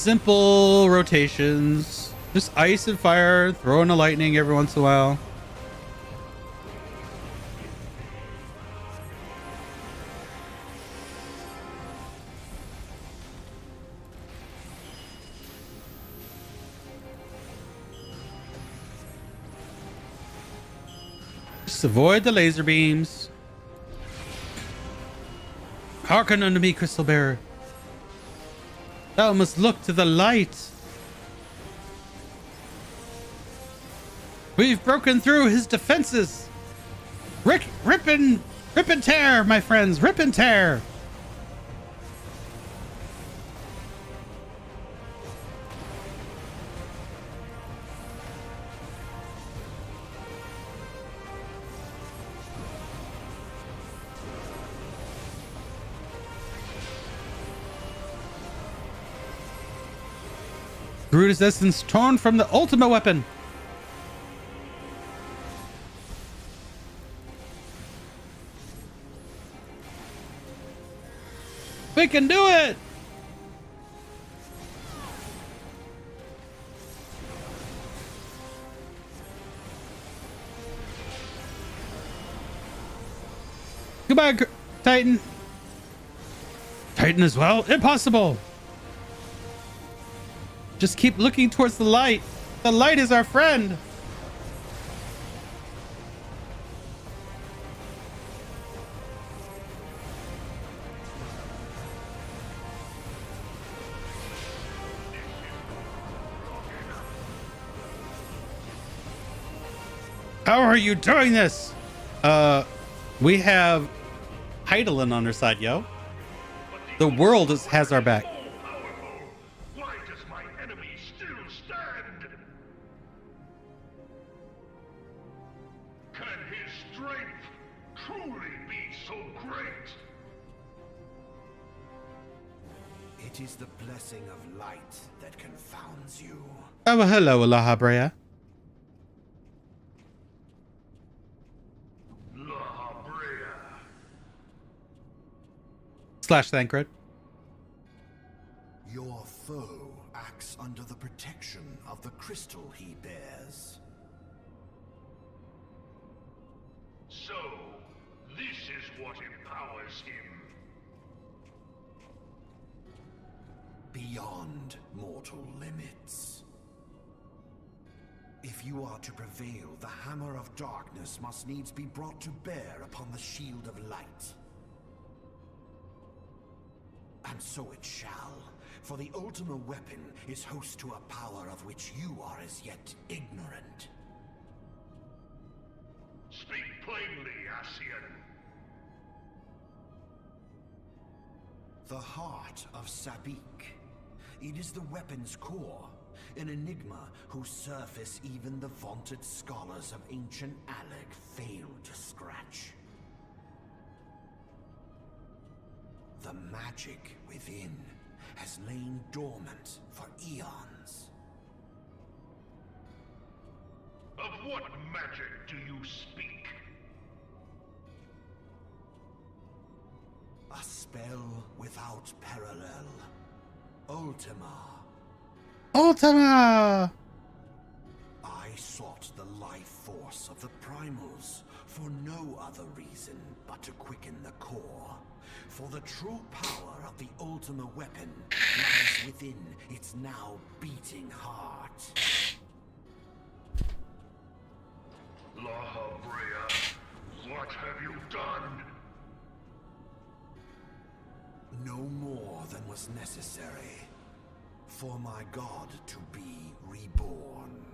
simple rotations. Just ice and fire, throw in a lightning every once in a while. Just avoid the laser beams. Hearken unto me, Crystal Bearer. Thou must look to the light. We've broken through his defenses. Rip and tear, my friends. Rip and tear. Brutus essence torn from the ultimate weapon. We can do it! Goodbye, Titan. Titan as well? Impossible! Just keep looking towards the light. The light is our friend. How are you doing this? We have Heidelin on our side, yo. The world has our back. Why does my enemy still stand? Can his strength truly be so great? It is the blessing of light that confounds you. Oh, well, hello, Alaha Brea. Slash Thancred. Your foe acts under the protection of the crystal he bears. So, this is what empowers him. Beyond mortal limits. If you are to prevail, the hammer of darkness must needs be brought to bear upon the shield of light. And so it shall, for the ultimate weapon is host to a power of which you are as yet ignorant. Speak plainly, Ascian. The heart of Sabik. It is the weapon's core, an enigma whose surface even the vaunted scholars of ancient Alec failed to scratch. The magic within has lain dormant for eons. Of what magic do you speak? A spell without parallel. Ultima. Ultima! I sought the life force of the primals for no other reason but to quicken the core. For the true power of the Ultima weapon lies within its now beating heart. Laha Brea, what have you done? No more than was necessary for my god to be reborn.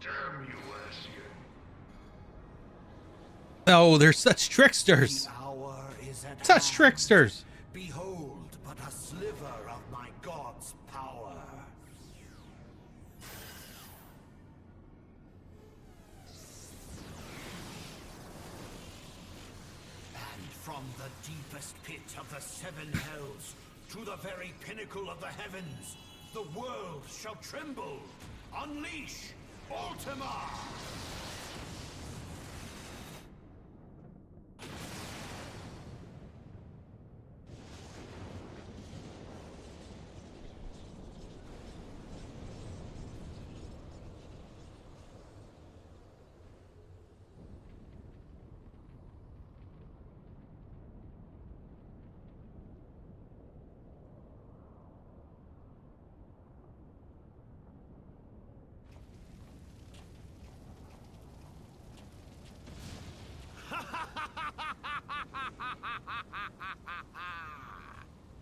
Damn you, Ascian. Oh, they're such tricksters. The hour is at Such hand. tricksters. Behold but a sliver of my god's power. And from the deepest pit of the seven hells to the very pinnacle of the heavens, the world shall tremble. Unleash Ultima!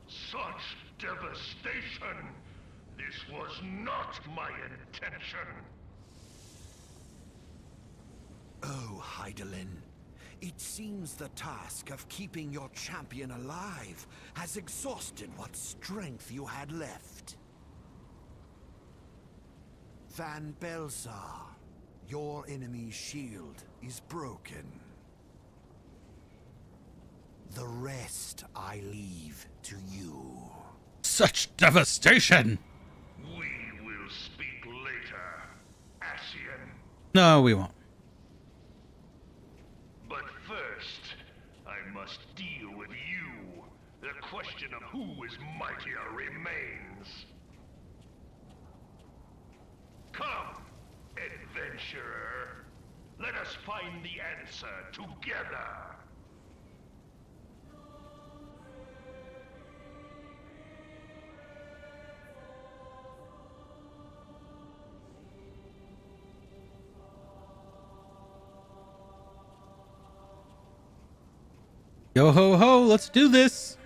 Such devastation! This was not my intention! Oh, Hydaelyn. It seems the task of keeping your champion alive has exhausted what strength you had left. Van Belsar, your enemy's shield is broken. The rest I leave to you. Such devastation! We will speak later, Ascian. No, we won't. But first, I must deal with you. The question of who is mightier remains. Come, adventurer. Let us find the answer together. Yo ho ho, let's do this!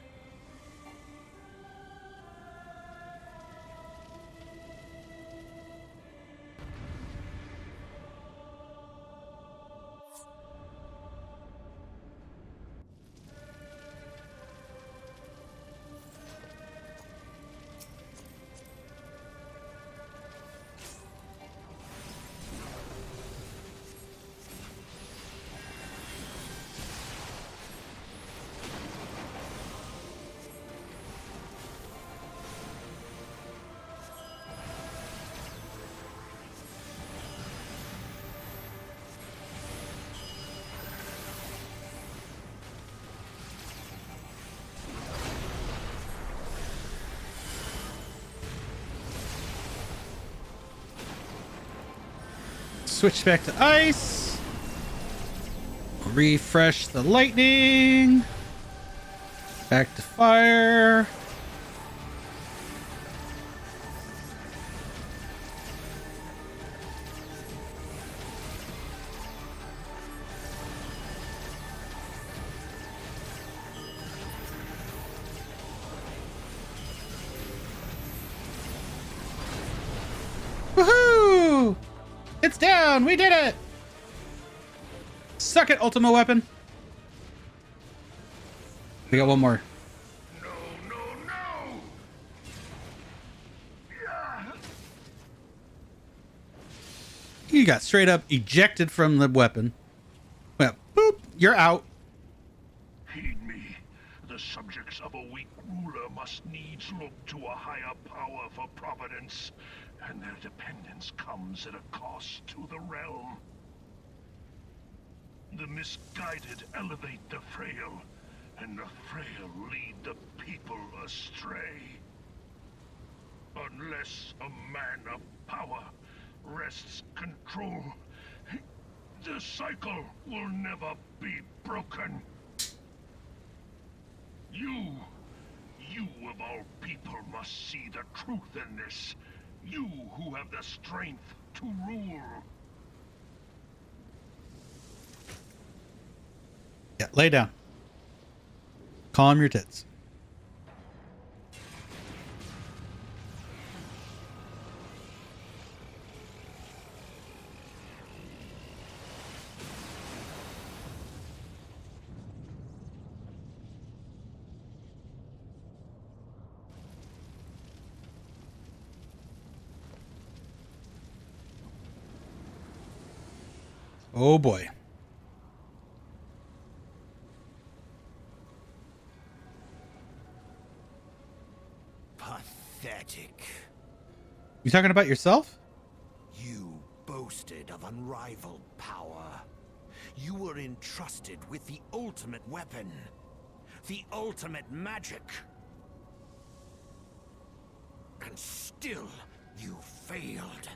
Switch back to ice. Refresh the lightning. Back to fire. Woohoo! It's down! We did it! Suck it, Ultima Weapon! We got one more. No, no, no! Yeah. You got straight up ejected from the weapon. Well, boop! You're out. Heed me. The subjects of a weak ruler must needs look to a higher power for providence, and their dependence comes at a cost to the realm. The misguided elevate the frail, and the frail lead the people astray. Unless a man of power wrests control, the cycle will never be broken. You of all people must see the truth in this. You who have the strength to rule. Yeah, lay down. Calm your tits. Oh boy. Pathetic. You talking about yourself? You boasted of unrivaled power. You were entrusted with the ultimate weapon. The ultimate magic. And still, you failed.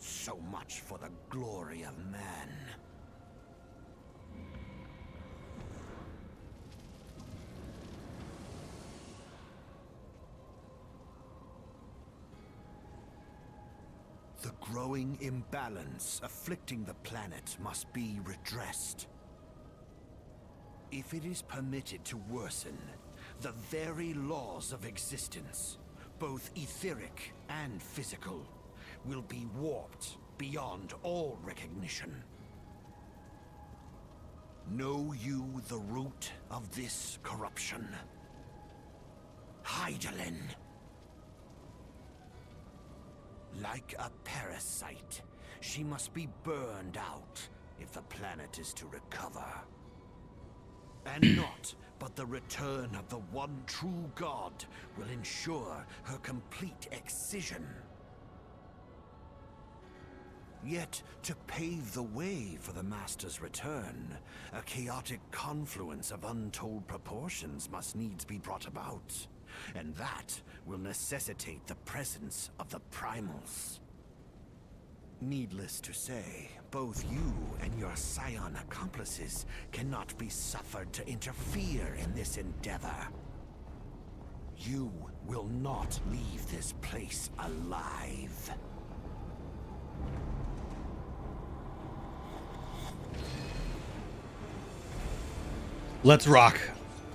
So much for the glory of man. The growing imbalance afflicting the planet must be redressed. If it is permitted to worsen, the very laws of existence, both etheric and physical, will be warped beyond all recognition. Know you the root of this corruption? Hydaelyn. Like a parasite, she must be burned out if the planet is to recover. And not but the return of the one true god will ensure her complete excision. Yet, to pave the way for the Master's return, a chaotic confluence of untold proportions must needs be brought about. And that will necessitate the presence of the primals. Needless to say, both you and your scion accomplices cannot be suffered to interfere in this endeavor. You will not leave this place alive. Let's rock.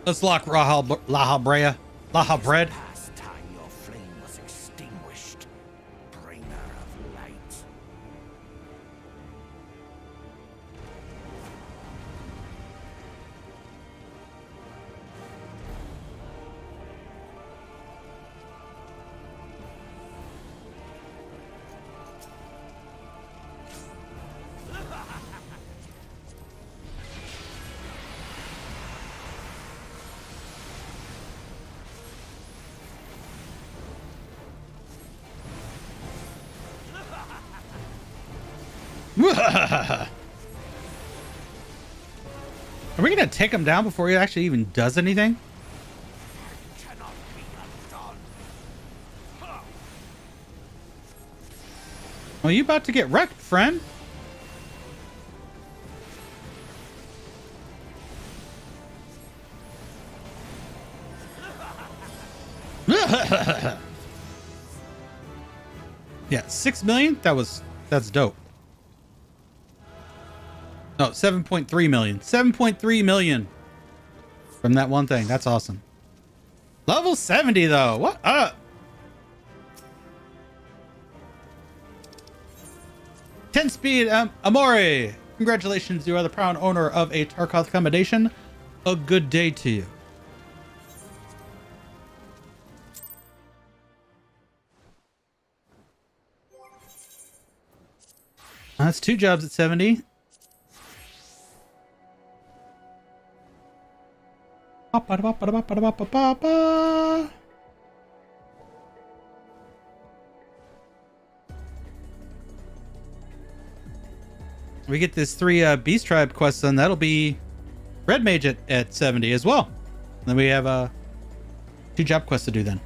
Let's lock Laha Bread. Past time your flame was extinguished, bringer of light. Are we gonna take him down before he actually even does anything? Cannot be undone. Well, you about to get wrecked, friend. Yeah, 6 million. That's dope. No, 7.3 million. 7.3 million from that one thing. That's awesome. Level 70 though. What up? 10 speed Amore. Congratulations, you are the proud owner of a Tarkoth commendation. A good day to you. That's 2 jobs at 70. We get this 3 Beast Tribe quests, and that'll be Red Mage at 70 as well. And then we have 2 job quests to do then.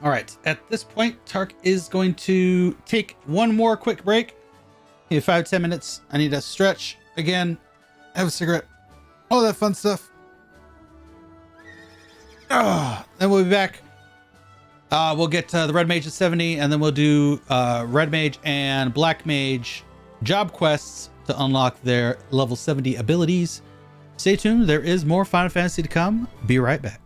All right, at this point, Tark is going to take one more quick break. Give 5-10 minutes. I need to stretch again, have a cigarette, all that fun stuff. Then we'll be back. We'll get the Red Mage at 70, and then we'll do Red Mage and Black Mage job quests to unlock their level 70 abilities. Stay tuned. There is more Final Fantasy to come. Be right back.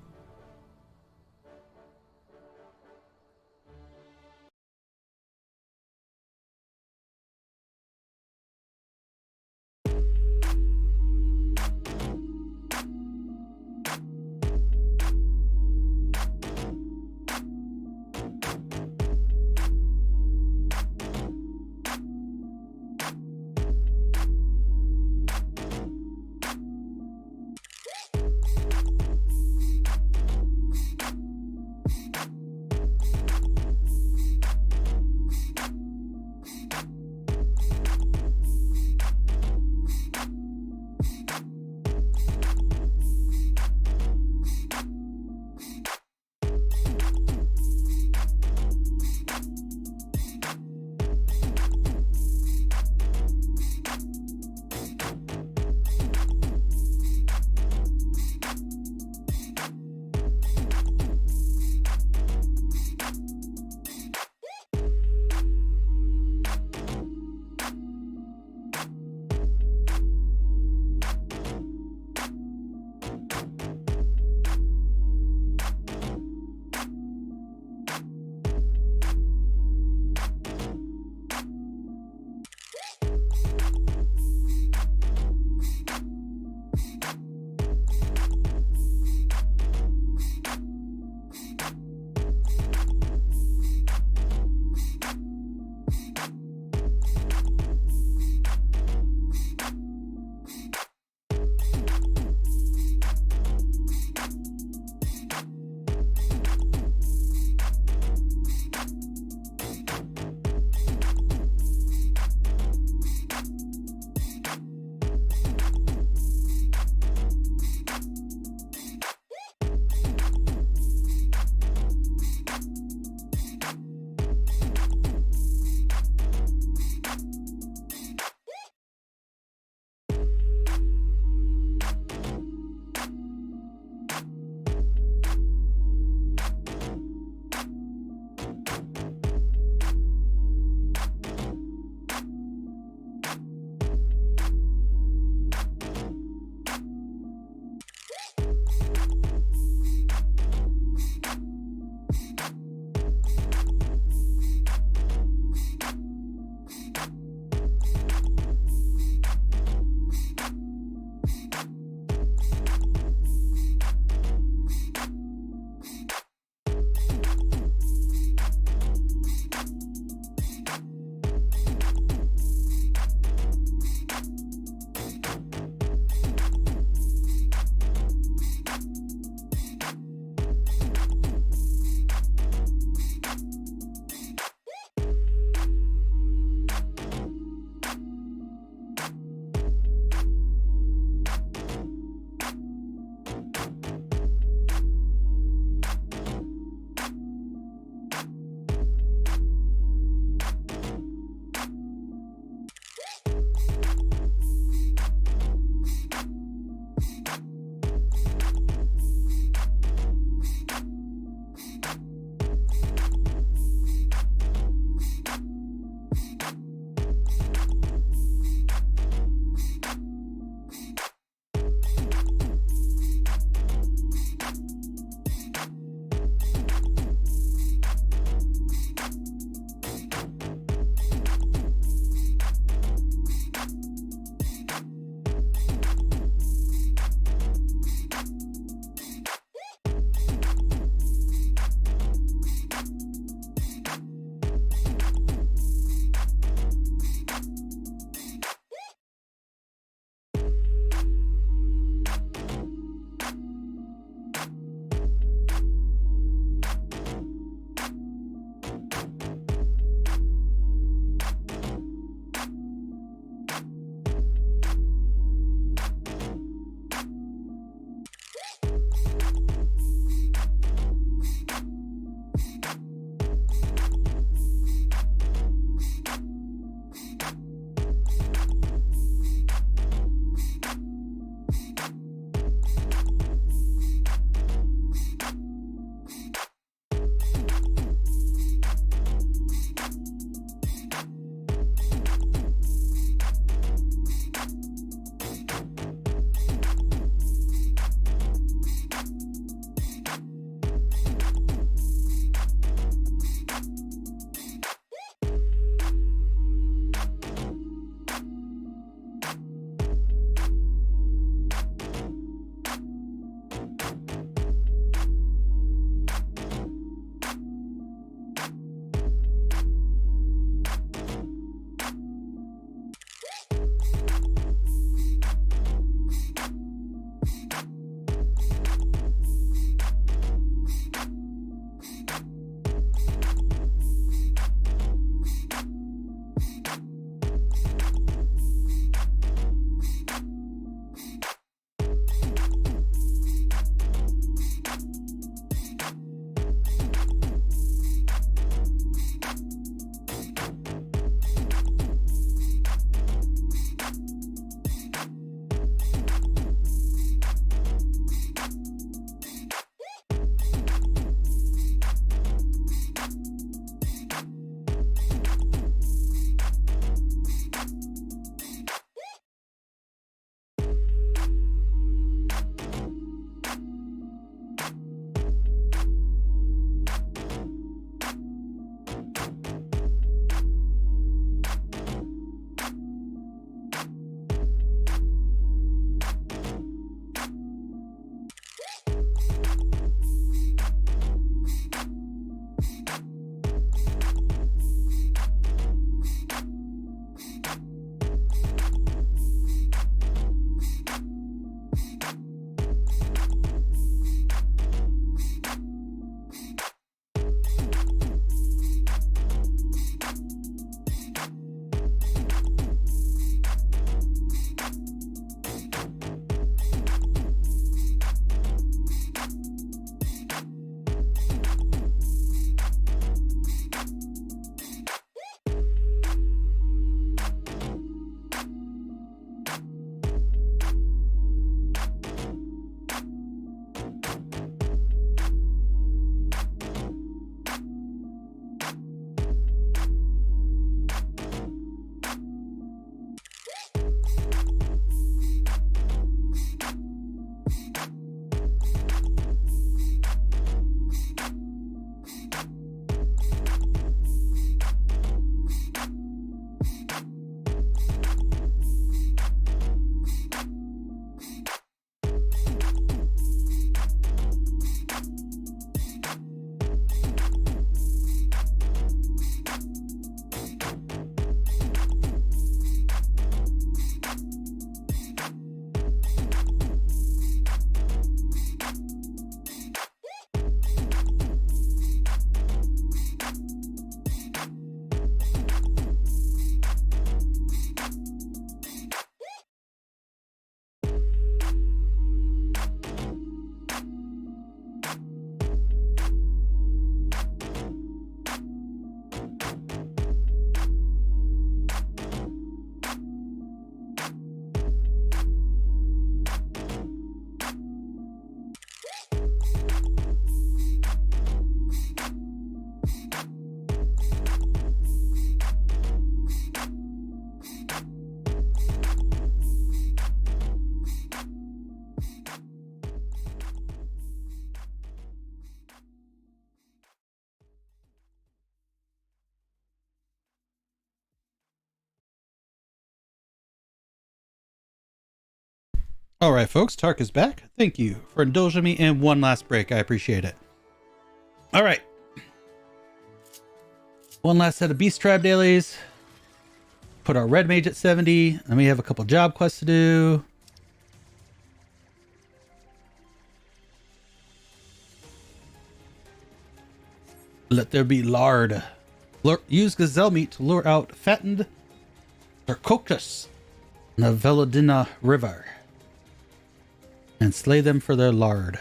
All right, folks, Tark is back. Thank you for indulging me in one last break. I appreciate it. All right. One last set of Beast Tribe dailies. Put our Red Mage at 70. And we have a couple job quests to do. Let there be lard. Use gazelle meat to lure out fattened Tarkoth in the Velodina River. And slay them for their lard.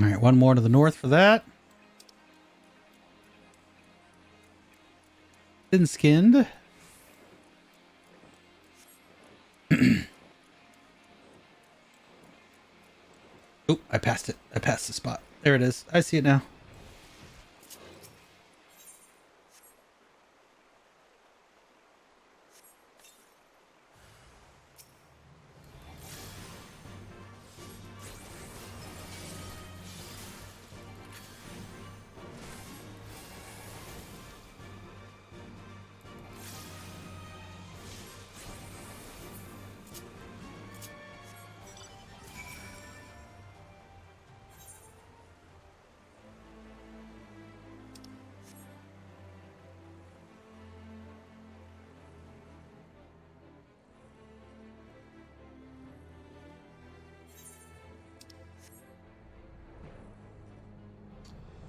All right, one more to the north for that. Thin skinned. Oh, I passed it. I passed the spot. There it is. I see it now.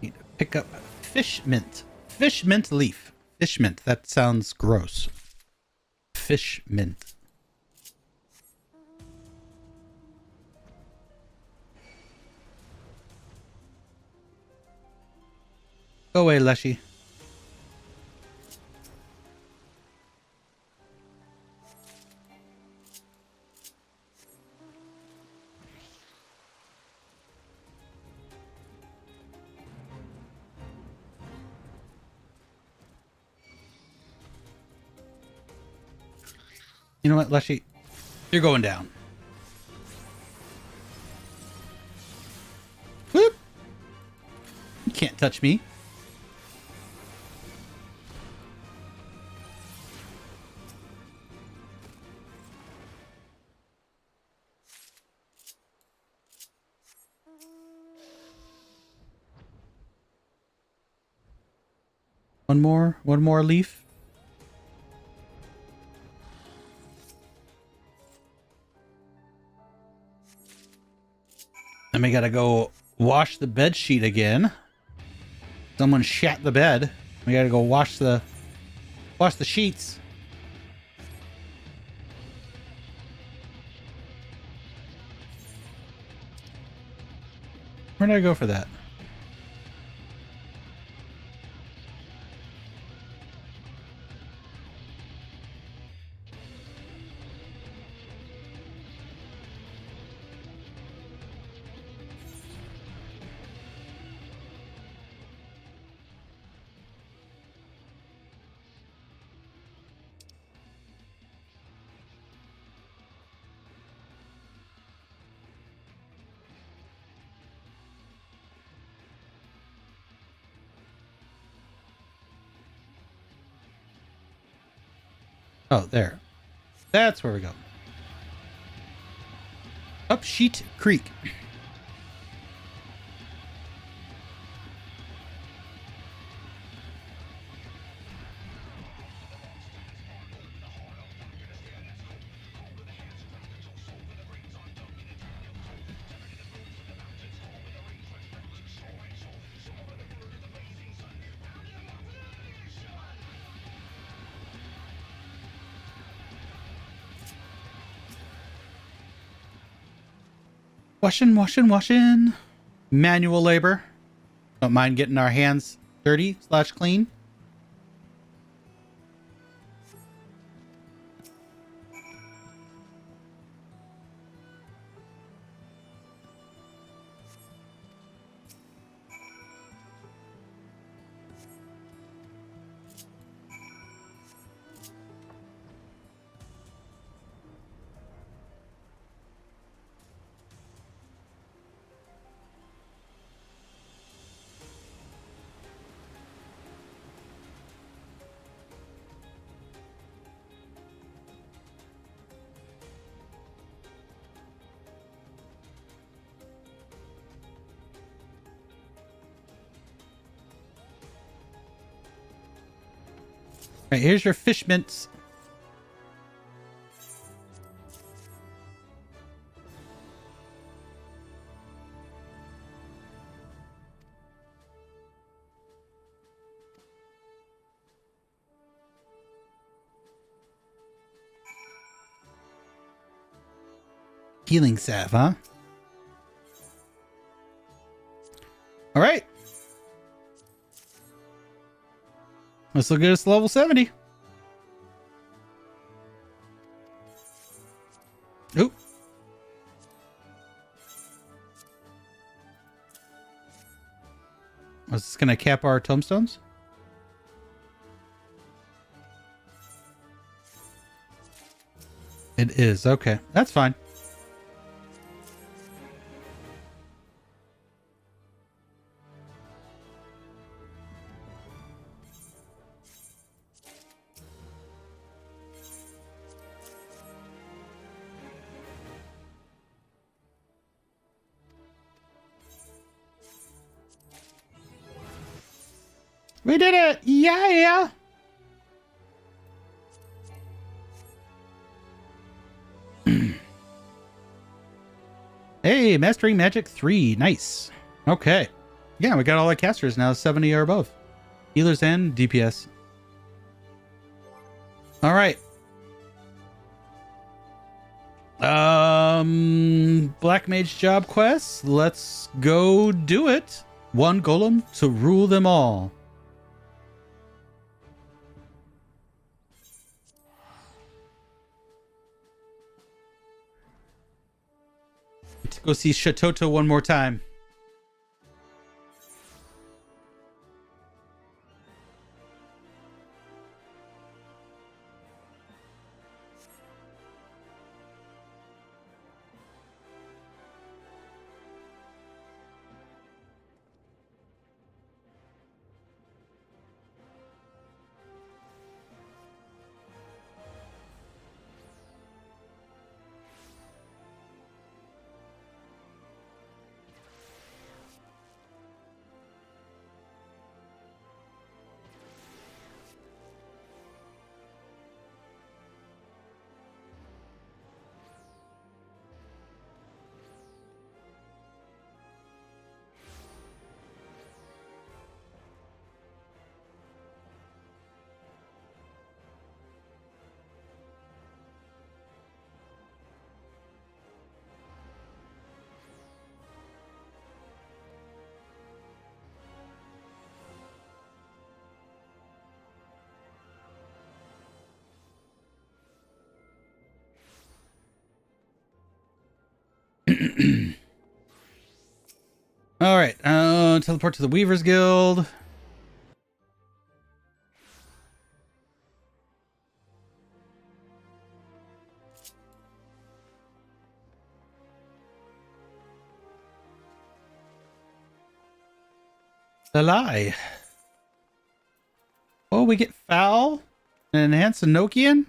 Need to pick up fish mint. Fish mint leaf. Fish mint. That sounds gross. Fish mint. Go away, Leshy. You know what, Leshy? You're going down. Whoop! You can't touch me. One more leaf. Then we gotta go wash the bed sheet again. Someone shat the bed. We gotta go wash the sheets. Where did I go for that? Oh, there. That's where we go. Up Sheet Creek. Washing. Manual labor. Don't mind getting our hands dirty / clean. All right, here's your fish mints. Healing salve, huh? All right. Let's look at us level 70. Oop. Was this going to cap our tombstones? It is. Okay. That's fine. We did it! Yeah! Hey, Mastering Magic 3. Nice. Okay. Yeah, we got all our casters now, 70 or above. Healers and DPS. All right. Black Mage job quests. Let's go do it. One golem to rule them all. To go see Shatoto one more time. All right, teleport to the Weaver's Guild. The lie. Oh, we get Foul and Enhance Enochian.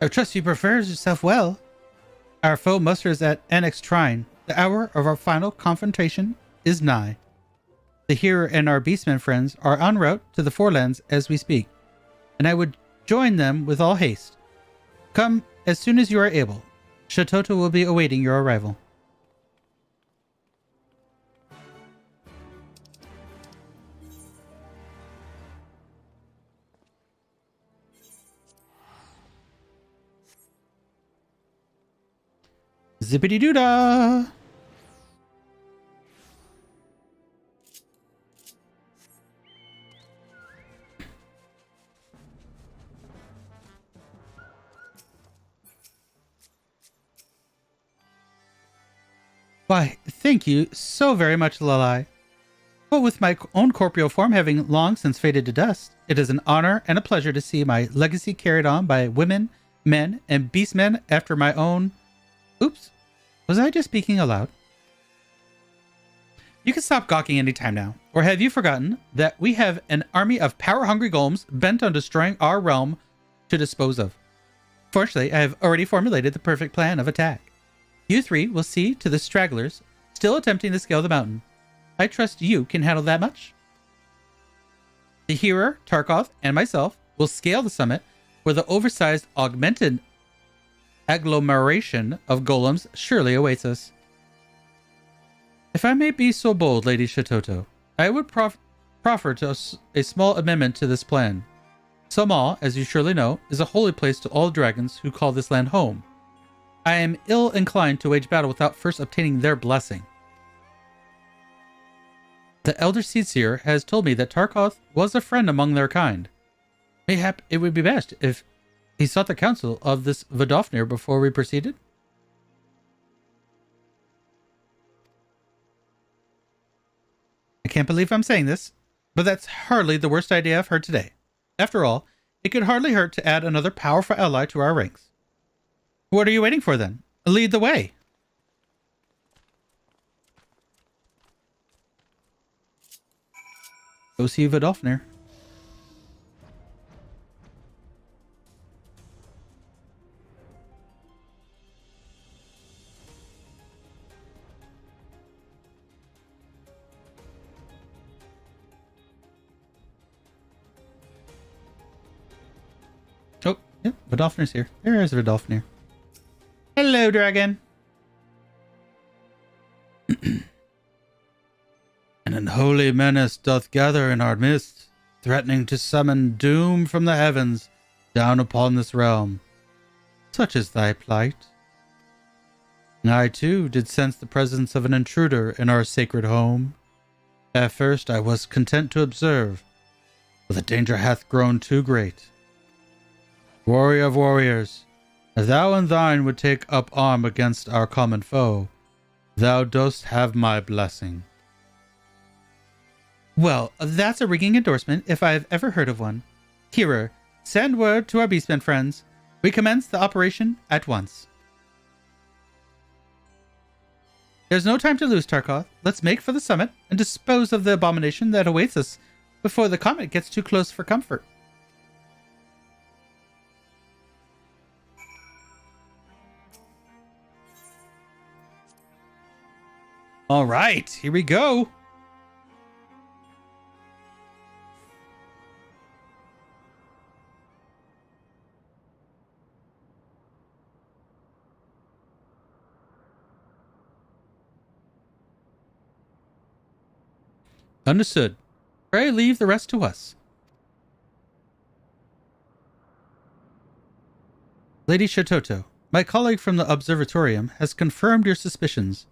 I trust you prepares yourself well. Our foe musters at Annex Shrine. The hour of our final confrontation is nigh. The hero and our beastmen friends are en route to the Forelands as we speak, and I would join them with all haste. Come as soon as you are able. Shatoto will be awaiting your arrival. Zippity doo dah. Why, thank you so very much, Lalai. But with my own corporeal form having long since faded to dust, it is an honor and a pleasure to see my legacy carried on by women, men, and beastmen after my own... Oops. Was I just speaking aloud? You can stop gawking any time now. Or have you forgotten that we have an army of power-hungry golems bent on destroying our realm to dispose of? Fortunately, I have already formulated the perfect plan of attack. You three will see to the stragglers still attempting to scale the mountain. I trust you can handle that much. The hero, Tarkoth, and myself will scale the summit where the oversized augmented agglomeration of golems surely awaits us. If I may be so bold, Lady Shatoto, I would proffer to us a small amendment to this plan. Somal, as you surely know, is a holy place to all dragons who call this land home. I am ill inclined to wage battle without first obtaining their blessing. The Elder Seedseer has told me that Tarkoth was a friend among their kind. Mayhap it would be best if he sought the counsel of this Vidofnir before we proceeded? I can't believe I'm saying this, but that's hardly the worst idea I've heard today. After all, it could hardly hurt to add another powerful ally to our ranks. What are you waiting for then? Lead the way. Go see Vidofnir. Oh, yep, Vidofnir's here. There is Vidofnir. Hello, dragon. An unholy menace doth gather in our midst, threatening to summon doom from the heavens down upon this realm. Such is thy plight. I, too, did sense the presence of an intruder in our sacred home. At first I was content to observe, but the danger hath grown too great. Warrior of warriors, if thou and thine would take up arm against our common foe, thou dost have my blessing. Well, that's a ringing endorsement if I have ever heard of one. Hearer, send word to our beastmen friends. We commence the operation at once. There's no time to lose, Tarkoth. Let's make for the summit and dispose of the abomination that awaits us before the comet gets too close for comfort. All right, here we go. Understood. Pray leave the rest to us. Lady Shatoto, my colleague from the Observatorium has confirmed your suspicions.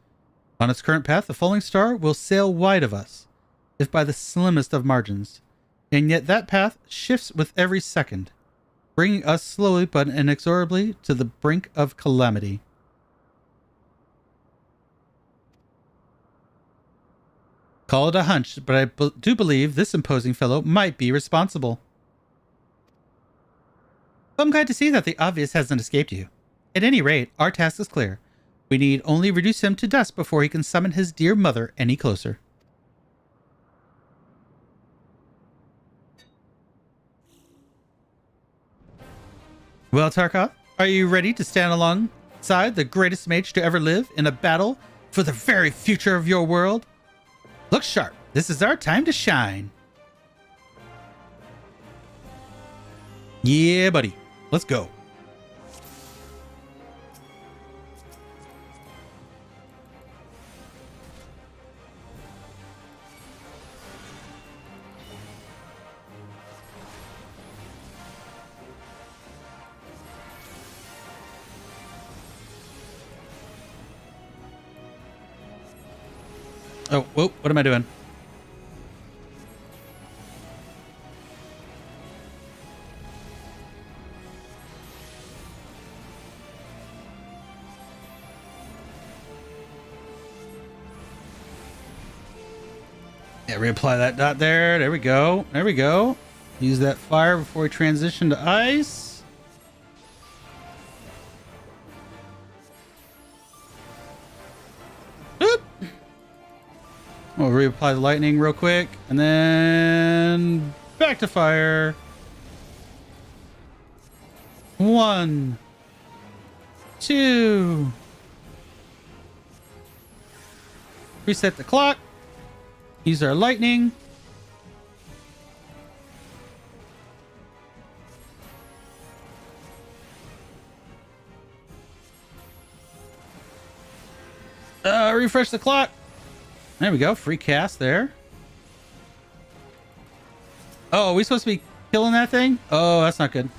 On its current path, the falling star will sail wide of us, if by the slimmest of margins, and yet that path shifts with every second, bringing us slowly but inexorably to the brink of calamity. Call it a hunch, but I do believe this imposing fellow might be responsible. I'm glad to see that the obvious hasn't escaped you. At any rate, our task is clear. We need only reduce him to dust before he can summon his dear mother any closer. Well, Tarkoth, are you ready to stand alongside the greatest mage to ever live in a battle for the very future of your world? Look sharp. This is our time to shine. Yeah, buddy. Let's go. Oh, whoa, what am I doing? Yeah, reapply that dot there. There we go. There we go. Use that fire before we transition to ice. Oop. We'll reapply the lightning real quick. And then back to fire. 1, 2. Reset the clock. Use our lightning. Refresh the clock. There we go. Free cast there. Oh, are we supposed to be killing that thing? Oh, that's not good.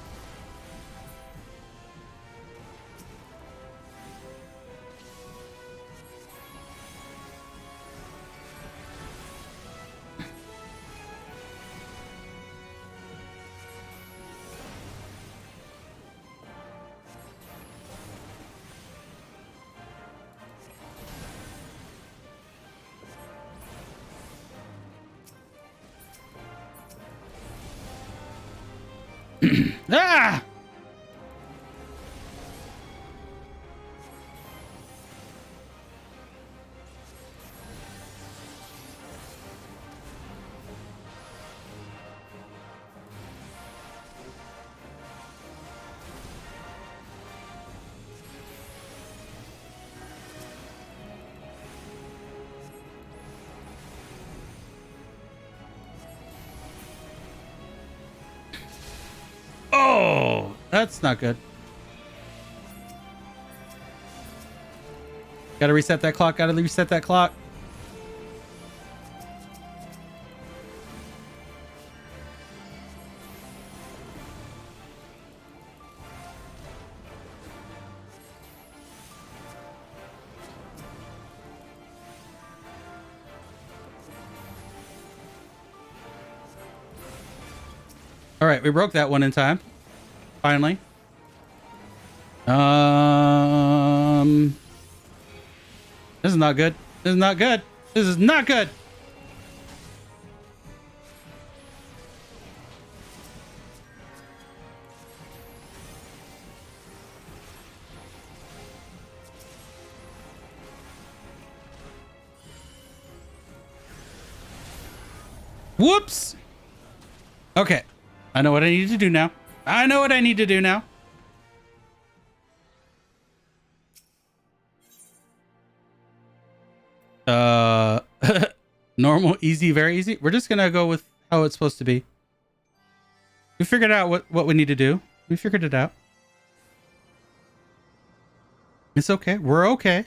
Ah! Oh, that's not good. Gotta reset that clock. Gotta reset that clock. All right, we broke that one in time. Finally. This is not good. This is not good. This is not good. Whoops. Okay. I know what I need to do now. I know what I need to do now. Normal, easy, very easy. We're just gonna go with how it's supposed to be. We figured out what we need to do. We figured it out. It's okay. We're okay.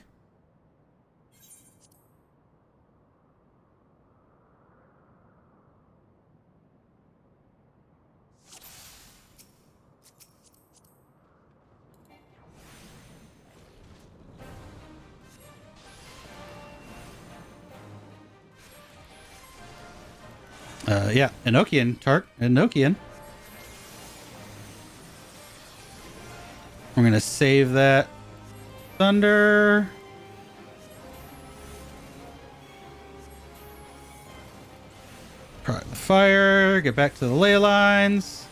Yeah, Enochian, Tark, Enochian. We're gonna save that thunder. Prod the fire, get back to the ley lines.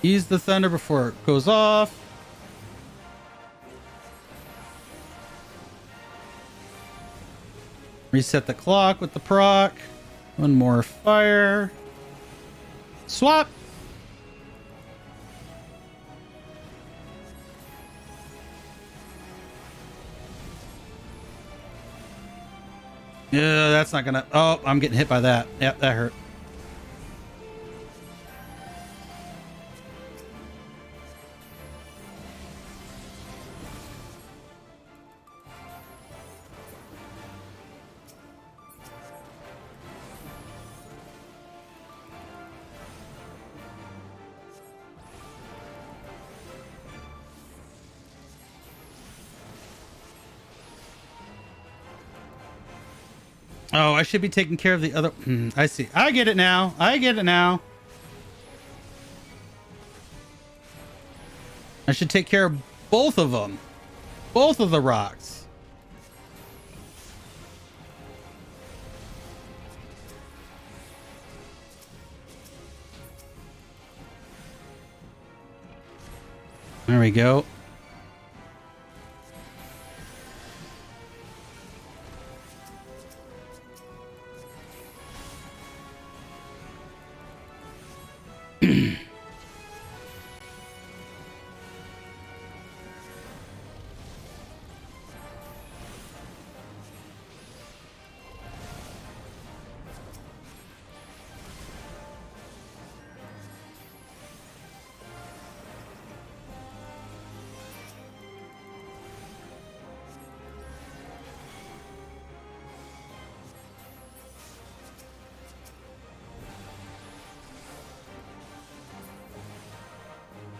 Ease the thunder before it goes off. Reset the clock with the proc. One more fire. Swap. Yeah, that's not gonna... Oh, I'm getting hit by that. Yep, that hurt. Oh, I should be taking care of the other. I see. I get it now. I get it now. I should take care of both of them. Both of the rocks. There we go.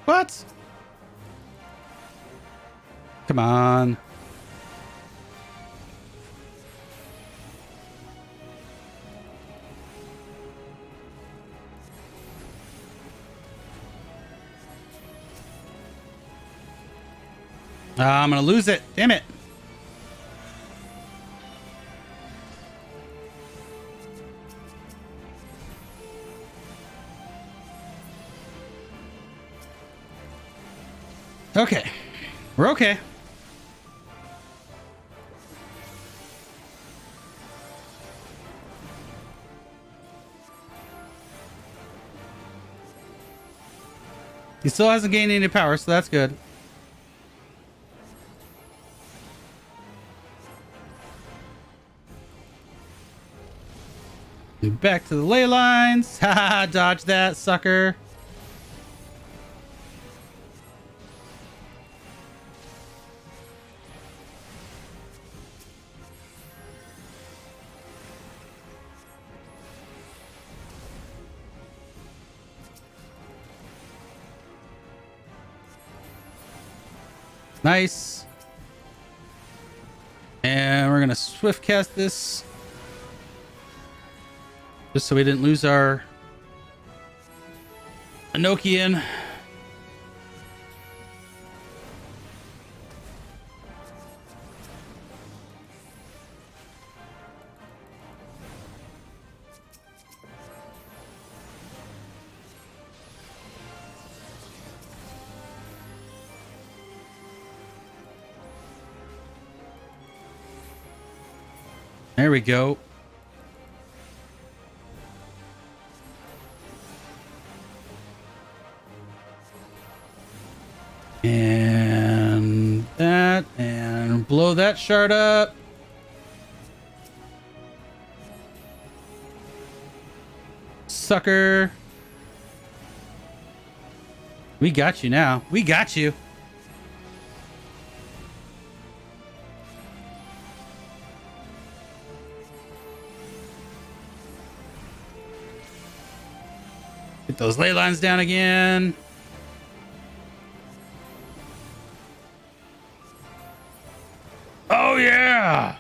What? Come on. I'm gonna lose it. Damn it. Okay. We're okay. He still hasn't gained any power, so that's good. Back to the ley lines. Haha, dodge that, sucker. Nice. And we're gonna swift cast this just so we didn't lose our Enochian. There we go. And that, and blow that shard up. Sucker. We got you now. We got you. Get those ley lines down again. Oh, yeah.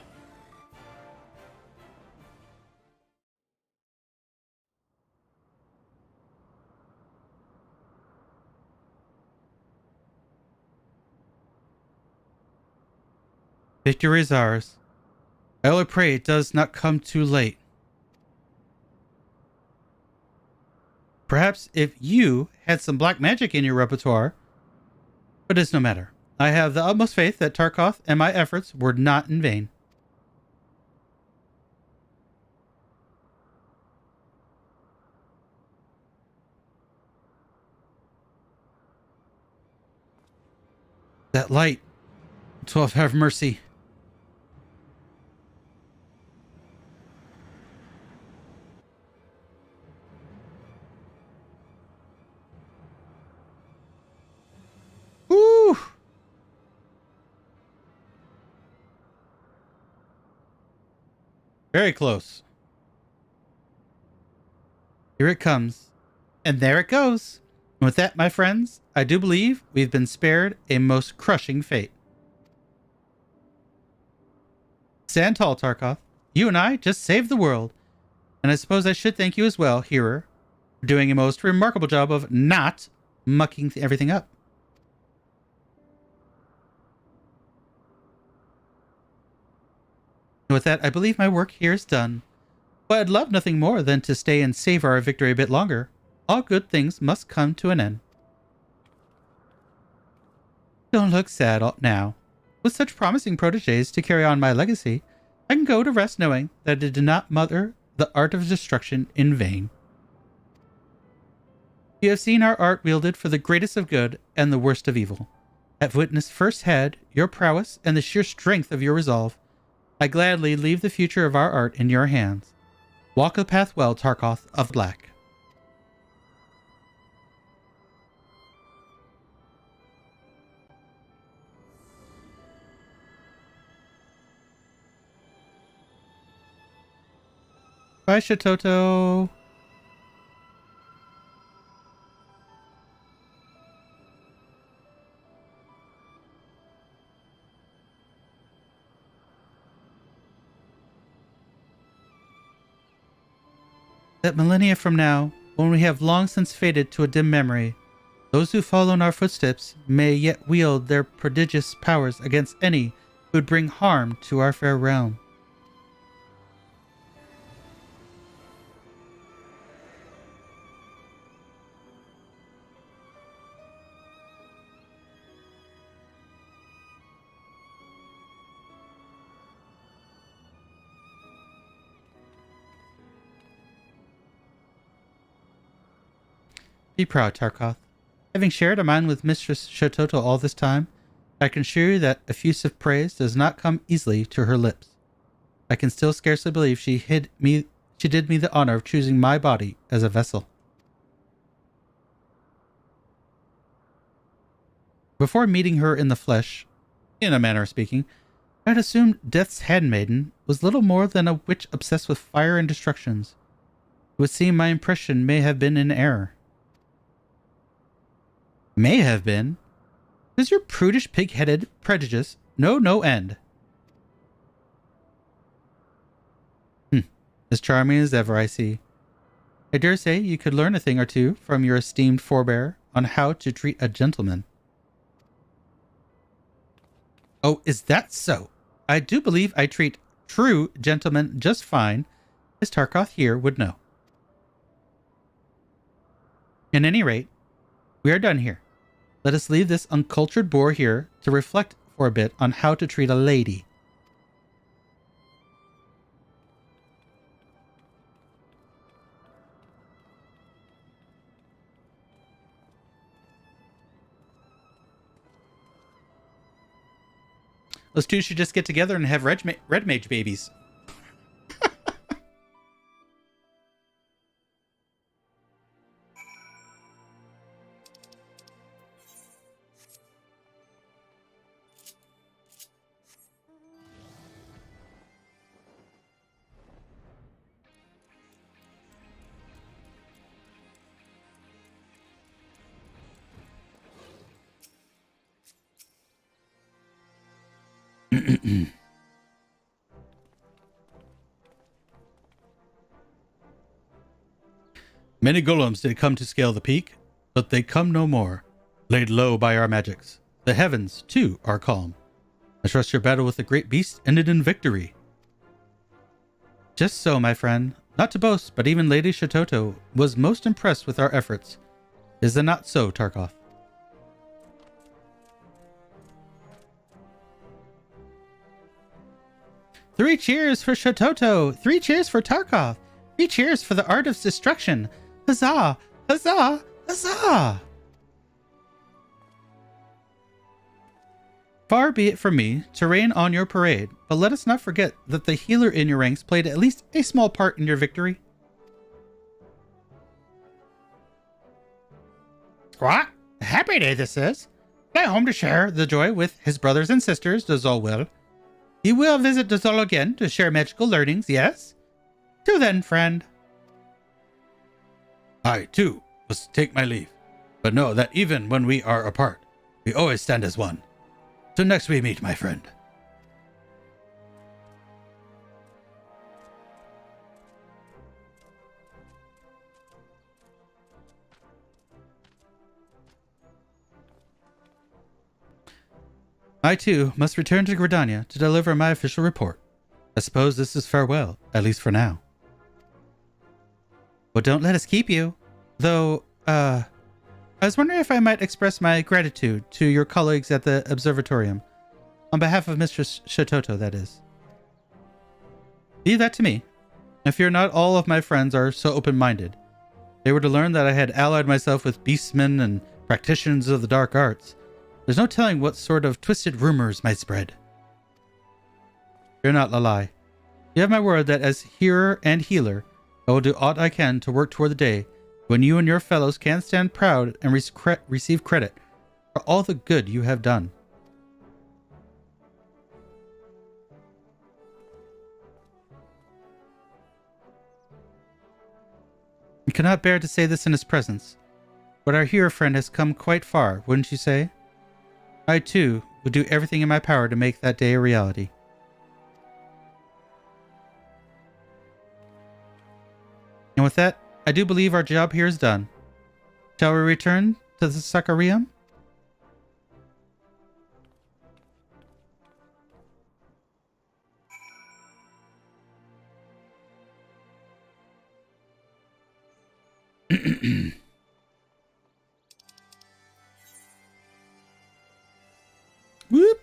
Victory is ours. I only pray it does not come too late. Perhaps if you had some black magic in your repertoire, but it's no matter. I have the utmost faith that Tarkoth and my efforts were not in vain. That light. 12, have mercy. Woo! Very close. Here it comes. And there it goes. And with that, my friends, I do believe we've been spared a most crushing fate. Stand tall, Tarkoth. You and I just saved the world. And I suppose I should thank you as well, Hearer, for doing a most remarkable job of not mucking everything up. And with that, I believe my work here is done. But I'd love nothing more than to stay and savor our victory a bit longer. All good things must come to an end. Don't look sad now. With such promising protégés to carry on my legacy, I can go to rest knowing that I did not mother the art of destruction in vain. You have seen our art wielded for the greatest of good and the worst of evil. Have witnessed firsthand your prowess and the sheer strength of your resolve. I gladly leave the future of our art in your hands. Walk the path well, Tarkoth of Black. Bye, Shatoto. That millennia from now, when we have long since faded to a dim memory, those who follow in our footsteps may yet wield their prodigious powers against any who would bring harm to our fair realm. Be proud, Tarkoth. Having shared a mind with Mistress Shatoto all this time, I can assure you that effusive praise does not come easily to her lips. I can still scarcely believe she did me the honor of choosing my body as a vessel. Before meeting her in the flesh, in a manner of speaking, I had assumed Death's handmaiden was little more than a witch obsessed with fire and destructions. It would seem my impression may have been in error. May have been? Does your prudish, pig-headed prejudice know no end? As charming as ever, I see. I dare say you could learn a thing or two from your esteemed forebear on how to treat a gentleman. Oh, is that so? I do believe I treat true gentlemen just fine, as Tarkoth here would know. At any rate, we are done here. Let us leave this uncultured boor here to reflect for a bit on how to treat a lady. Those two should just get together and have red mage babies. Many golems did come to scale the peak, but they come no more, laid low by our magics. The heavens, too, are calm. I trust your battle with the great beast ended in victory. Just so, my friend. Not to boast, but even Lady Shatoto was most impressed with our efforts. Is it not so, Tarkoth? Three cheers for Shatoto! 3 cheers for Tarkoth! 3 cheers for the art of destruction! Huzzah! Huzzah! Huzzah! Far be it from me to rain on your parade, but let us not forget that the healer in your ranks played at least a small part in your victory. What? A happy day this is. Fly home to share the joy with his brothers and sisters, Dozol will. You will visit Dozol again to share magical learnings, yes? Till then, friend. I, too, must take my leave, but know that even when we are apart, we always stand as one. Till next we meet, my friend. I too must return to Gridania to deliver my official report. I suppose this is farewell, at least for now. Well, don't let us keep you. Though, I was wondering if I might express my gratitude to your colleagues at the observatorium. On behalf of Mistress Shatoto, that is. Leave that to me. I fear not all of my friends are so open-minded. They were to learn that I had allied myself with beastmen and practitioners of the dark arts. There's no telling what sort of twisted rumors might spread. Fear not, Lalai. You have my word that as hearer and healer, I will do aught I can to work toward the day when you and your fellows can stand proud and receive credit for all the good you have done. We cannot bear to say this in his presence, but our hero friend has come quite far, wouldn't you say? I, too, would do everything in my power to make that day a reality. And with that, I do believe our job here is done. Shall we return to the Sakarium? Whoop.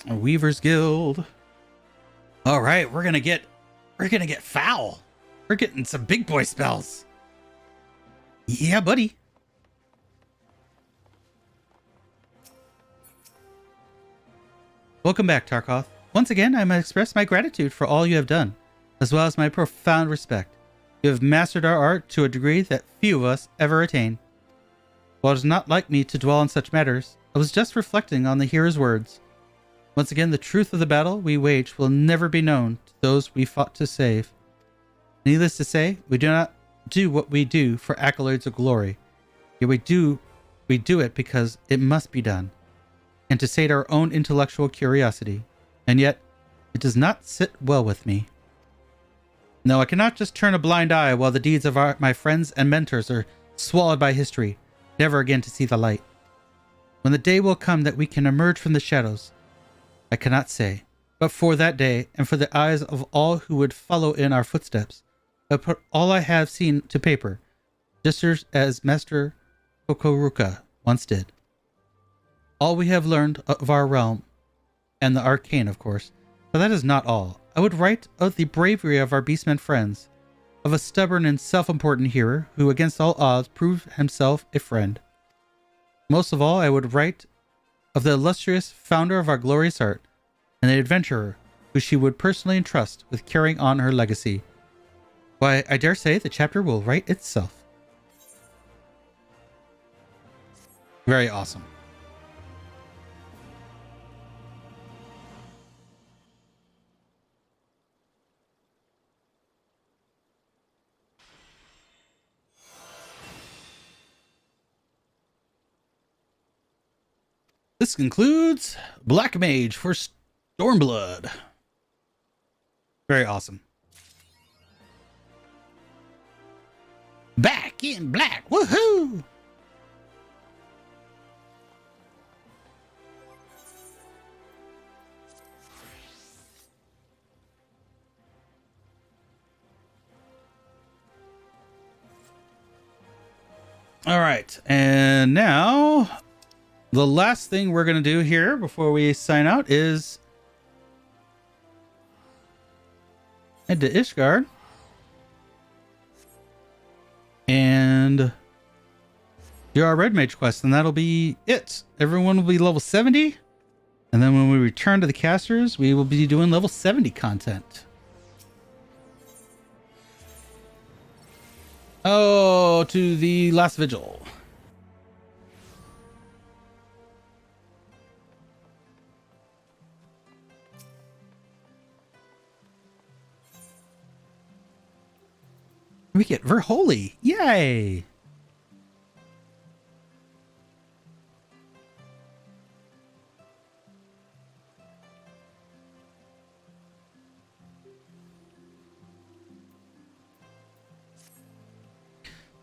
A Weaver's Guild. All right, we're gonna get foul. We're getting some big boy spells. Yeah, buddy. Welcome back, Tarkoth. Once again, I must express my gratitude for all you have done, as well as my profound respect. You have mastered our art to a degree that few of us ever attain. While it is not like me to dwell on such matters, I was just reflecting on the hero's words. Once again, the truth of the battle we wage will never be known to those we fought to save. Needless to say, we do not do what we do for accolades or glory. Yet we do it because it must be done, and to sate our own intellectual curiosity. And yet, it does not sit well with me. No, I cannot just turn a blind eye while the deeds of my friends and mentors are swallowed by history, never again to see the light. When the day will come that we can emerge from the shadows, I cannot say, but for that day and for the eyes of all who would follow in our footsteps, I put all I have seen to paper, just as Master Kokoruka once did. All we have learned of our realm, and the arcane, of course, but that is not all. I would write of the bravery of our beastmen friends, of a stubborn and self-important hero who, against all odds, proved himself a friend. Most of all, I would write of the illustrious founder of our glorious art, and the adventurer who she would personally entrust with carrying on her legacy. Why, I dare say the chapter will write itself. Very awesome. This concludes Black Mage for Stormblood. Very awesome. Back in black. Woohoo! All right. And now the last thing we're going to do here before we sign out is head to Ishgard and do our Red Mage quest, and that'll be it. Everyone will be level 70, and then when we return to the casters, we will be doing level 70 content. Oh, to the last vigil. We get Verholy. Yay!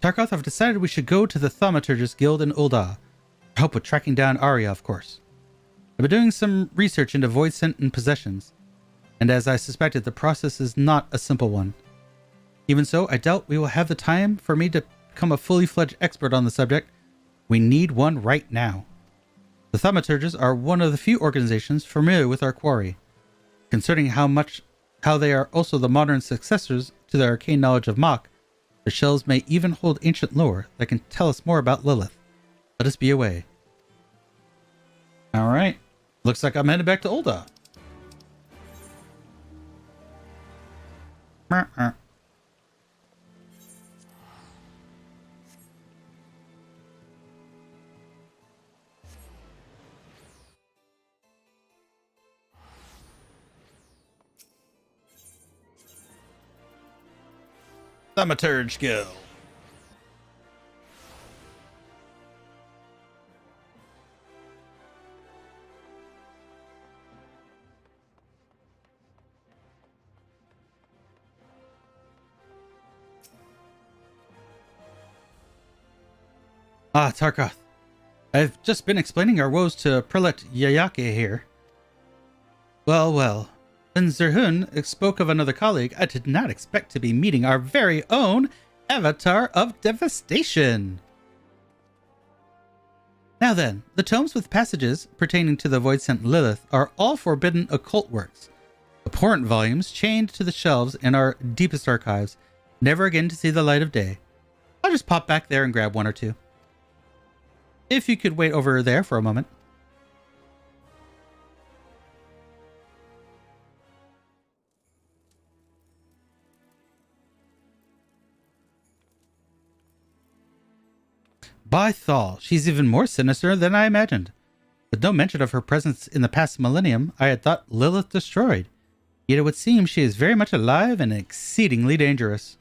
Tarkoth, I've decided we should go to the Thaumaturgist Guild in Ul'dah. For help with tracking down Arya, of course. I've been doing some research into void scent and possessions, and as I suspected, the process is not a simple one. Even so, I doubt we will have the time for me to become a fully fledged expert on the subject. We need one right now. The Thaumaturgists are one of the few organizations familiar with our quarry, considering how they are also the modern successors to the arcane knowledge of Mach. Their shells may even hold ancient lore that can tell us more about Lilith. Let us be away. Alright. Looks like I'm headed back to Ul'dah. Thaumaturge Guild. Ah, Tarkoth. I've just been explaining our woes to Prelate Yayake here. Well, well. When Zerhun spoke of another colleague, I did not expect to be meeting our very own Avatar of Devastation. Now then, the tomes with passages pertaining to the void-sent Lilith are all forbidden occult works. Abhorrent volumes chained to the shelves in our deepest archives, never again to see the light of day. I'll just pop back there and grab one or two. If you could wait over there for a moment. By Thal, she's even more sinister than I imagined. With no mention of her presence in the past millennium, I had thought Lilith destroyed. Yet it would seem she is very much alive and exceedingly dangerous.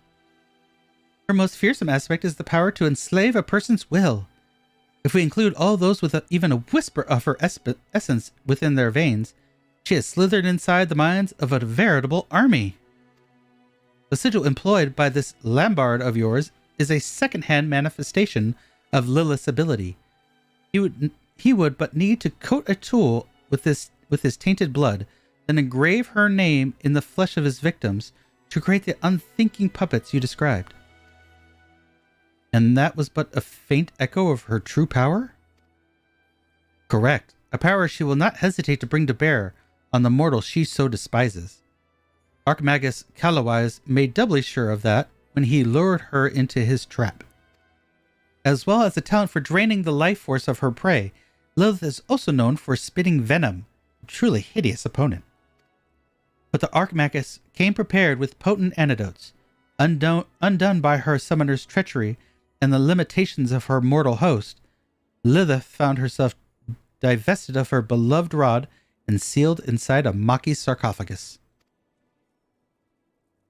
Her most fearsome aspect is the power to enslave a person's will. If we include all those with even a whisper of her essence within their veins, she has slithered inside the minds of a veritable army. The sigil employed by this Lambard of yours is a second-hand manifestation of Lilith's ability. He would but need to coat a tool with his tainted blood, then engrave her name in the flesh of his victims to create the unthinking puppets you described. And that was but a faint echo of her true power? Correct. A power she will not hesitate to bring to bear on the mortal she so despises. Archmagus Kalawise made doubly sure of that when he lured her into his trap. As well as the talent for draining the life force of her prey, Lilith is also known for spitting venom, a truly hideous opponent. But the Archmagus came prepared with potent antidotes, undone by her summoner's treachery and the limitations of her mortal host. Lilith found herself divested of her beloved rod and sealed inside a Maki sarcophagus,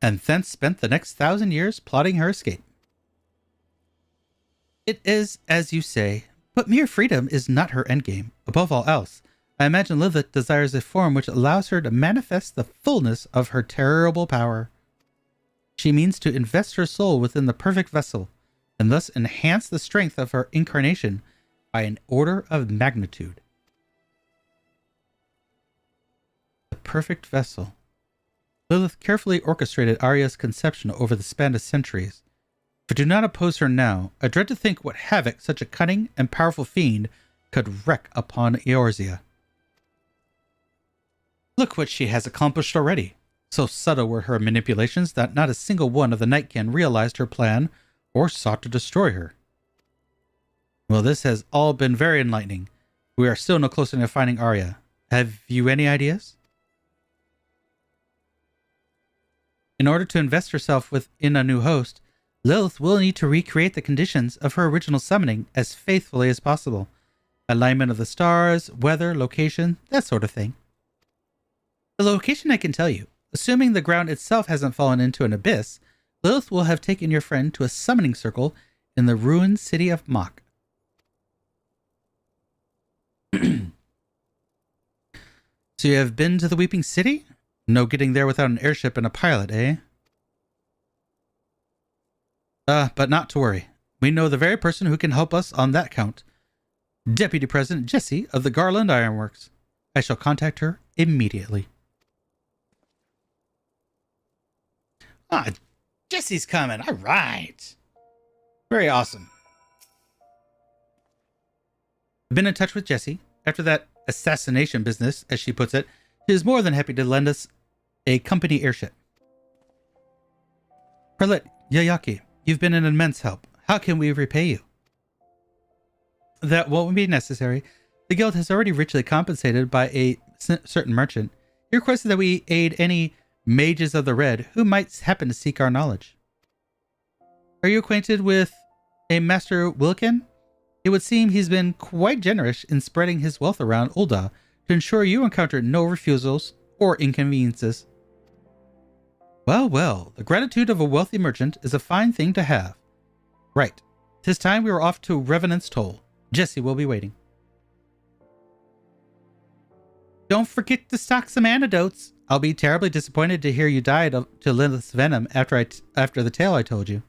and thence spent the next 1,000 years plotting her escape. It is as you say, but mere freedom is not her endgame. Above all else, I imagine Lilith desires a form which allows her to manifest the fullness of her terrible power. She means to invest her soul within the perfect vessel, and thus enhance the strength of her incarnation by an order of magnitude. The perfect vessel. Lilith carefully orchestrated Arya's conception over the span of centuries. If I do not oppose her now, I dread to think what havoc such a cunning and powerful fiend could wreak upon Eorzea. Look what she has accomplished already. So subtle were her manipulations that not a single one of the Nightkin realized her plan or sought to destroy her. Well, this has all been very enlightening. We are still no closer to finding Arya. Have you any ideas? In order to invest herself within a new host, Lilith will need to recreate the conditions of her original summoning as faithfully as possible. Alignment of the stars, weather, location, that sort of thing. The location I can tell you. Assuming the ground itself hasn't fallen into an abyss, Lilith will have taken your friend to a summoning circle in the ruined city of Mach. So you have been to the Weeping City? No getting there without an airship and a pilot, eh? But not to worry. We know the very person who can help us on that count. Deputy President Jessie of the Garland Ironworks. I shall contact her immediately. Ah, Jessie's coming. All right. Very awesome. I've been in touch with Jessie. After that assassination business, as she puts it, she is more than happy to lend us a company airship. Perlet Yayaki, you've been an immense help. How can we repay you? That won't be necessary. The guild has already richly compensated by a certain merchant. He requested that we aid any mages of the Red who might happen to seek our knowledge. Are you acquainted with a Master Wilkin? It would seem he's been quite generous in spreading his wealth around Ul'dah to ensure you encounter no refusals or inconveniences. Well, well, the gratitude of a wealthy merchant is a fine thing to have. Right. 'Tis time we were off to Revenant's Toll. Jessie will be waiting. Don't forget to stock some antidotes. I'll be terribly disappointed to hear you died to Lilith's venom after the tale I told you.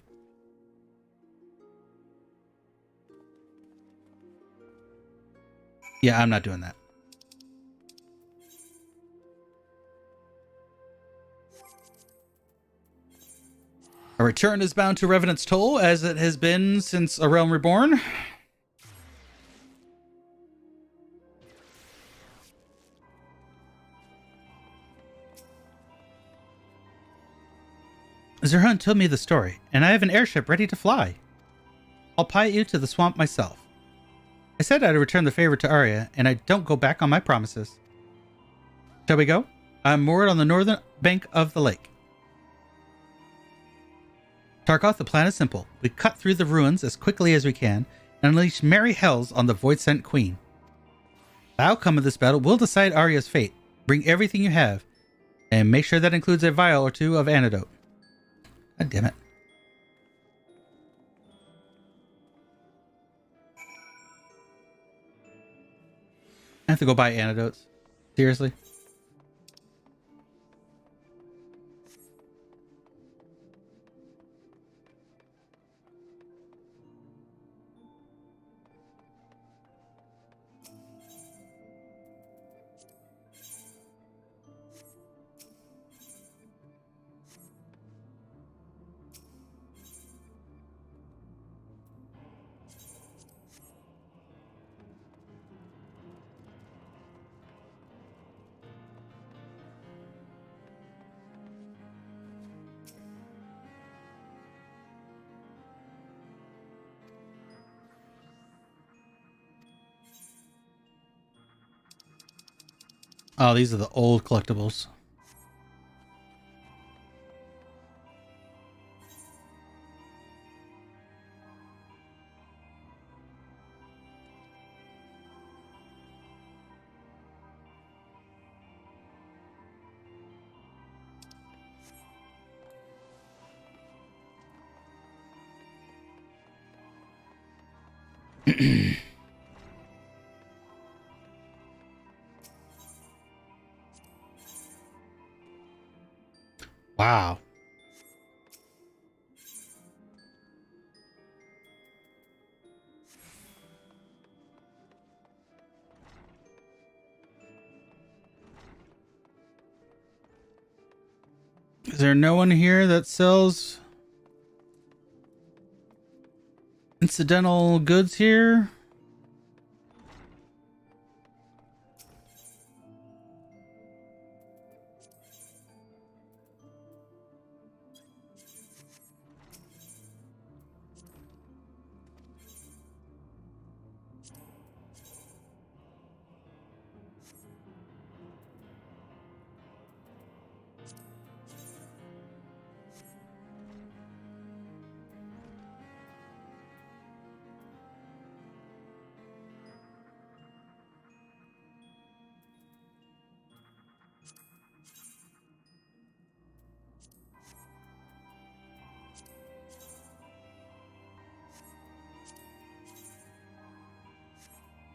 Yeah, I'm not doing that. A return is bound to Revenant's Toll, as it has been since A Realm Reborn. Zerhun told me the story, and I have an airship ready to fly. I'll pilot you to the swamp myself. I said I'd return the favor to Arya, and I don't go back on my promises. Shall we go? I'm moored on the northern bank of the lake. Tarkoth, the plan is simple. We cut through the ruins as quickly as we can and unleash merry hells on the Void-Sent Queen. The outcome of this battle will decide Arya's fate. Bring everything you have, and make sure that includes a vial or two of antidote. God damn it. I have to go buy antidotes. Seriously? Oh, these are the old collectibles. Wow. Is there no one here that sells incidental goods here?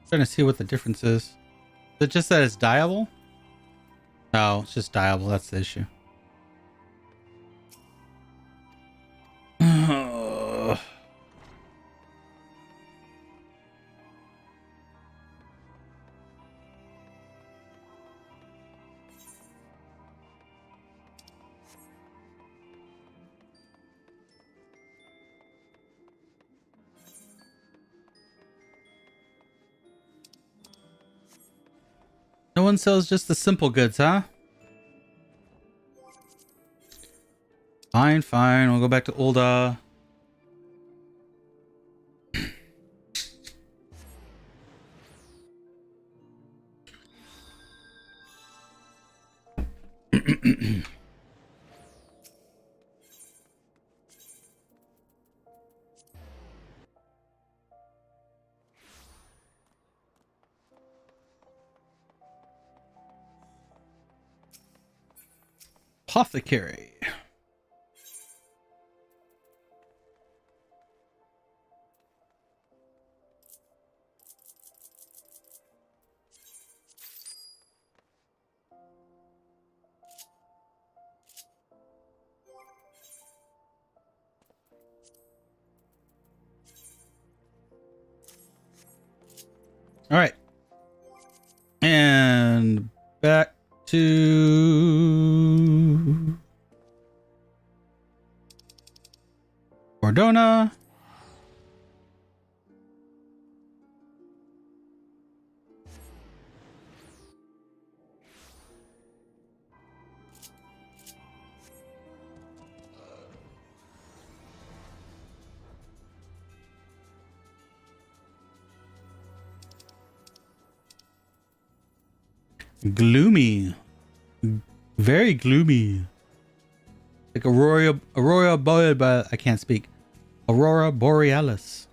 Trying to see what the difference is. Is it just that it's dyeable? No, it's just dyeable. That's the issue. one sells just the simple goods, huh? Fine, fine. We'll go back to old, Apothecary. All right. And back to Ordona. Gloomy. Very gloomy. Like Aurora Borealis. I can't speak. Aurora Borealis.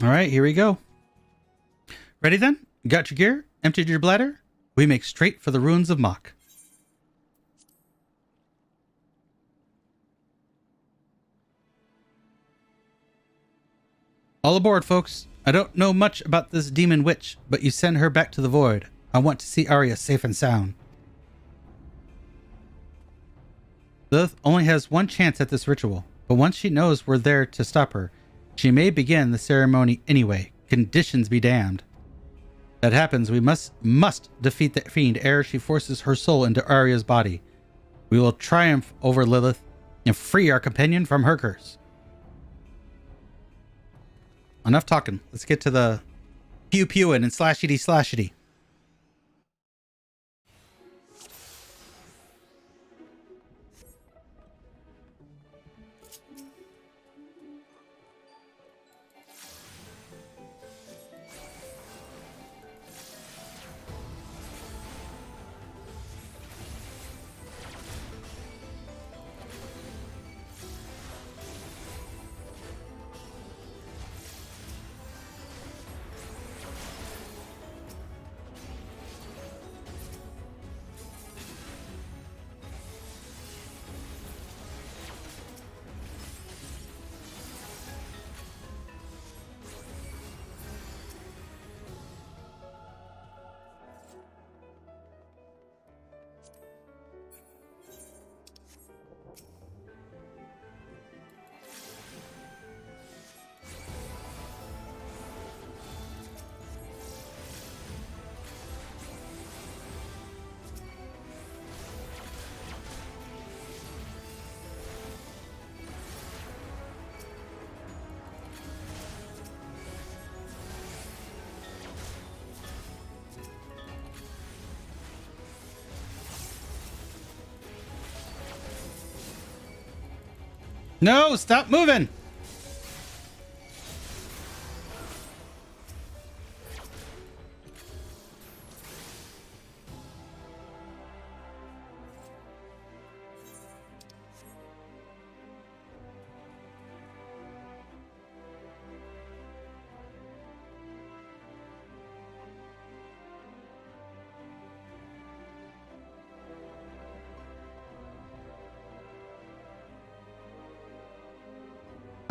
All right, here we go. Ready then? Got your gear? Emptied your bladder? We make straight for the ruins of Mach. All aboard, folks. I don't know much about this demon witch, but you send her back to the void. I want to see Arya safe and sound. Lilith only has one chance at this ritual, but once she knows we're there to stop her, she may begin the ceremony anyway. Conditions be damned. That happens, we must defeat the fiend ere she forces her soul into Arya's body. We will triumph over Lilith and free our companion from her curse. Enough talking. Let's get to the pew-pewing and slashity-slashity. No, stop moving.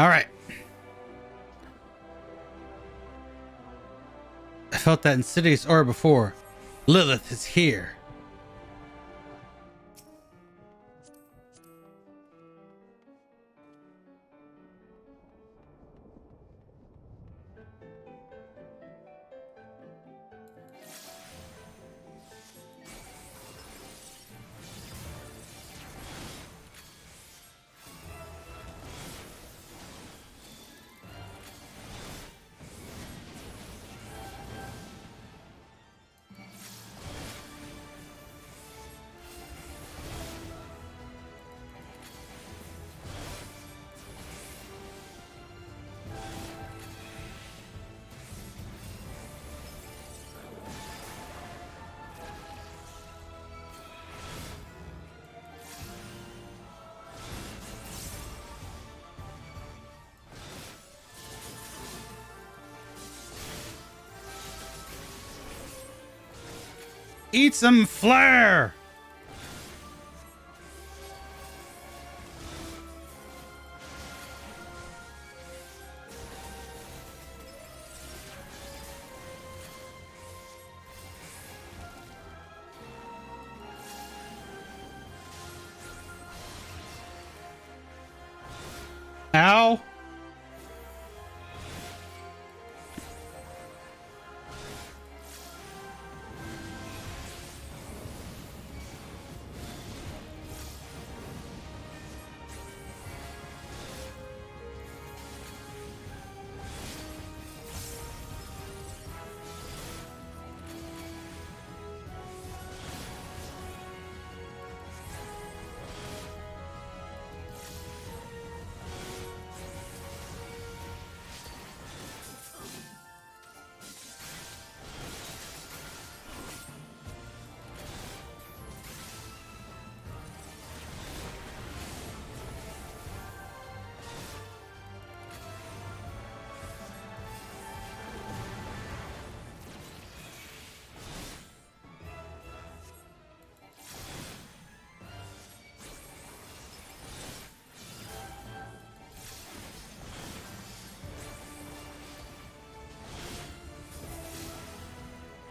All right. I felt that insidious aura before. Lilith is here. Eat some flare! Ow!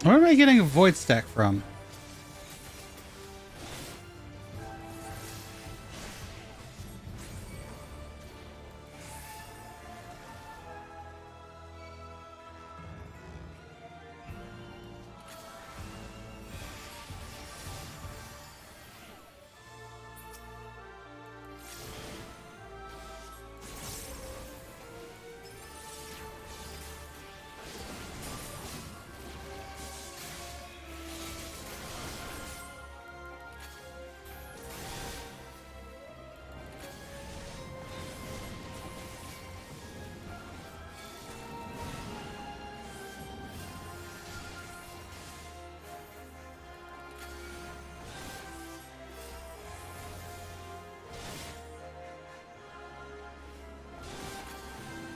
Where am I getting a void stack from?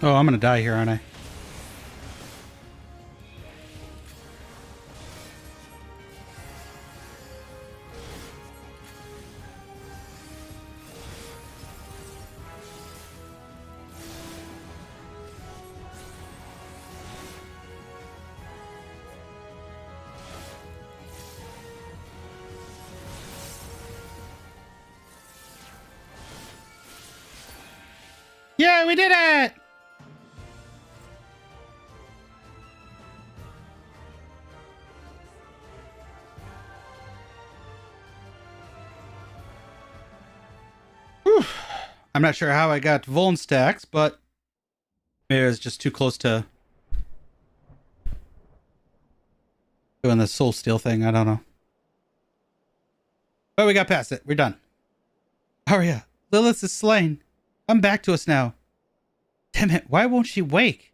Oh, I'm gonna die here, aren't I? Yeah, we did it! Whew. I'm not sure how I got Vuln stacks, but maybe it was just too close to doing the soul steal thing. I don't know. But we got past it. We're done. Arya, Lilith is slain. Come back to us now. Damn it, why won't she wake?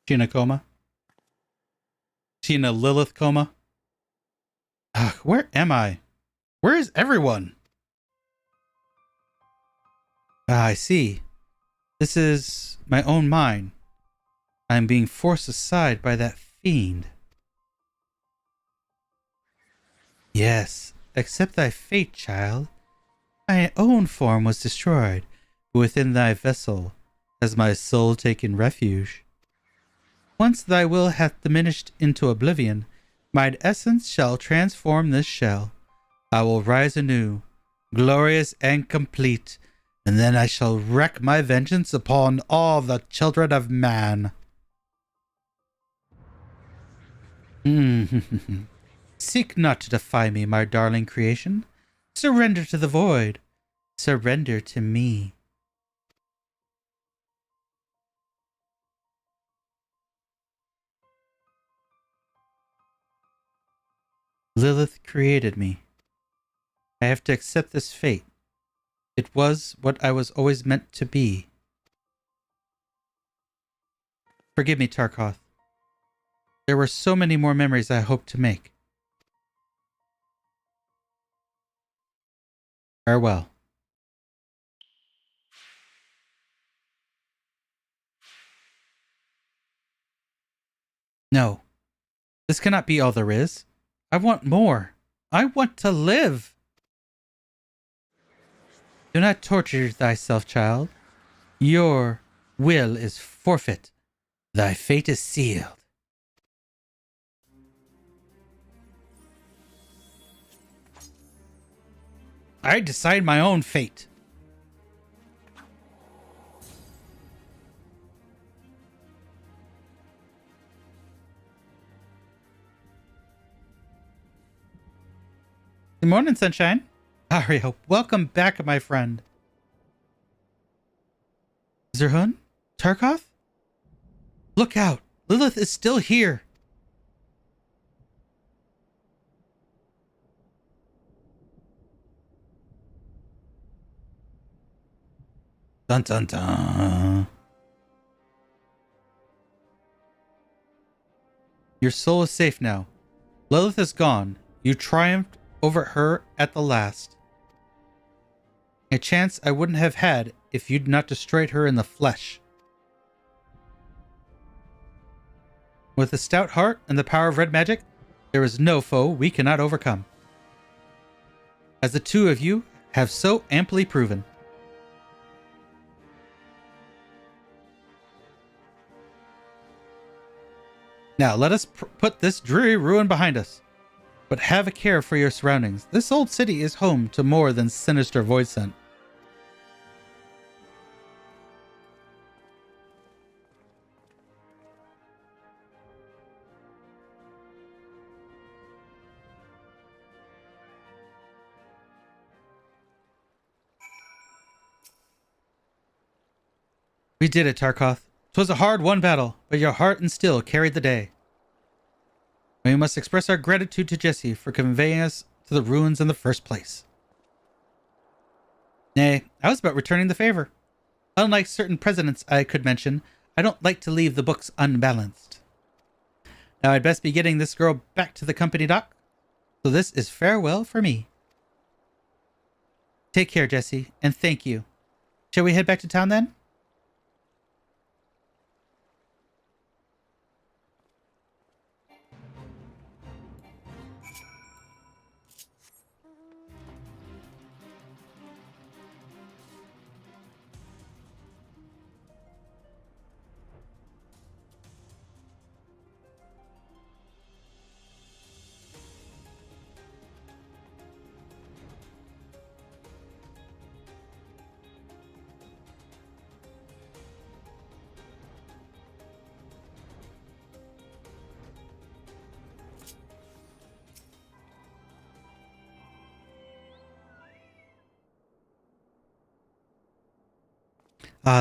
She in a coma? She in a Lilith coma? Ugh, where am I? Where is everyone? Ah, I see. This is my own mind. I am being forced aside by that fiend. Yes, accept thy fate, child. My own form was destroyed, but within thy vessel has my soul taken refuge. Once thy will hath diminished into oblivion, mine essence shall transform this shell. I will rise anew, glorious and complete, and then I shall wreak my vengeance upon all the children of man. Seek not to defy me, my darling creation. Surrender to the void. Surrender to me. Lilith created me. I have to accept this fate. It was what I was always meant to be. Forgive me, Tarkoth. There were so many more memories I hoped to make. Farewell. No, this cannot be all there is. I want more. I want to live. Do not torture thyself, child. Your will is forfeit. Thy fate is sealed. I decide my own fate. Good morning, sunshine. Aria, welcome back, my friend. Zerhun? Tarkoth? Look out! Lilith is still here! Dun dun dun. Your soul is safe now. Lilith is gone. You triumphed over her at the last. A chance I wouldn't have had if you'd not destroyed her in the flesh. With a stout heart and the power of red magic, there is no foe we cannot overcome. As the two of you have so amply proven. Now let us put this dreary ruin behind us. But have a care for your surroundings. This old city is home to more than sinister void scent. We did it, Tarkoth. 'Twas a hard-won battle, but your heart and skill carried the day. We must express our gratitude to Jesse for conveying us to the ruins in the first place. Nay, I was about returning the favor. Unlike certain presidents I could mention, I don't like to leave the books unbalanced. Now I'd best be getting this girl back to the company dock, so this is farewell for me. Take care, Jesse, and thank you. Shall we head back to town then?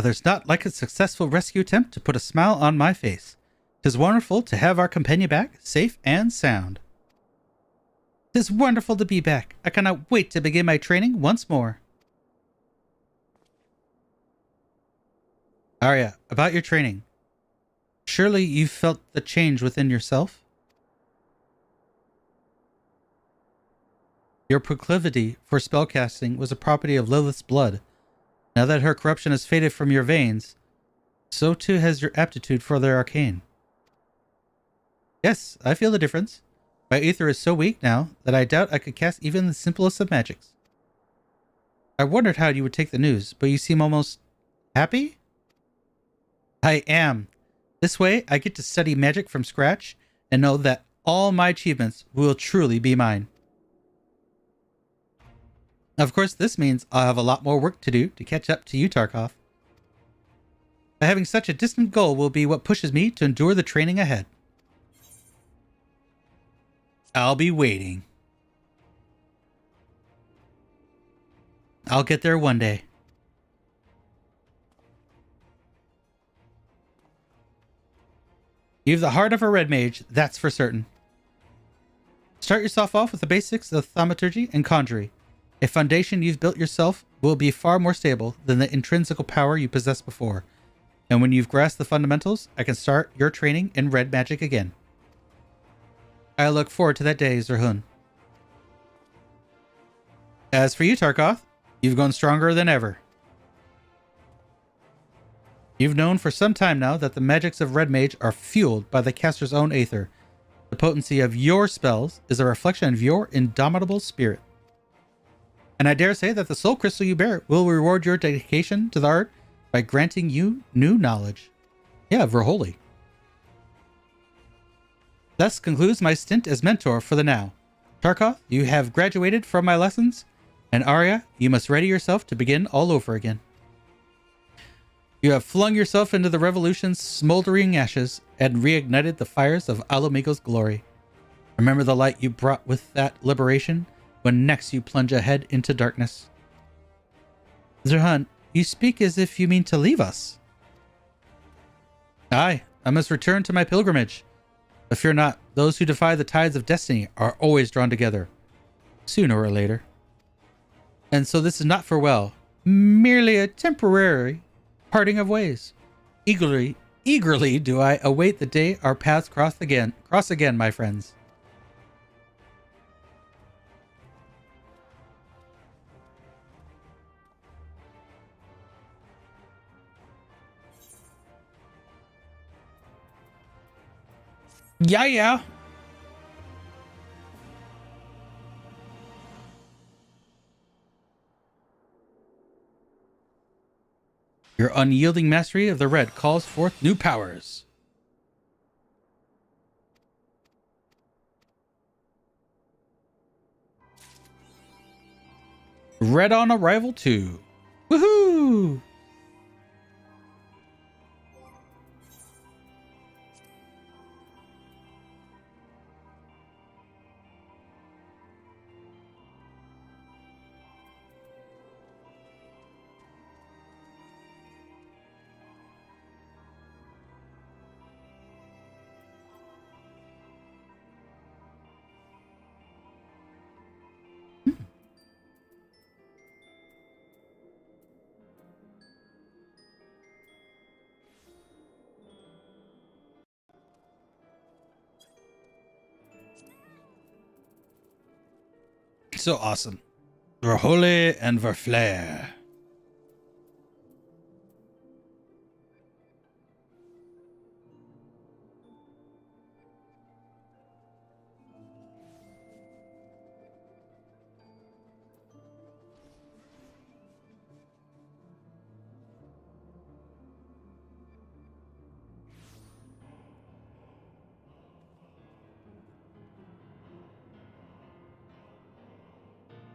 There's not like a successful rescue attempt to put a smile on my face. 'Tis wonderful to have our companion back, safe and sound. 'Tis wonderful to be back. I cannot wait to begin my training once more. Arya, about your training. Surely you've felt the change within yourself? Your proclivity for spellcasting was a property of Lilith's blood. Now that her corruption has faded from your veins, so too has your aptitude for the arcane. Yes, I feel the difference. My ether is so weak now that I doubt I could cast even the simplest of magics. I wondered how you would take the news, but you seem almost happy? I am. This way, I get to study magic from scratch and know that all my achievements will truly be mine. Of course, this means I'll have a lot more work to do to catch up to you, Tarkoth. But having such a distant goal will be what pushes me to endure the training ahead. I'll be waiting. I'll get there one day. You've the heart of a red mage, that's for certain. Start yourself off with the basics of thaumaturgy and conjury. A foundation you've built yourself will be far more stable than the intrinsical power you possessed before. And when you've grasped the fundamentals, I can start your training in red magic again. I look forward to that day, Zerhun. As for you, Tarkoth, you've grown stronger than ever. You've known for some time now that the magics of Red Mage are fueled by the caster's own aether. The potency of your spells is a reflection of your indomitable spirit. And I dare say that the soul crystal you bear will reward your dedication to the art by granting you new knowledge. Yeah, Verholy. Thus concludes my stint as mentor for the now. Tarkoth, you have graduated from my lessons, and Arya, you must ready yourself to begin all over again. You have flung yourself into the revolution's smoldering ashes and reignited the fires of Alomigo's glory. Remember the light you brought with that liberation when next you plunge ahead into darkness. Zerhan, you speak as if you mean to leave us. Aye, I must return to my pilgrimage. But fear not, those who defy the tides of destiny are always drawn together, sooner or later. And so this is not farewell, merely a temporary parting of ways. Eagerly do I await the day our paths cross again, my friends. Yeah. Your unyielding mastery of the red calls forth new powers. Red on arrival 2. Woohoo! So awesome. Verholy and Verflair.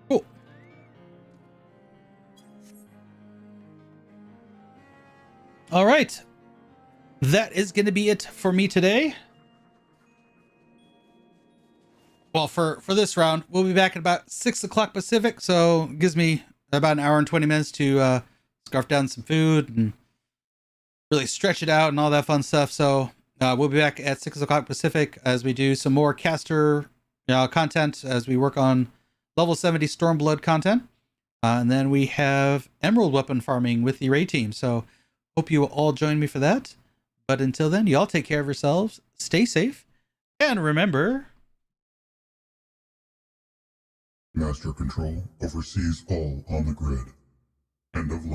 Cool. All right. That is going to be it for me today. Well, for this round, we'll be back at about 6 o'clock Pacific, so it gives me about an hour and 20 minutes to scarf down some food and really stretch it out and all that fun stuff. So we'll be back at 6 o'clock Pacific as we do some more caster content as we work on level 70 Stormblood content. And then we have Emerald weapon farming with the raid team. So hope you will all join me for that. But until then, y'all take care of yourselves, stay safe, and remember... Master Control oversees all on the grid. End of line.